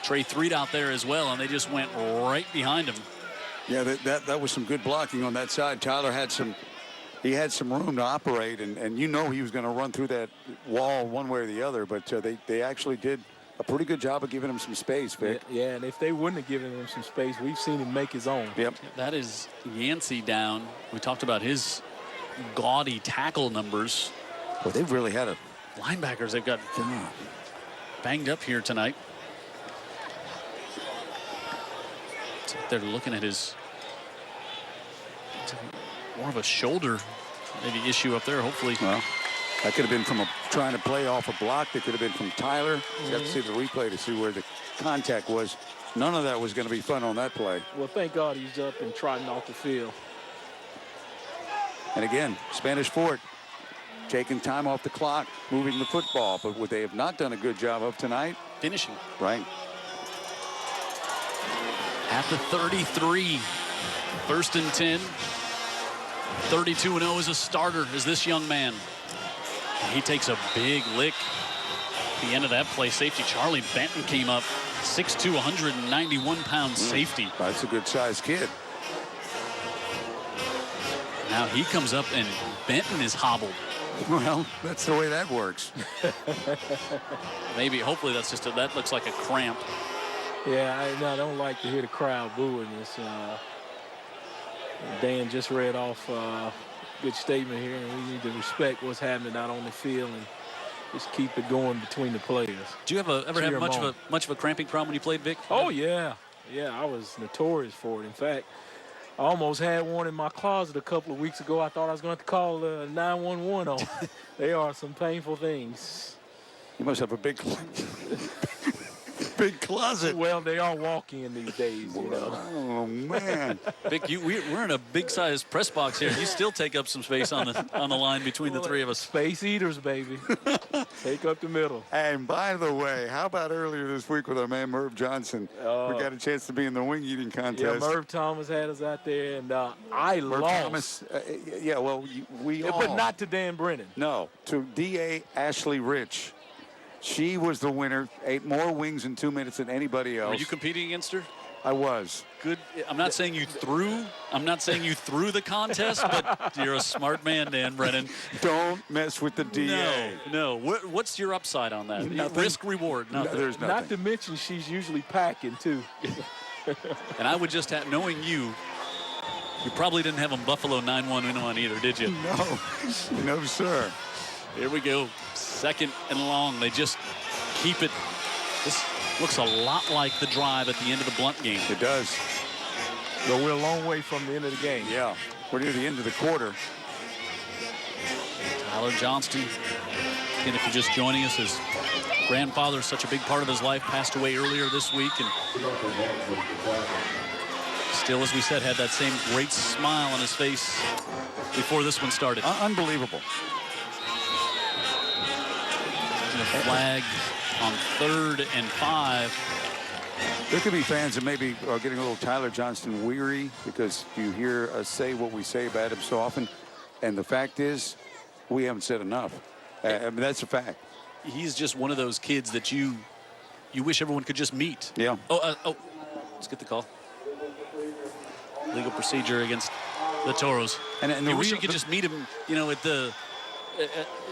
Trey Threed out there as well, and they just went right behind him. Yeah, that was some good blocking on that side. Tyler had some room to operate, and you know he was going to run through that wall one way or the other, but they actually did a pretty good job of giving him some space, Vic. Yeah, and if they wouldn't have given him some space, we've seen him make his own. Yep. That is Yancey down. We talked about his gaudy tackle numbers. Well, they've really had a... Linebackers, they've got banged up here tonight. They're looking at his... more of a shoulder maybe issue up there, hopefully. Well, that could have been from trying to play off a block. That could have been from Tyler. You have to see the replay to see where the contact was. None of that was going to be fun on that play. Well, thank God he's up and trotting off the field. And again, Spanish Fort taking time off the clock, moving the football. But what they have not done a good job of tonight. Finishing. Right. At the 33, 1st and 10. 32-0 as a starter is this young man. He takes a big lick at the end of that play. Safety Charlie Benton came up, 6'2", 191-pound safety. That's a good-sized kid. Now he comes up and Benton is hobbled. Well, that's the way that works. Maybe, hopefully that's just that looks like a cramp. Yeah, I don't like to hear the crowd booing this. Dan just read off a good statement here, and we need to respect what's happening out on the field and just keep it going between the players. Do you ever have much of a cramping problem when you played, Vic? Oh, yeah. Yeah, I was notorious for it. In fact, I almost had one in my closet a couple of weeks ago. I thought I was going to have to call 911 on. They are some painful things. You must have a big closet. Well, they are walk-in these days, you know. Oh, man. Vic, we're in a big-sized press box here. You still take up some space on the line between the three of us. Space eaters, baby. Take up the middle. And by the way, how about earlier this week with our man Merv Johnson? We got a chance to be in the wing eating contest. Yeah, Merv Thomas had us out there, and I Merv lost. Thomas, yeah, well, we all. But not to Dan Brennan. No, to D.A. Ashley Rich. She was the winner, ate more wings in 2 minutes than anybody else. Were you competing against her? I was. Good. I'm not saying you threw the contest, but you're a smart man, Dan Brennan. Don't mess with the DA. No. What's your upside on that? Nothing. Risk reward. Nothing. No, there's nothing. Not to mention she's usually packing too. And I would just have, knowing you probably didn't have a Buffalo 911 either, did you? No, sir. Here we go. Second and long. They just keep it. This looks a lot like the drive at the end of the Blunt game. It does. But we're a long way from the end of the game. Yeah. We're near the end of the quarter. Tyler Johnston. And if you're just joining us, his grandfather is such a big part of his life, passed away earlier this week. And still, as we said, had that same great smile on his face before this one started. Unbelievable. A flag on 3rd and 5. There could be fans that maybe are getting a little Tyler Johnston weary because you hear us say what we say about him so often. And the fact is, we haven't said enough. I mean, that's a fact. He's just one of those kids that you wish everyone could just meet. Yeah. Oh, let's get the call. Legal procedure against the Toros. And you wish you could just meet him, at the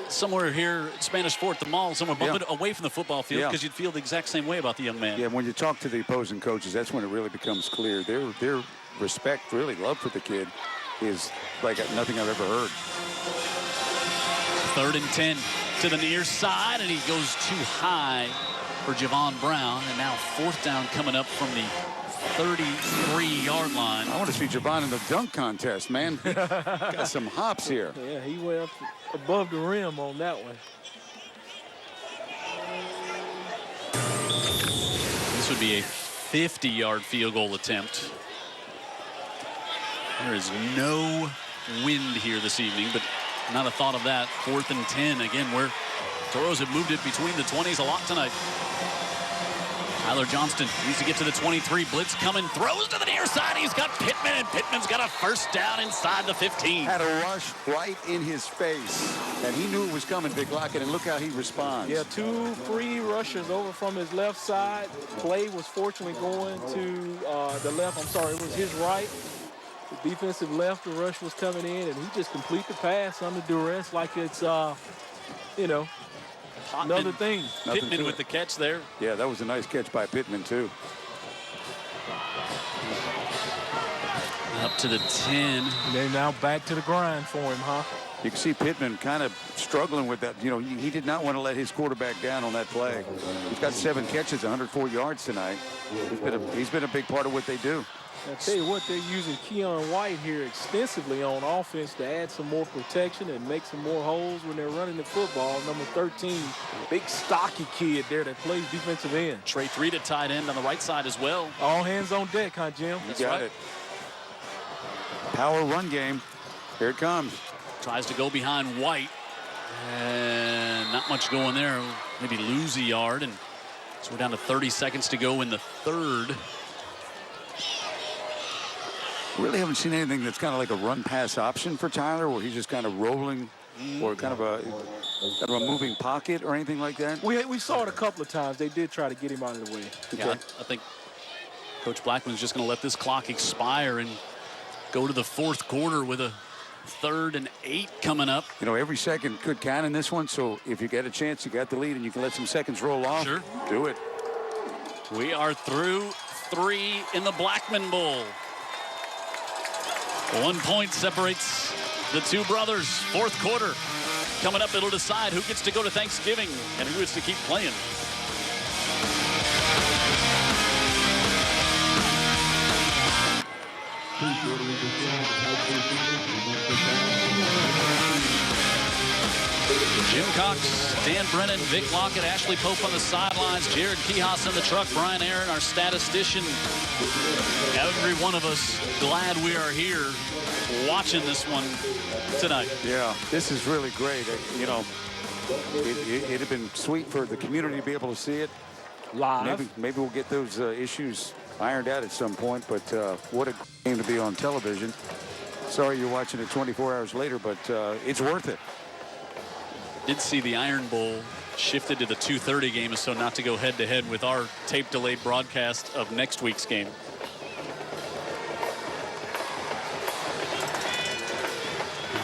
somewhere here, Spanish Fort, the mall, somewhere bumping away from the football field, because you'd feel the exact same way about the young man. Yeah, when you talk to the opposing coaches, that's when it really becomes clear. Their respect, really love for the kid is like nothing I've ever heard. 3rd and 10 to the near side, and he goes too high for Javon Brown. And now 4th down coming up from the 33-yard line. I want to see Javon in the dunk contest, man. Got some hops here. Yeah, he went up above the rim on that one. This would be a 50-yard field goal attempt. There is no wind here this evening, but not a thought of that. 4th and 10, again, where Toros have moved it between the 20s a lot tonight. Tyler Johnston needs to get to the 23. Blitz coming, throws to the near side. He's got Pittman, and Pittman's got a 1st down inside the 15. Had a rush right in his face, and he knew it was coming, Vic Lockett, and look how he responds. Yeah, 2 free rushers over from his left side. Play was fortunately going to the left. I'm sorry, it was his right. The defensive left, the rush was coming in, and he just complete the pass under duress like it's, another thing. Pittman with the catch there. Yeah, that was a nice catch by Pittman, too. Up to the 10. And they're now back to the grind for him, huh? You can see Pittman kind of struggling with that. He did not want to let his quarterback down on that play. He's got 7 catches, 104 yards tonight. He's been a big part of what they do. I tell you what, they're using Keon White here extensively on offense to add some more protection and make some more holes when they're running the football. Number 13, big stocky kid there that plays defensive end. Trey 3 to tight end on the right side as well. All hands on deck, huh, Jim? You got it. Power run game. Here it comes. Tries to go behind White. And not much going there. Maybe lose a yard. And so we're down to 30 seconds to go in the 3rd. Really haven't seen anything that's kind of like a run-pass option for Tyler, where he's just kind of rolling, or kind of a moving pocket or anything like that. We saw it a couple of times. They did try to get him out of the way. Yeah, I think Coach Blackman's just going to let this clock expire and go to the 4th quarter with a 3rd and 8 coming up. You know, every second could count in this one, so if you get a chance, you got the lead, and you can let some seconds roll off. Sure. Do it. We are through 3 in the Blackman Bowl. 1 point separates the two brothers. 4th quarter coming up. It'll decide who gets to go to Thanksgiving and who gets to keep playing. Jim Cox, Dan Brennan, Vic Lockett, Ashley Pope on the sidelines, Jared Kihas in the truck, Brian Aaron, our statistician. Every one of us glad we are here watching this one tonight. Yeah, this is really great. You know, it'd have been sweet for the community to be able to see it live. Maybe we'll get those issues ironed out at some point, but what a game to be on television. Sorry you're watching it 24 hours later, but it's worth it. Did see the Iron Bowl shifted to the 2:30 game, so not to go head-to-head with our tape-delayed broadcast of next week's game.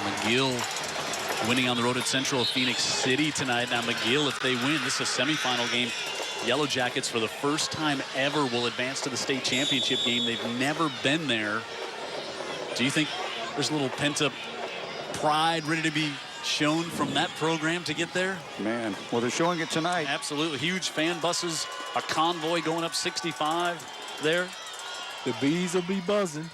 McGill winning on the road at Central Phoenix City tonight. Now McGill, if they win, this is a semifinal game. Yellow Jackets for the first time ever will advance to the state championship game. They've never been there. Do you think there's a little pent-up pride ready to be shown from that program to get there? Man, well, they're showing it tonight. Absolutely. Huge fan buses, a convoy going up 65 there. The bees will be buzzing.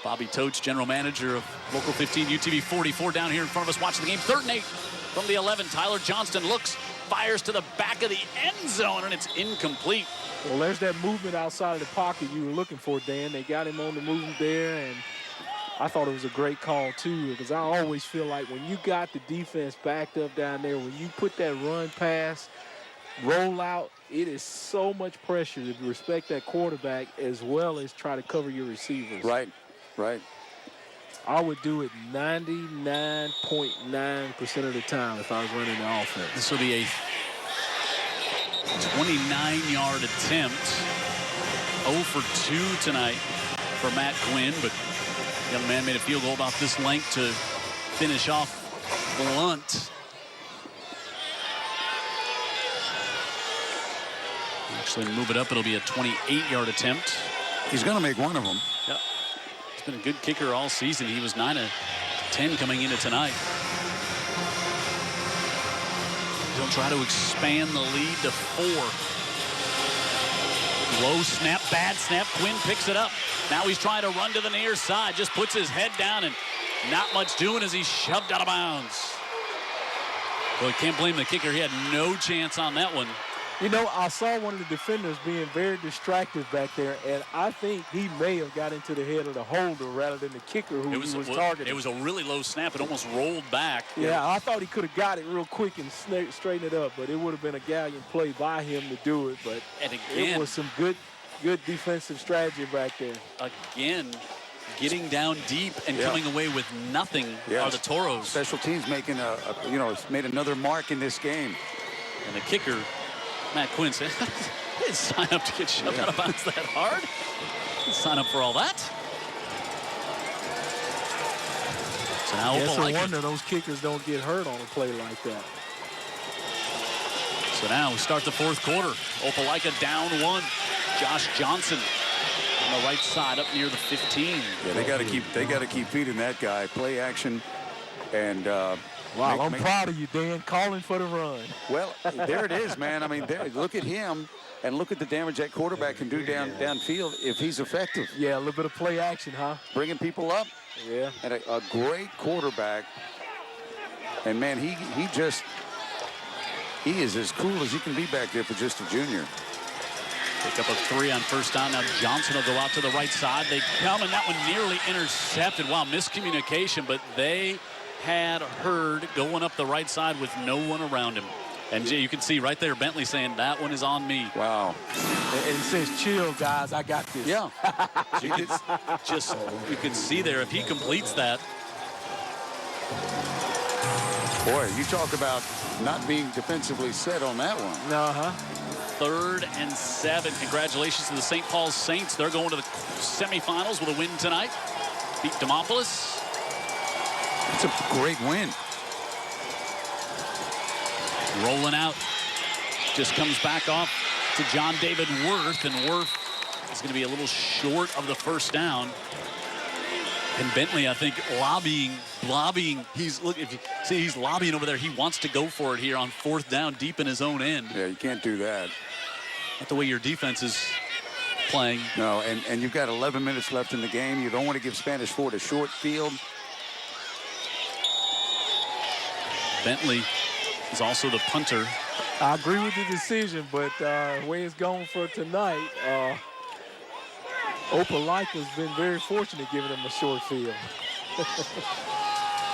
Bobby Totes, general manager of Local 15 UTV 44 down here in front of us watching the game. 3rd and 8 from the 11. Tyler Johnston looks, fires to the back of the end zone, and it's incomplete. Well, there's that movement outside of the pocket you were looking for, Dan. They got him on the move there, and I thought it was a great call, too, because I always feel like when you got the defense backed up down there, when you put that run pass, roll out, it is so much pressure to respect that quarterback as well as try to cover your receivers. Right, right. I would do it 99.9% of the time if I was running the offense. This will be a 29-yard attempt. 0 for 2 tonight for Matt Quinn, but the young man made a field goal about this length to finish off Blunt. Actually move it up. It'll be a 28-yard attempt. He's going to make one of them. Yep. He's been a good kicker all season. He was 9 of 10 coming into tonight. He'll try to expand the lead to 4. Low snap, bad snap. Quinn picks it up. Now he's trying to run to the near side. Just puts his head down and not much doing as he's shoved out of bounds. Well, you can't blame the kicker. He had no chance on that one. You know, I saw one of the defenders being very distracted back there, and I think he may have got into the head of the holder rather than the kicker who he was targeting. It was a really low snap. It almost rolled back. Yeah, I thought he could have got it real quick and straightened it up, but it would have been a gallant play by him to do it. But and again, it was some good defensive strategy back there. Again, getting down deep and coming away with nothing are the Toros. Special teams making made another mark in this game. And the kicker, Matt Quinn, said, I didn't sign up to get shoved out of bounds that hard. I didn't sign up for all that. So now It's Opelika. a wonder those kickers don't get hurt on a play like that. So now we start the 4th quarter. Opelika down 1. Josh Johnson on the right side up near the 15. Yeah, they got to keep feeding that guy. Play action, and wow, I'm proud of you, Dan, calling for the run. Well, there it is, man. I mean, look at him, and look at the damage that quarterback can do downfield if he's effective. Yeah, a little bit of play action, huh? Bringing people up. Yeah. And a great quarterback. And man, he is as cool as he can be back there for just a junior. Pick up a 3 on first down. Now Johnson will go out to the right side. They come, and that one nearly intercepted. Wow, miscommunication, but they had Hurd going up the right side with no one around him. And you can see right there Bentley saying, that one is on me. Wow. And he says, chill, guys, I got this. Yeah. You can see there, if he completes that. Boy, you talk about not being defensively set on that one. Uh-huh. 3rd and 7. Congratulations to the St. Paul Saints. They're going to the semifinals with a win tonight. Beat Demopolis. It's a great win. Rolling out. Just comes back off to John David Worth, and Worth is going to be a little short of the first down. And Bentley, I think, lobbying. Look, if you see, he's lobbying over there. He wants to go for it here on 4th down, deep in his own end. Yeah, you can't do that. Not the way your defense is playing. No, and you've got 11 minutes left in the game. You don't want to give Spanish Fort a short field. Bentley is also the punter. I agree with the decision, but the way it's going for tonight, Opelika's been very fortunate giving him a short field.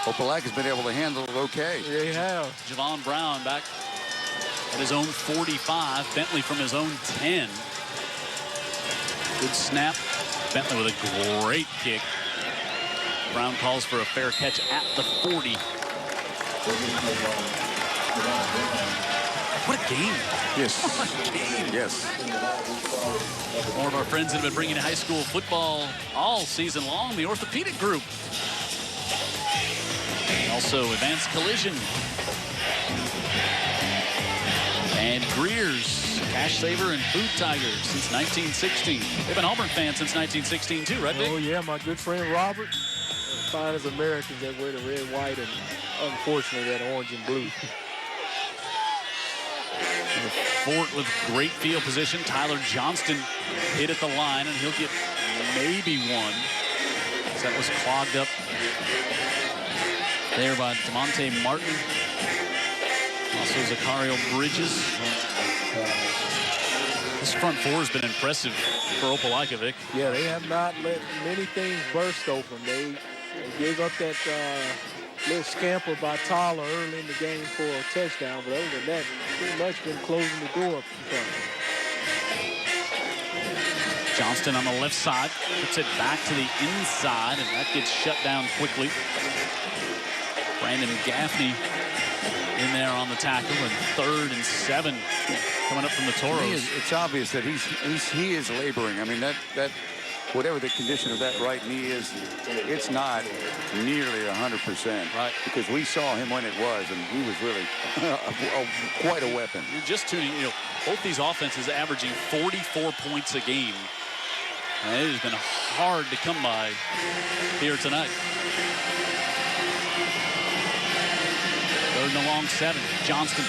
Opelika's been able to handle it okay. Yeah, he has. Javon Brown back at his own 45. Bentley from his own 10. Good snap. Bentley with a great kick. Brown calls for a fair catch at the 40. What a game. Yes. What a game. Yes. One of our friends that have been bringing high school football all season long, the orthopedic group. Also Advanced Collision. And Greer's, Cash Saver and Food Tiger since 1916. They've been Auburn fans since 1916 too, right, Vic? Oh, yeah, my good friend Robert. Fine as Americans that wear the red, white, and unfortunately that orange and blue. Fort with great field position. Tyler Johnston hit at the line, and he'll get maybe one. So that was clogged up there by DeMonte Martin. Also Zachario Bridges. This front four has been impressive for Opelika, Vic. Yeah, they have not let many things burst open. They gave up that little scamper by Tyler early in the game for a touchdown, but other than that, pretty much been closing the door up in front. Johnston on the left side, puts it back to the inside, and that gets shut down quickly. Brandon Gaffney in there on the tackle, and 3rd and 7 coming up from the Toros. It's obvious that he is laboring. I mean, that whatever the condition of that right knee is, it's not nearly 100%. Right. Because we saw him when it was, and he was really quite a weapon. You're just tuning, both these offenses averaging 44 points a game. And it has been hard to come by here tonight. 3rd and a long 7. Johnston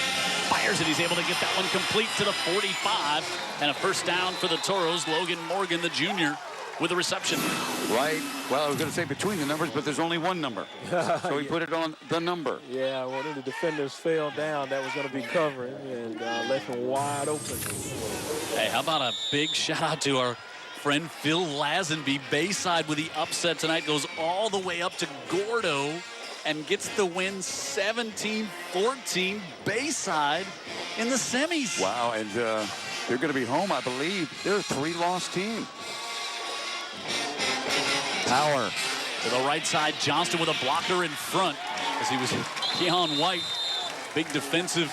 fires it. He's able to get that one complete to the 45. And a first down for the Toros. Logan Morgan, the junior, with a reception. Right. Well, I was going to say between the numbers, but there's only one number. So he put it on the number. Yeah, one of the defenders fell down that was going to be covering and left him wide open. Hey, how about a big shout out to our friend Phil Lazenby. Bayside with the upset tonight, goes all the way up to Gordo and gets the win 17-14. Bayside in the semis. Wow, and they're going to be home, I believe. They're a 3-loss team. Power to the right side. Johnston with a blocker in front as he was Keon White. Big defensive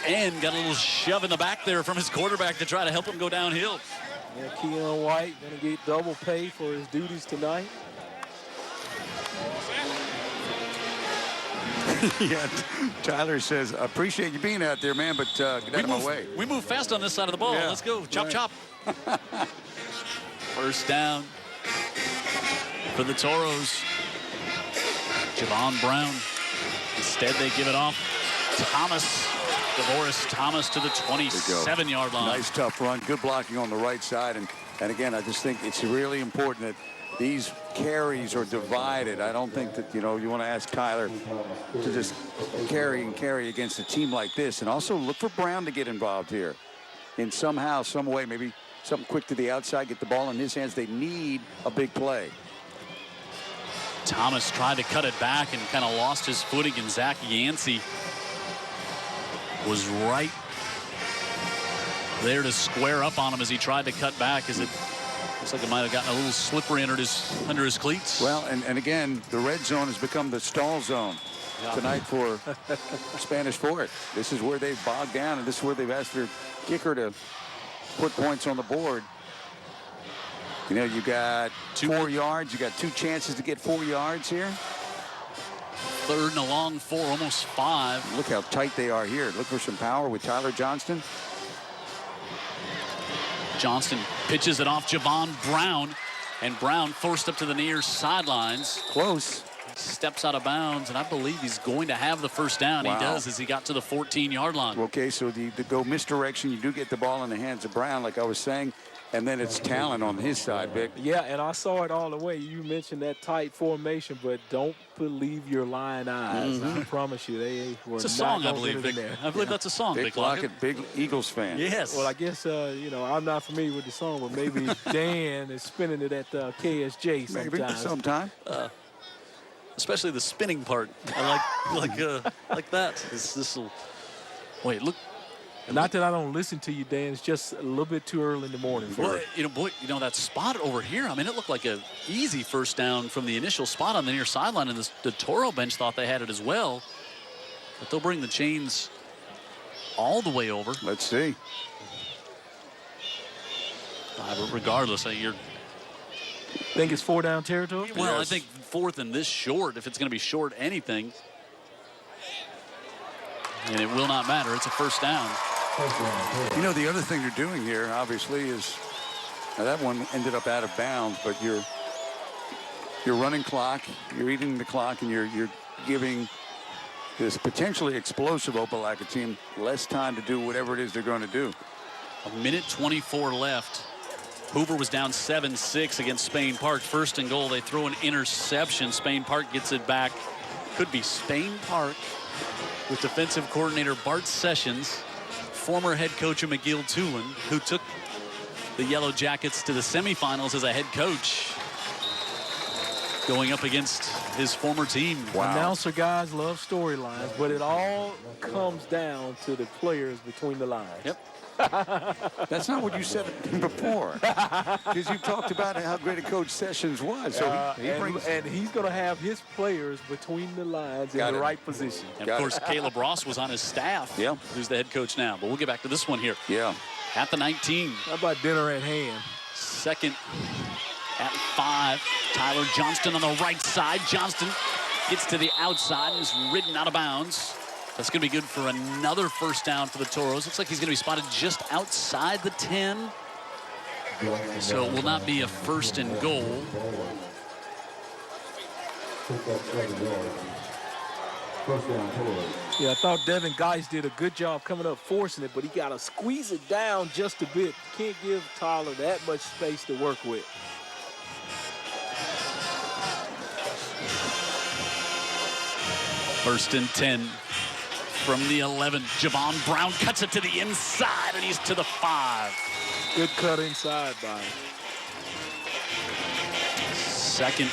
end. Got a little shove in the back there from his quarterback to try to help him go downhill. Yeah, Keon White going to get double pay for his duties tonight. Yeah, Tyler says, I appreciate you being out there, man, but get out of my way. We move fast on this side of the ball. Yeah, let's go. Chop, right. chop. First down for the Toros. Javon Brown. Instead, they give it off. DeVoris Thomas to the 27-yard line. Nice, tough run. Good blocking on the right side. And again, I just think it's really important that these carries are divided. I don't think that, you want to ask Tyler to just carry against a team like this. And also look for Brown to get involved here in somehow, some way, maybe something quick to the outside, get the ball in his hands. They need a big play. Thomas tried to cut it back and kind of lost his footing, and Zach Yancey was right there to square up on him as he tried to cut back, as it looks like it might have gotten a little slippery under his cleats. Well, and again, the red zone has become the stall zone tonight for Spanish Fort. This is where they've bogged down, and this is where they've asked their kicker to put points on the board. You got 4 yards. You got 2 chances to get 4 yards here. 3rd and a long 4, almost 5. Look how tight they are here. Look for some power with Tyler Johnston. Johnston pitches it off Javon Brown, and Brown forced up to the near sidelines. Close. Steps out of bounds, and I believe he's going to have the first down. Wow. He does as he got to the 14-yard line. Okay, so to go misdirection, you do get the ball in the hands of Brown, like I was saying, and then it's talent on his side, Vic. Yeah, and I saw it all the way. You mentioned that tight formation, but don't believe your lying eyes. I promise you, they were It's a not song, I gonna believe, get it in Vic. there. I believe that's a song, Vic Lockett. Big Eagles fan. Yes. Well, I guess, I'm not familiar with the song, but maybe Dan is spinning it at KSJ sometimes. Maybe sometime. Especially the spinning part. I like that. This'll. Wait, look. Not that I don't listen to you, Dan. It's just a little bit too early in the morning for it. That spot over here, I mean, it looked like an easy first down from the initial spot on the near sideline, and the Toro bench thought they had it as well. But they'll bring the chains all the way over. Let's see. Regardless, you're. Think it's 4-down territory? Well, yes. I think 4th and this short, if it's going to be short anything. And it will not matter. It's a first down. You know, the other thing you're doing here, obviously, is that one ended up out of bounds, but you're running clock, you're eating the clock, and you're giving this potentially explosive Opelika team less time to do whatever it is they're going to do. 1:24 left. Hoover was down 7-6 against Spain Park. 1st and goal. They throw an interception. Spain Park gets it back. Could be Spain Park with defensive coordinator Bart Sessions, former head coach of McGill-Tulane, who took the Yellow Jackets to the semifinals as a head coach, going up against his former team. Wow. Announcer guys love storylines, but it all comes down to the players between the lines. Yep. That's not what you said before, because you talked about how great a coach Sessions was. So and he's going to have his players between the lines in the right position. And, of course, Caleb Ross was on his staff, who's the head coach now. But we'll get back to this one here. Yeah. At the 19. How about dinner at hand? 2nd at 5. Tyler Johnston on the right side. Johnston gets to the outside and is ridden out of bounds. That's going to be good for another first down for the Toros. Looks like he's going to be spotted just outside the 10. So it will not be a 1st and goal. Yeah, I thought Devin Geis did a good job coming up forcing it, but he got to squeeze it down just a bit. Can't give Tyler that much space to work with. First and 10 from the 11. Javon Brown cuts it to the inside, and he's to the 5. Good cut inside by him. 2nd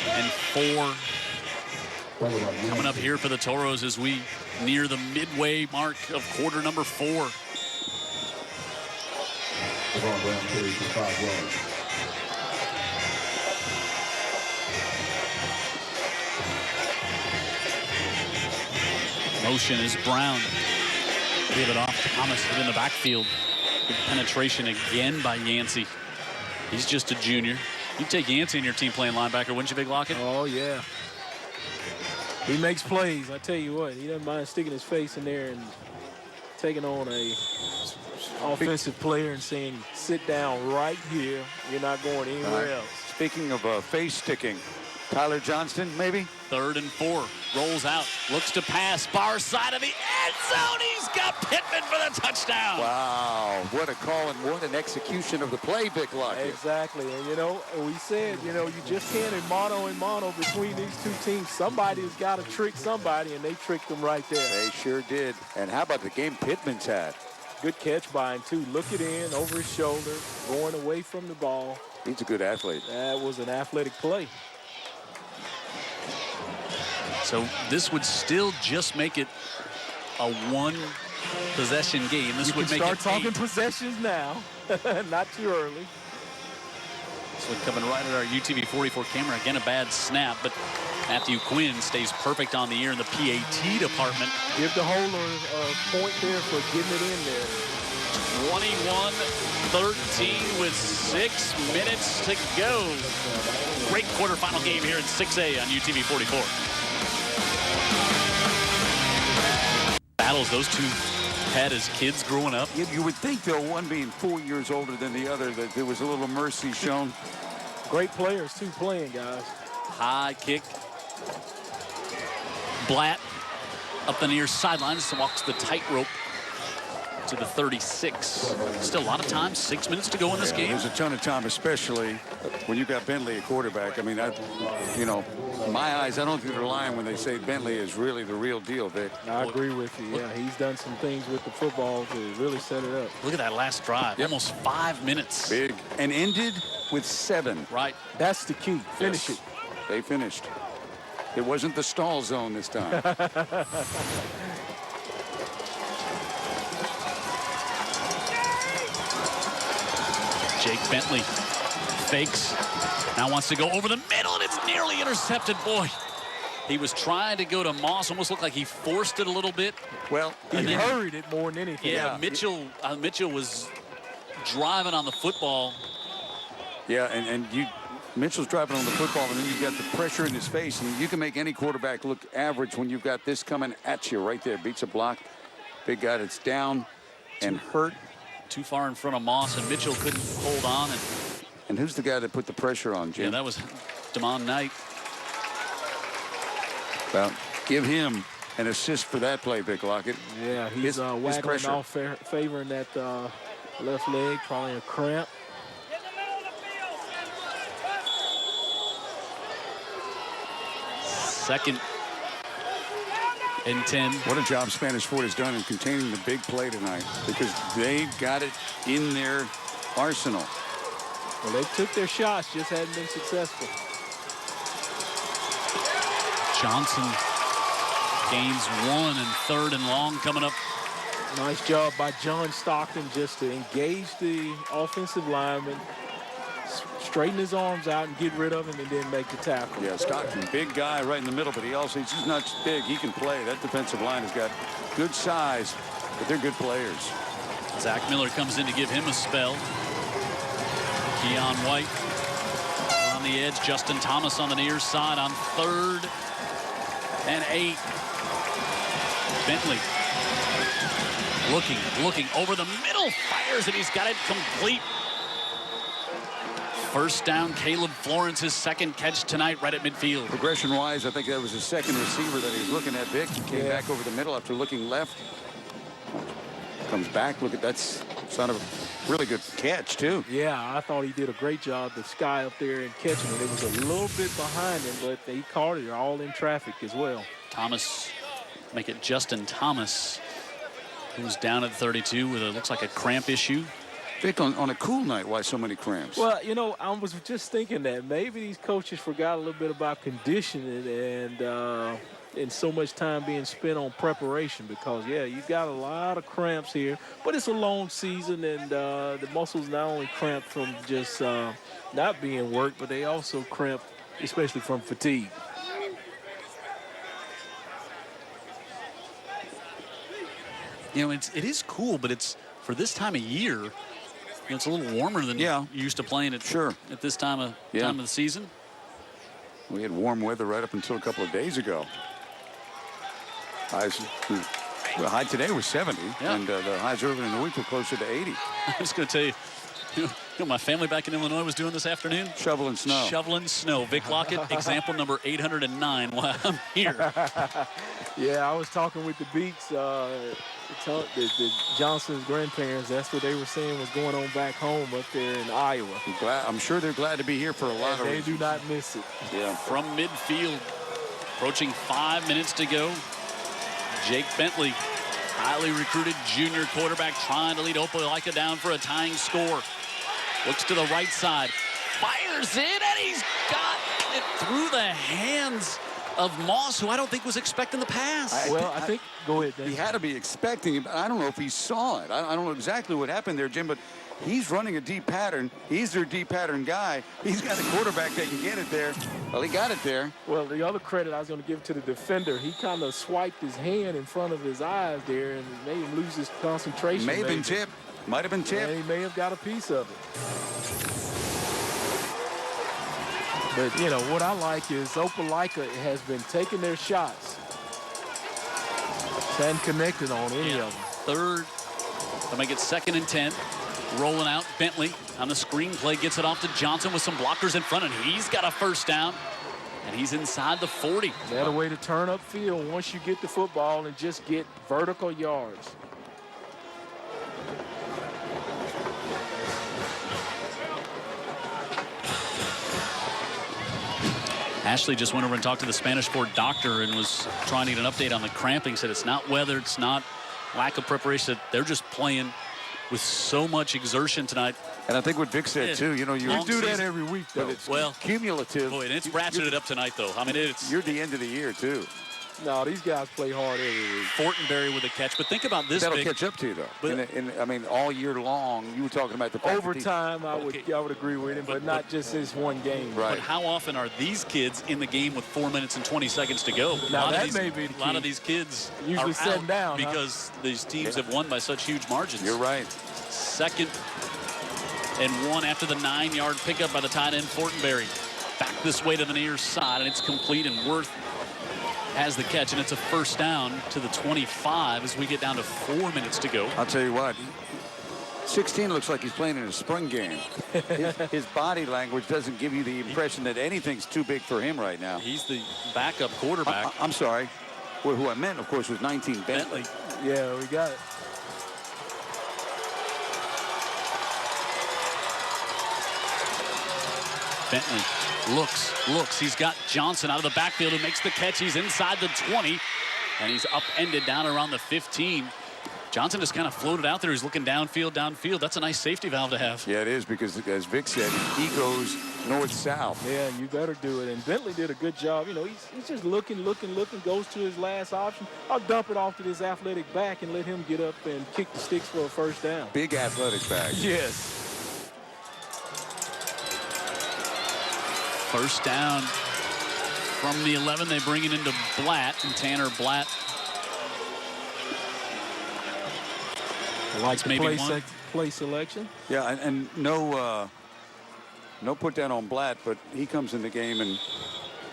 and 4. Coming up here for the Toros as we near the midway mark of quarter number 4. Motion is Brown. Give it off. Thomas in the backfield. Good penetration again by Yancey. He's just a junior. You'd take Yancey in your team playing linebacker, wouldn't you, Big Lockett? Oh, yeah. He makes plays. I tell you what, he doesn't mind sticking his face in there and taking on a offensive player and saying, sit down right here. You're not going anywhere else. Speaking of face sticking, Tyler Johnston, maybe? 3rd and 4. Rolls out. Looks to pass. Far side of the end zone. He's got Pittman for the touchdown. Wow. What a call and what an execution of the play, Big Lockett. Exactly. And, we said, you just can't in mono between these two teams. Somebody's got to trick somebody, and they tricked them right there. They sure did. And how about the game Pittman's had? Good catch by him, too. Look it in, over his shoulder, going away from the ball. He's a good athlete. That was an athletic play. So this would still just make it a 1-possession game. This would make start it talking 8. Possessions now. Not too early. This one coming right at our UTV 44 camera. Again, a bad snap, but Matthew Quinn stays perfect on the year in the PAT department. Give the holder a point there for getting it in there. 21-13 with 6 minutes to go. Great quarterfinal game here at 6A on UTV 44. well as those two had as kids growing up. You would think, though, one being 4 years older than the other, that there was a little mercy shown. Great players, too, playing, guys. High kick. Blatt up the near sidelines, walks the tightrope to the 36. Still a lot of time, 6 minutes to go in this game. There's a ton of time, especially when you've got Bentley at quarterback. I mean, you know, my eyes, I don't think they're lying when they say Bentley is really the real deal, Vic. I agree with you. Yeah, he's done some things with the football to really set it up. Look at that last drive, almost 5 minutes. Big. And ended with 7. Right. That's the key. Finish it. They finished. It wasn't the stall zone this time. Jake Bentley fakes. Now wants to go over the middle, and it's nearly intercepted. Boy, he was trying to go to Moss. Almost looked like he forced it a little bit. Well, he hurried it more than anything. Yeah, Mitchell was driving on the football. Yeah, and Mitchell's driving on the football, and then you've got the pressure in his face. And you can make any quarterback look average when you've got this coming at you right there. Beats a block. Big guy that's down and hurt. Too far in front of Moss, and Mitchell couldn't hold on. And who's the guy that put the pressure on, Jim? Yeah, that was Damon Knight. Well, give him an assist for that play, Vic Lockett. Yeah, he's waggling off, favoring that left leg, probably a cramp. Second and 10. What a job Spanish Fort has done in containing the big play tonight, because they got it in their arsenal. Well, they took their shots, just hadn't been successful. Johnson gains 1 and 3rd and long coming up. Nice job by John Stockton just to engage the offensive lineman, straighten his arms out and get rid of him, and then make the tackle. Yeah, Stockton, big guy right in the middle, but he's just not big. He can play. That defensive line has got good size, but they're good players. Zach Miller comes in to give him a spell. Keon White on the edge. Justin Thomas on the near side on 3rd and 8. Bentley looking over the middle, fires, and he's got it complete. First down, Caleb Florence, his second catch tonight right at midfield. Progression-wise, I think that was his second receiver that he was looking at, Vic. He came back over the middle after looking left. Comes back. Look at that's son of a really good catch, too. Yeah, I thought he did a great job, the guy up there and catching it. It was a little bit behind him, but he caught it all in traffic as well. Thomas, make it Justin Thomas, who's down at 32 with a, looks like a cramp issue. Vic, on a cool night, why so many cramps? Well, you know, I was just thinking that maybe these coaches forgot a little bit about conditioning and so much time being spent on preparation, because, yeah, you got a lot of cramps here, but it's a long season, and the muscles not only cramp from just not being worked, but they also cramp, especially from fatigue. You know, it is cool, but it's for this time of year. It's a little warmer than you're used to playing at this time of the season. We had warm weather right up until a couple of days ago. The high today was 70, and the highs earlier in the week were closer to 80. I was going to tell you, you know, my family back in Illinois was doing this afternoon. Shoveling snow. Shoveling snow. Vic Lockett, example number 809 while I'm here. Yeah, I was talking with the Beaks, the Johnson's grandparents. That's what they were saying was going on back home up there in Iowa. I'm sure they're glad to be here for a lot of reasons. They do not miss it. Yeah. From midfield, approaching 5 minutes to go. Jake Bentley, highly recruited junior quarterback, trying to lead Opelika down for a tying score. Looks to the right side, fires in, and he's got it through the hands of Moss, who I don't think was expecting the pass. I think go ahead, Dan. He had to be expecting it, but I don't know if he saw it. I don't know exactly what happened there, Jim, but he's running a deep pattern. He's their deep pattern guy. He's got a quarterback that can get it there. Well, he got it there. Well, the other credit I was going to give to the defender, he kind of swiped his hand in front of his eyes there and made him lose his concentration. May have been tipped. Might have been tipped. And he may have got a piece of it. But, you know, what I like is Opelika has been taking their shots. Hadn't connected on any of them. Third. They'll make it 2nd and 10. Rolling out Bentley on the screen play, gets it off to Johnson with some blockers in front, and he's got a first down. And he's inside the 40. That a way to turn up field once you get the football and just get vertical yards. Ashley just went over and talked to the Spanish Fort doctor and was trying to get an update on the cramping. Said it's not weather, it's not lack of preparation. They're just playing with so much exertion tonight. And I think what Vic said, too, you know, you do that every week, though. But it's cumulative. Boy, and it's ratcheted up tonight, though. I mean, you're the end of the year, too. No, these guys play hard every week. Fortenberry with a catch. But think about this, That'll Vic. catch up to you, though. But, I mean, all year long, you were talking about the overtime. I would agree with him, but not just this one game. Right. But how often are these kids in the game with 4 minutes and 20 seconds to go? Now, that may be the key. A lot of these kids usually are sitting down because these teams have won by such huge margins. You're right. 2nd and 1 after the 9-yard pickup by the tight end Fortenberry. Back this way to the near side, and it's complete, and Worth has the catch, and it's a first down to the 25 as we get down to 4 minutes to go. I'll tell you what, 16 looks like he's playing in a spring game. His body language doesn't give you the impression that anything's too big for him right now. He's the backup quarterback. I'm sorry. Well, who I meant, of course, was 19 Bentley. Yeah, we got it. Bentley looks. He's got Johnson out of the backfield who makes the catch. He's inside the 20, and he's upended down around the 15. Johnson just kind of floated out there. He's looking downfield. That's a nice safety valve to have. Yeah, it is, because as Vic said, he goes north-south. Yeah, you better do it. And Bentley did a good job. You know, he's just looking, goes to his last option. I'll dump it off to this athletic back and let him get up and kick the sticks for a first down. Big athletic back. Yes. First down from the 11. They bring it into Blatt, and Tanner Blatt likes maybe play selection. Yeah, and no put down on Blatt, but he comes in the game and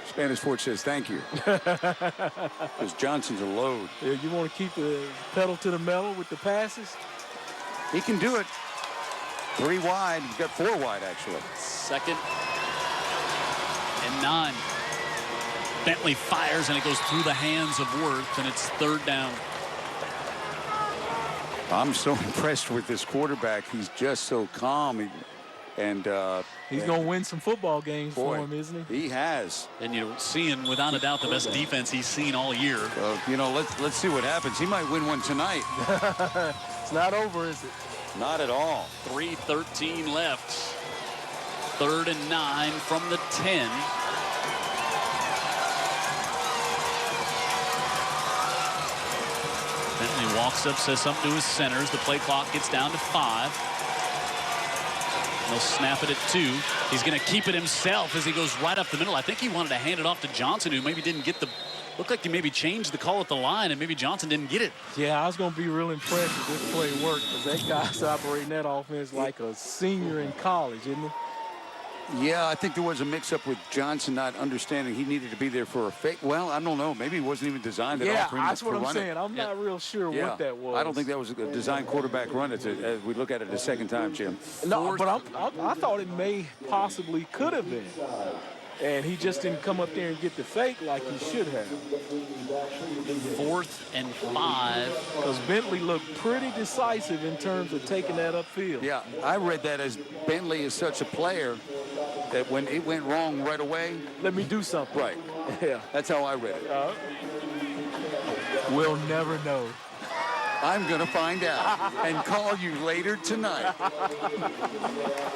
Spanish Fort says thank you. Because Johnson's a load. Yeah, you want to keep the pedal to the metal with the passes? He can do it. 3 wide. He's got 4 wide, actually. 2nd and 9. Bentley fires, and it goes through the hands of Worth, and it's 3rd down. I'm so impressed with this quarterback. He's just so calm. He's going to win some football games for him, isn't he? He has. And you're seeing, without a doubt, the best defense he's seen all year. You know, let's see what happens. He might win one tonight. It's not over, is it? Not at all. 3:13 left. 3rd and 9 from the 10. Bentley walks up, says something to his centers. The play clock gets down to 5. They'll snap it at 2. He's going to keep it himself as he goes right up the middle. I think he wanted to hand it off to Johnson, who maybe didn't get the... Looked like he maybe changed the call at the line, and maybe Johnson didn't get it. Yeah, I was going to be real impressed if this play worked, because that guy's operating that offense like a senior in college, isn't he? Yeah, I think there was a mix-up with Johnson not understanding he needed to be there for a fake. Well, I don't know. Maybe he wasn't even designed at all for him that's what I'm run saying. it. I'm not real sure what that was. I don't think that was a designed quarterback run. As we look at it a second time, Jim. No, but I thought it possibly could have been. And he just didn't come up there and get the fake like he should have. 4th and 5. Because Bentley looked pretty decisive in terms of taking that upfield. Yeah, I read that as Bentley is such a player that when it went wrong right away, let me do something. Right. Yeah. That's how I read it. We'll never know. I'm going to find out and call you later tonight.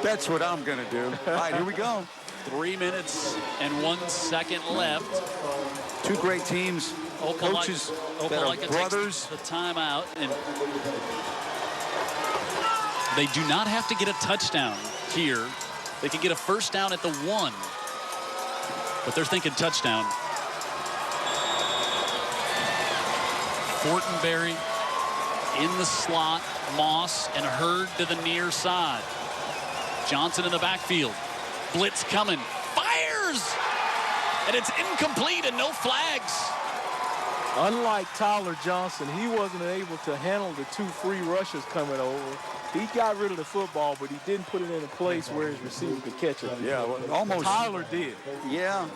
That's what I'm going to do. All right, here we go. 3 minutes and 1 second left. 2 great teams, coaches that are brothers. The timeout, and they do not have to get a touchdown here. They can get a first down at the 1, but they're thinking touchdown. Fortenberry in the slot, Moss and Hurd to the near side. Johnson in the backfield. Blitz coming, fires, and it's incomplete and no flags. Unlike Tyler Johnson, he wasn't able to handle the 2 free rushes coming over. He got rid of the football, but he didn't put it in a place where his receiver could catch it. Yeah, well, almost. Tyler did. Yeah,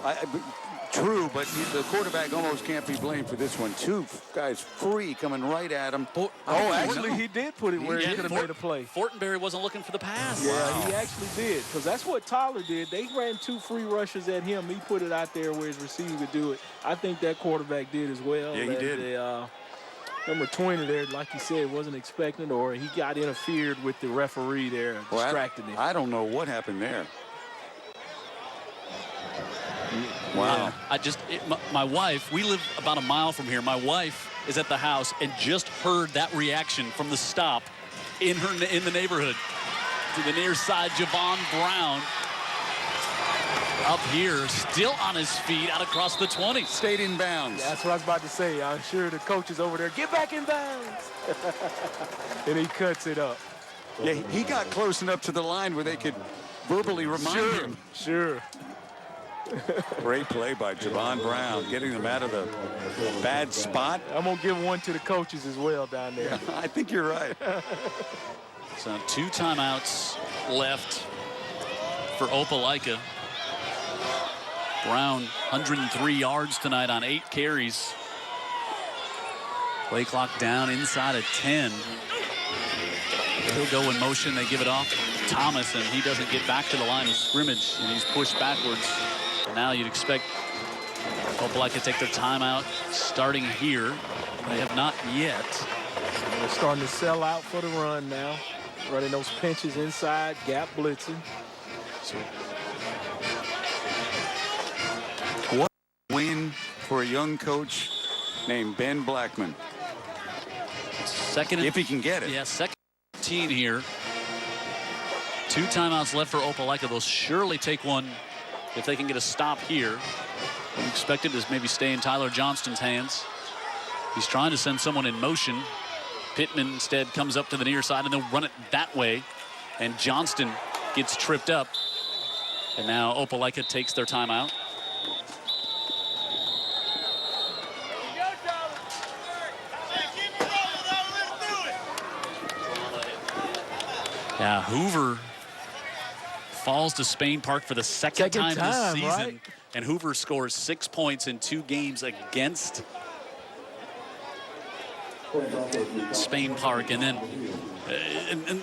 true, but the quarterback almost can't be blamed for this one. 2 guys free coming right at him. Actually, he did put it where he could have made a play. Fortenberry wasn't looking for the pass. Yeah, he actually did, because that's what Tyler did. They ran 2 free rushes at him. He put it out there where his receiver could do it. I think that quarterback did as well. Yeah, he did. Number 20 there, like you said, wasn't expecting, or he got interfered with the referee there, distracted him. I don't know what happened there. Wow. Yeah, my wife, we live about a mile from here. My wife is at the house and just heard that reaction from the stop in the neighborhood. To the near side, Javon Brown up here, still on his feet, out across the 20. Stayed in bounds. Yeah, that's what I was about to say. I'm sure the coach is over there, get back in bounds. And he cuts it up. Yeah, he got close enough to the line where they could verbally remind him. Sure. Great play by Javon Brown, getting them out of the bad spot. I'm going to give one to the coaches as well down there. I think you're right. So 2 timeouts left for Opelika. Brown, 103 yards tonight on 8 carries. Play clock down inside of 10. He'll go in motion. They give it off to Thomas, and he doesn't get back to the line of scrimmage, and he's pushed backwards. And now you'd expect Opelika to take their timeout starting here. They have not yet. They're starting to sell out for the run now. Running those pinches inside, gap blitzing. So what a win for a young coach named Ben Blackman. Second, if he can get it. Yeah, second 15 here. 2 timeouts left for Opelika. They'll surely take one if they can get a stop here. Expected to maybe stay in Tyler Johnston's hands. He's trying to send someone in motion. Pittman instead comes up to the near side, and they'll run it that way. And Johnston gets tripped up. And now Opelika takes their timeout. Yeah, Hoover falls to Spain Park for the second time this season. Right? And Hoover scores 6 points in 2 games against Spain Park. And then, and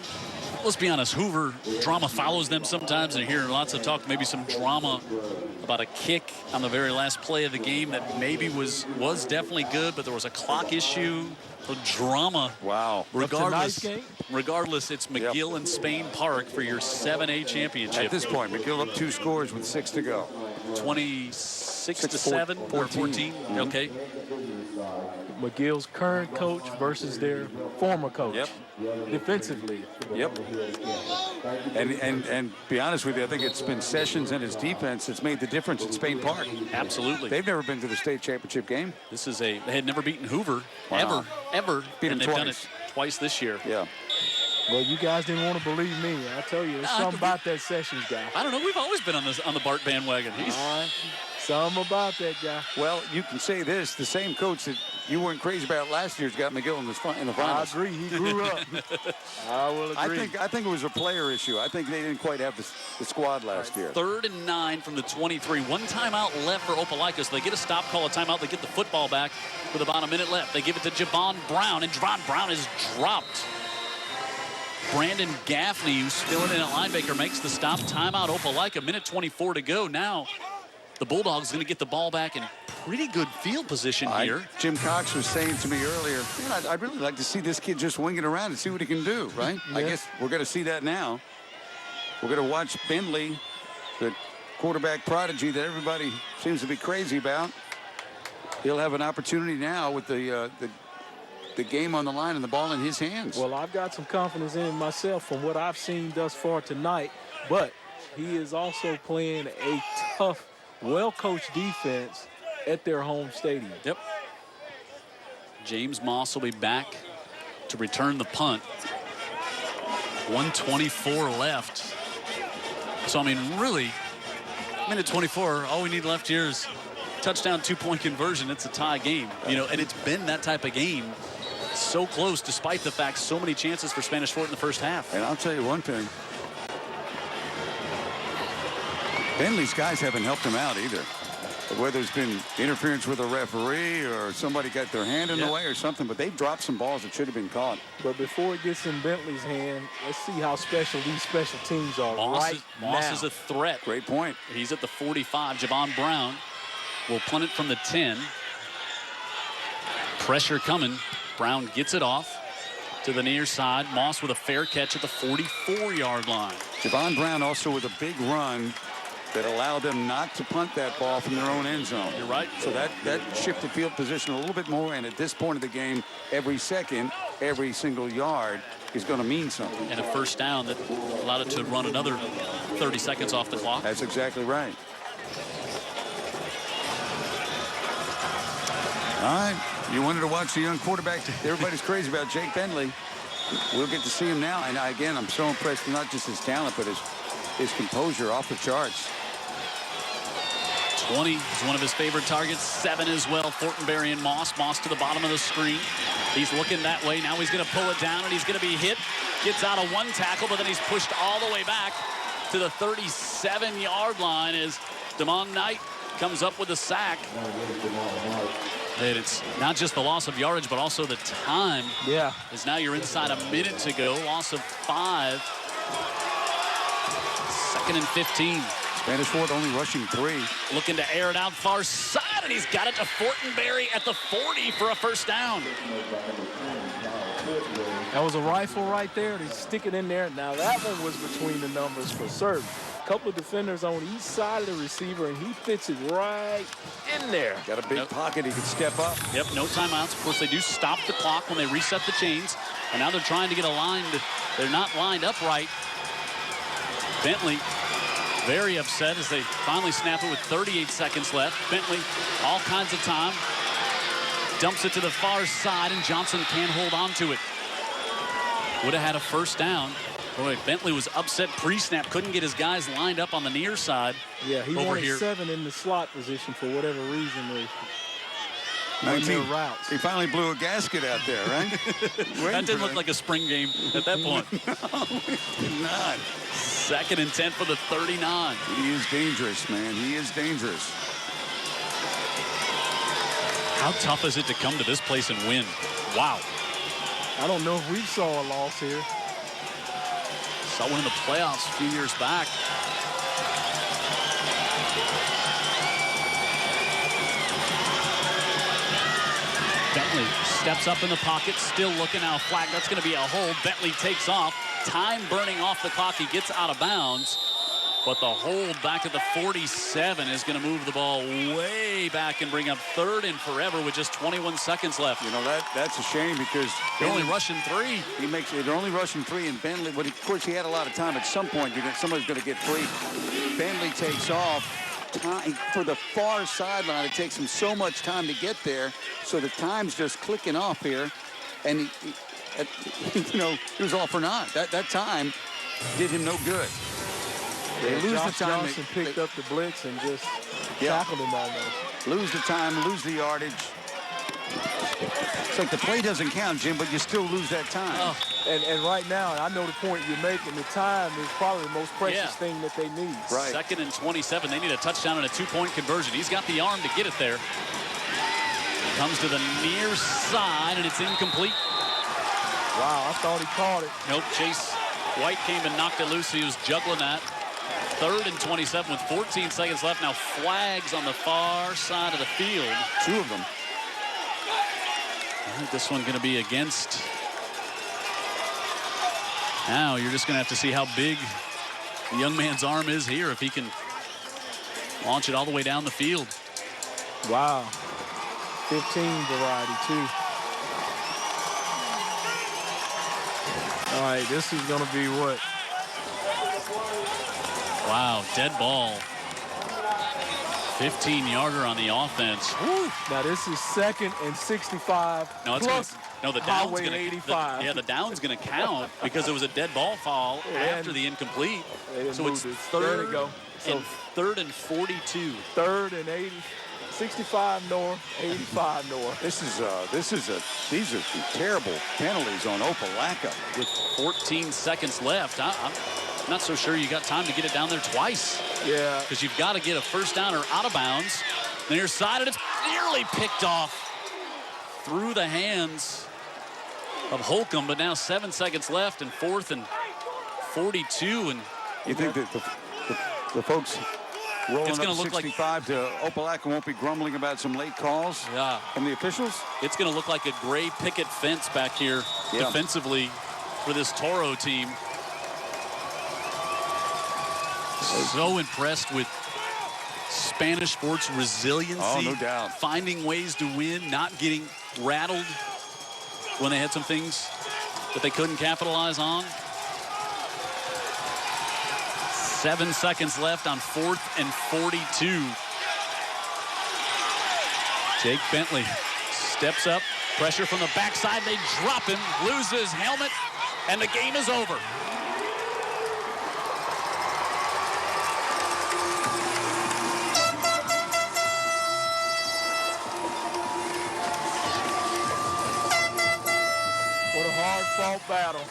let's be honest, Hoover, drama follows them sometimes. And hearing lots of talk, maybe some drama about a kick on the very last play of the game that maybe was definitely good, but there was a clock issue. The drama. Wow. Regardless, it's McGill and Spain Park for your 7A championship. At this point, McGill up 2 scores with 6 to go. 26-7 or 14. Okay. McGill's current coach versus their former coach. Yep. Defensively. Yep. And be honest with you, I think it's been Sessions and his defense that's made the difference at Spain Park. Absolutely. They've never been to the state championship game. They had never beaten Hoover ever. Beat them and they've twice. done it twice this year. Yeah. Well, you guys didn't want to believe me. I tell you, there's something about that Sessions guy. I don't know. We've always been on the Bart bandwagon. He's something about that guy. Well, you can say this: the same coach that you weren't crazy about last year's got McGill in the finals. I agree. He grew up. I will agree. I think it was a player issue. I think they didn't quite have the squad last year. 3rd and 9 from the 23. 1 timeout left for Opelika, so they get a stop, call a timeout. They get the football back with about a minute left. They give it to Javon Brown, and Javon Brown is dropped. Brandon Gaffney, who's filling in at linebacker, makes the stop. Timeout Opelika, minute 24 to go. Now the Bulldogs going to get the ball back in pretty good field position here. Jim Cox was saying to me earlier, I'd really like to see this kid just wing it around and see what he can do, right? Yeah. I guess we're going to see that now. We're going to watch Bentley, the quarterback prodigy that everybody seems to be crazy about. He'll have an opportunity now with the game on the line and the ball in his hands. Well, I've got some confidence in him myself from what I've seen thus far tonight, but he is also playing a tough, well-coached defense at their home stadium. Yep. James Moss will be back to return the punt. 1:24 left. So, I mean, really, minute 24, all we need left here is touchdown, 2-point conversion, it's a tie game. You know, and it's been that type of game. So close, despite the fact so many chances for Spanish Fort in the first half. And I'll tell you one thing. Bentley's guys haven't helped him out either. Whether it's been interference with a referee or somebody got their hand in the way or something, but they've dropped some balls that should have been caught. But before it gets in Bentley's hand, let's see how special these special teams are Moss is a threat. Great point. He's at the 45. Javon Brown will punt it from the 10. Pressure coming. Brown gets it off to the near side. Moss with a fair catch at the 44-yard line. Javon Brown also with a big run that allowed them not to punt that ball from their own end zone. You're right. So that shifted field position a little bit more, and at this point of the game, every second, every single yard is going to mean something. And a first down that allowed it to run another 30 seconds off the clock. That's exactly right. All right. You wanted to watch the young quarterback. Everybody's crazy about Jake Bentley. We'll get to see him now. And again, I'm so impressed with not just his talent, but his composure off the charts. 20 is one of his favorite targets. 7 as well. Fortenberry and Moss. Moss to the bottom of the screen. He's looking that way. Now he's going to pull it down, and he's going to be hit. Gets out of one tackle, but then he's pushed all the way back to the 37-yard line as Damon Knight comes up with a sack. And it's not just the loss of yardage, but also the time. Yeah. As now you're inside a minute to go. Loss of 5. 2nd and 15. Spanish Fort only rushing 3. Looking to air it out far side, and he's got it to Fortenberry at the 40 for a first down. That was a rifle right there. They stick it in there. Now that one was between the numbers for certain. A couple of defenders on each side of the receiver, and he fits it right in there. Got a big pocket. He can step up. Yep, no timeouts. Of course, they do stop the clock when they reset the chains. And now they're trying to get aligned. They're not lined up right. Bentley very upset as they finally snap it with 38 seconds left. Bentley, all kinds of time. Dumps it to the far side, and Johnson can't hold on to it. Would have had a first down. Boy, Bentley was upset pre-snap. Couldn't get his guys lined up on the near side. Yeah, he over wanted here. 7 in the slot position for whatever reason. They 19. routes. He finally blew a gasket out there, right? That didn't look like a spring game at that point. No, not. 2nd and 10 for the 39. He is dangerous, man. He is dangerous. How tough is it to come to this place and win? Wow. I don't know if we saw a loss here. Saw one in the playoffs a few years back. Bentley steps up in the pocket, still looking out. Flag, that's going to be a hold. Bentley takes off. Time burning off the clock. He gets out of bounds. But the hold back at the 47 is going to move the ball way back and bring up 3rd and forever with just 21 seconds left. You know, that's a shame because they're only rushing 3. They're only rushing 3, and Bentley, but of course he had a lot of time. At some point, somebody's going to get free. Bentley takes off. Time for the far sideline. It takes him so much time to get there, so the time's just clicking off here, and he was all for naught. That time did him no good. They lose Josh the time. Johnson picked up the blitz and just tackled him almost. Lose the time, lose the yardage. It's like the play doesn't count, Jim, but you still lose that time. Oh. And right now, I know the point you're making, the time is probably the most precious thing that they need. Right. 2nd and 27. They need a touchdown and a 2-point conversion. He's got the arm to get it there. Comes to the near side, and it's incomplete. Wow, I thought he caught it. Nope, Chase White came and knocked it loose. He was juggling that. 3rd and 27 with 14 seconds left. Now flags on the far side of the field. 2 of them. I think this one going to be against. Now you're just going to have to see how big the young man's arm is here, if he can launch it all the way down the field. Wow. 15 variety, too. All right, this is going to be what? Wow, dead ball. 15-yarder on the offense. Woo. Now this is 2nd and 65. No, it's plus the down's highway going to 85. the down's going to count because it was a dead ball foul after the incomplete. So it's 3rd. There we go. So and 3rd and 42. 3rd and 86. 65 north, 85 north. These are some terrible penalties on Opelika. With 14 seconds left, I'm not so sure you got time to get it down there twice. Yeah. Because you've got to get a first down or out of bounds. Near side, and it's nearly picked off through the hands of Holcomb, but now 7 seconds left and 4th and 42. And you think that the folks rolling it's up gonna look 65 to Opelika won't be grumbling about some late calls from the officials? It's going to look like a gray picket fence back here defensively for this Toro team. So impressed with Spanish sports resiliency. Oh, no doubt. Finding ways to win, not getting rattled when they had some things that they couldn't capitalize on. 7 seconds left on 4th and 42. Jake Bentley steps up, pressure from the backside. They drop him, loses helmet, and the game is over. What a hard-fought battle.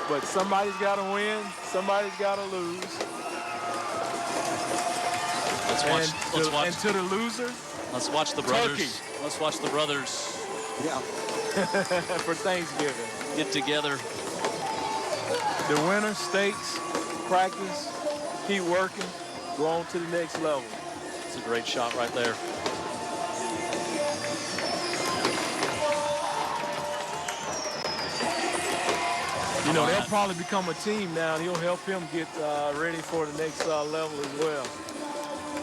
But somebody's got to win, somebody's got to lose. Let's watch. And to the loser, let's watch the brothers. Turkey. Let's watch the brothers. Yeah. For Thanksgiving. Get together. The winner states, practice, keep working, go on to the next level. It's a great shot right there. You know, they'll probably become a team now, and he'll help him get ready for the next level as well.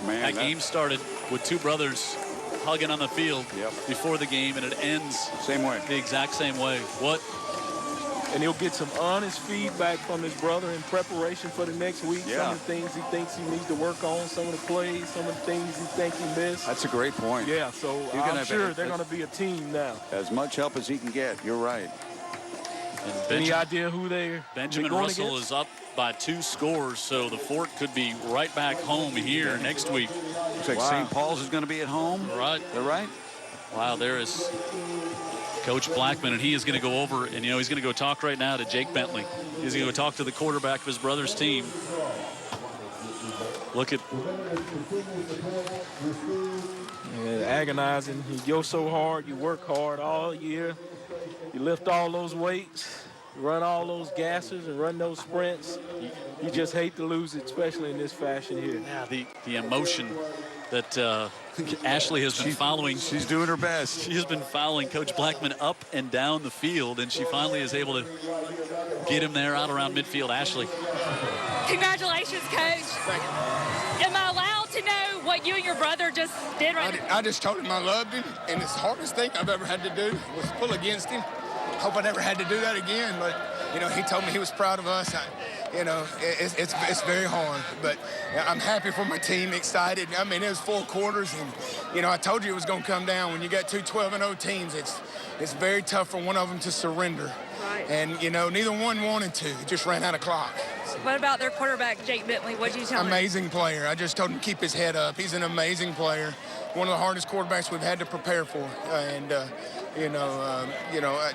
Man, that game started with two brothers hugging on the field before the game, and it ends same way, the exact same way. What? And he'll get some honest feedback from his brother in preparation for the next week. Yeah. Some of the things he thinks he needs to work on, some of the plays, some of the things he thinks he missed. That's a great point. Yeah, so I'm sure they're going to be a team now. As much help as he can get. You're right. Any idea who they're Benjamin going Russell against? is up by 2 scores, so the Fort could be right back home here next week. Looks like St. Paul's is going to be at home. Right. They're right. Wow, there is Coach Blackman, and he is going to go over, and, you know, he's going to go talk right now to Jake Bentley. He's going to go talk to the quarterback of his brother's team. Look at... Yeah, agonizing. You go so hard, you work hard all year. You lift all those weights, run all those gassers and run those sprints. You just hate to lose it, especially in this fashion here. Yeah, the emotion that Ashley has been following. She's doing her best. She has been following Coach Blackman up and down the field, and she finally is able to get him there out around midfield. Ashley. Congratulations, Coach. Am I allowed to know what you and your brother just did right now? I just told him I loved him, and it's the hardest thing I've ever had to do was pull against him. Hope I never had to do that again, but, you know, he told me he was proud of us. You know, it's very hard, but I'm happy for my team, excited. I mean, it was 4 quarters, and, you know, I told you it was going to come down. When you got 2 12-0 teams, it's very tough for one of them to surrender. Right. And, you know, neither one wanted to. It just ran out of clock. What about their quarterback, Jake Bentley? What did you tell him? Amazing player. I just told him to keep his head up. He's an amazing player. One of the hardest quarterbacks we've had to prepare for. And,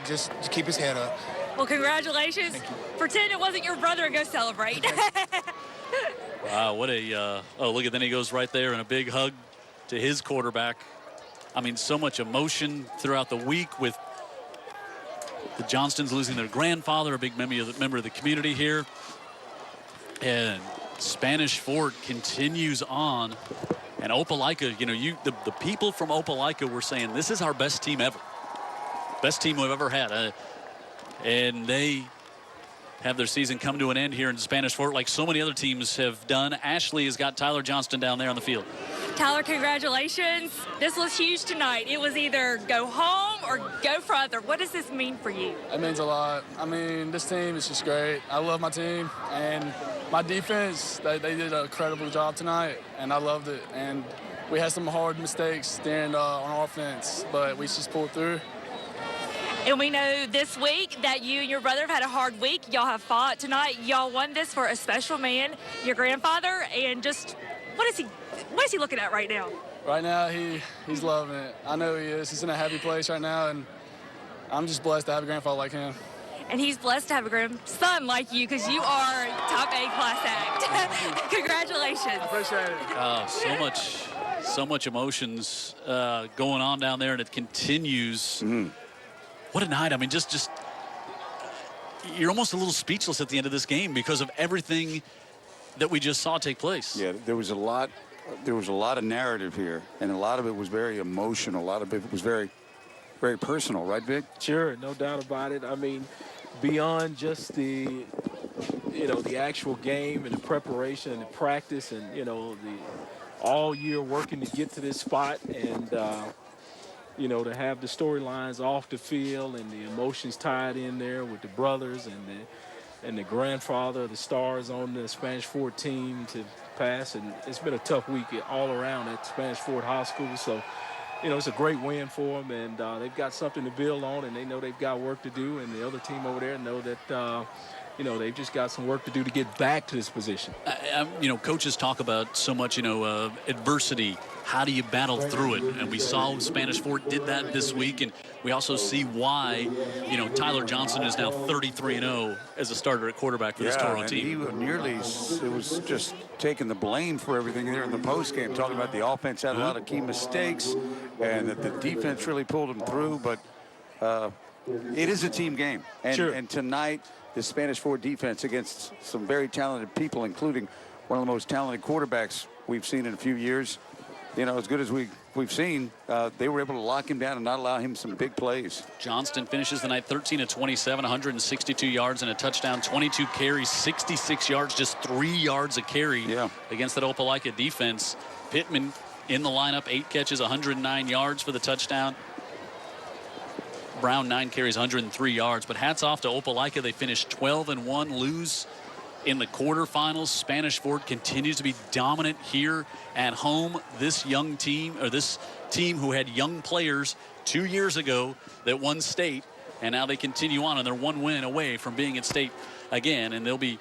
just keep his head up. Well, congratulations. Pretend it wasn't your brother and go celebrate. Wow, what a, look at, then he goes right there and a big hug to his quarterback. I mean, so much emotion throughout the week with the Johnstons losing their grandfather, a big member of the community here. And Spanish Fort continues on. And Opelika, you know, the people from Opelika were saying, this is our best team ever. Best team we've ever had. And they have their season come to an end here in Spanish Fort like so many other teams have done. Ashley has got Tyler Johnston down there on the field. Tyler, congratulations. This was huge tonight. It was either go home or go further. What does this mean for you? It means a lot. I mean, this team is just great. I love my team, and my defense, they did an incredible job tonight, and I loved it. And we had some hard mistakes during on offense, but we just pulled through. And we know this week that you and your brother have had a hard week. Y'all have fought tonight. Y'all won this for a special man, your grandfather. And just, what is he looking at right now? right now he's loving it. I know he is. He's in a happy place right now, and I'm just blessed to have a grandfather like him. And he's blessed to have a grandson like you because you are top A-class act. Congratulations. I appreciate it. Oh, so much emotions going on down there, and it continues. What a night. I mean, just you're almost a little speechless at the end of this game because of everything that we just saw take place. Yeah, there was a lot of narrative here, and a lot of it was very emotional. A lot of it was very, very personal, right, Vic? Sure, no doubt about it. I mean, beyond just the actual game and the preparation and the practice and, the all year working to get to this spot and, to have the storylines off the field and the emotions tied in there with the brothers and the grandfather of the stars on the Spanish Fort team to pass. And it's been a tough week all around at Spanish Fort High School. So, it's a great win for them, and they've got something to build on, and they know they've got work to do, and the other team over there know that, they've just got some work to do to get back to this position. Coaches talk about so much, adversity. How do you battle through it? And we saw Spanish Fort did that this week, and we also see why, Tyler Johnson is now 33-0 as a starter at quarterback for this Toro team. It was just taking the blame for everything there in the postgame, talking about the offense had a lot of key mistakes and that the defense really pulled them through, but it is a team game. And, and tonight, the Spanish Fort defense against some very talented people, including one of the most talented quarterbacks we've seen in a few years, as good as we've seen, they were able to lock him down and not allow him some big plays. Johnston finishes the night 13 of 27, 162 yards and a touchdown, 22 carries, 66 yards, just 3 yards a carry against that Opelika defense. Pittman in the lineup, 8 catches, 109 yards for the touchdown. Brown, 9 carries, 103 yards. But hats off to Opelika. They finished 12-1, lose in the quarterfinals. Spanish Fort continues to be dominant here at home. This young team, or this team who had young players 2 years ago that won state, and now they continue on, and they're 1 win away from being at state again, and they'll be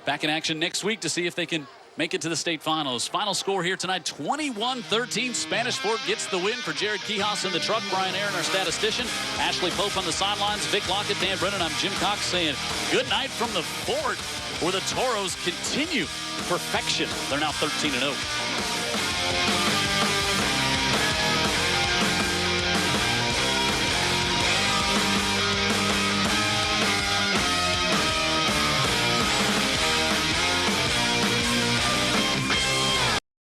back in action next week to see if they can make it to the state finals. Final score here tonight, 21-13. Spanish Fort gets the win. For Jared Kihas in the truck, Brian Aaron, our statistician, Ashley Pope on the sidelines, Vic Lockett, Dan Brennan, I'm Jim Cox saying good night from the fort, where the Toros continue perfection. They're now 13-0.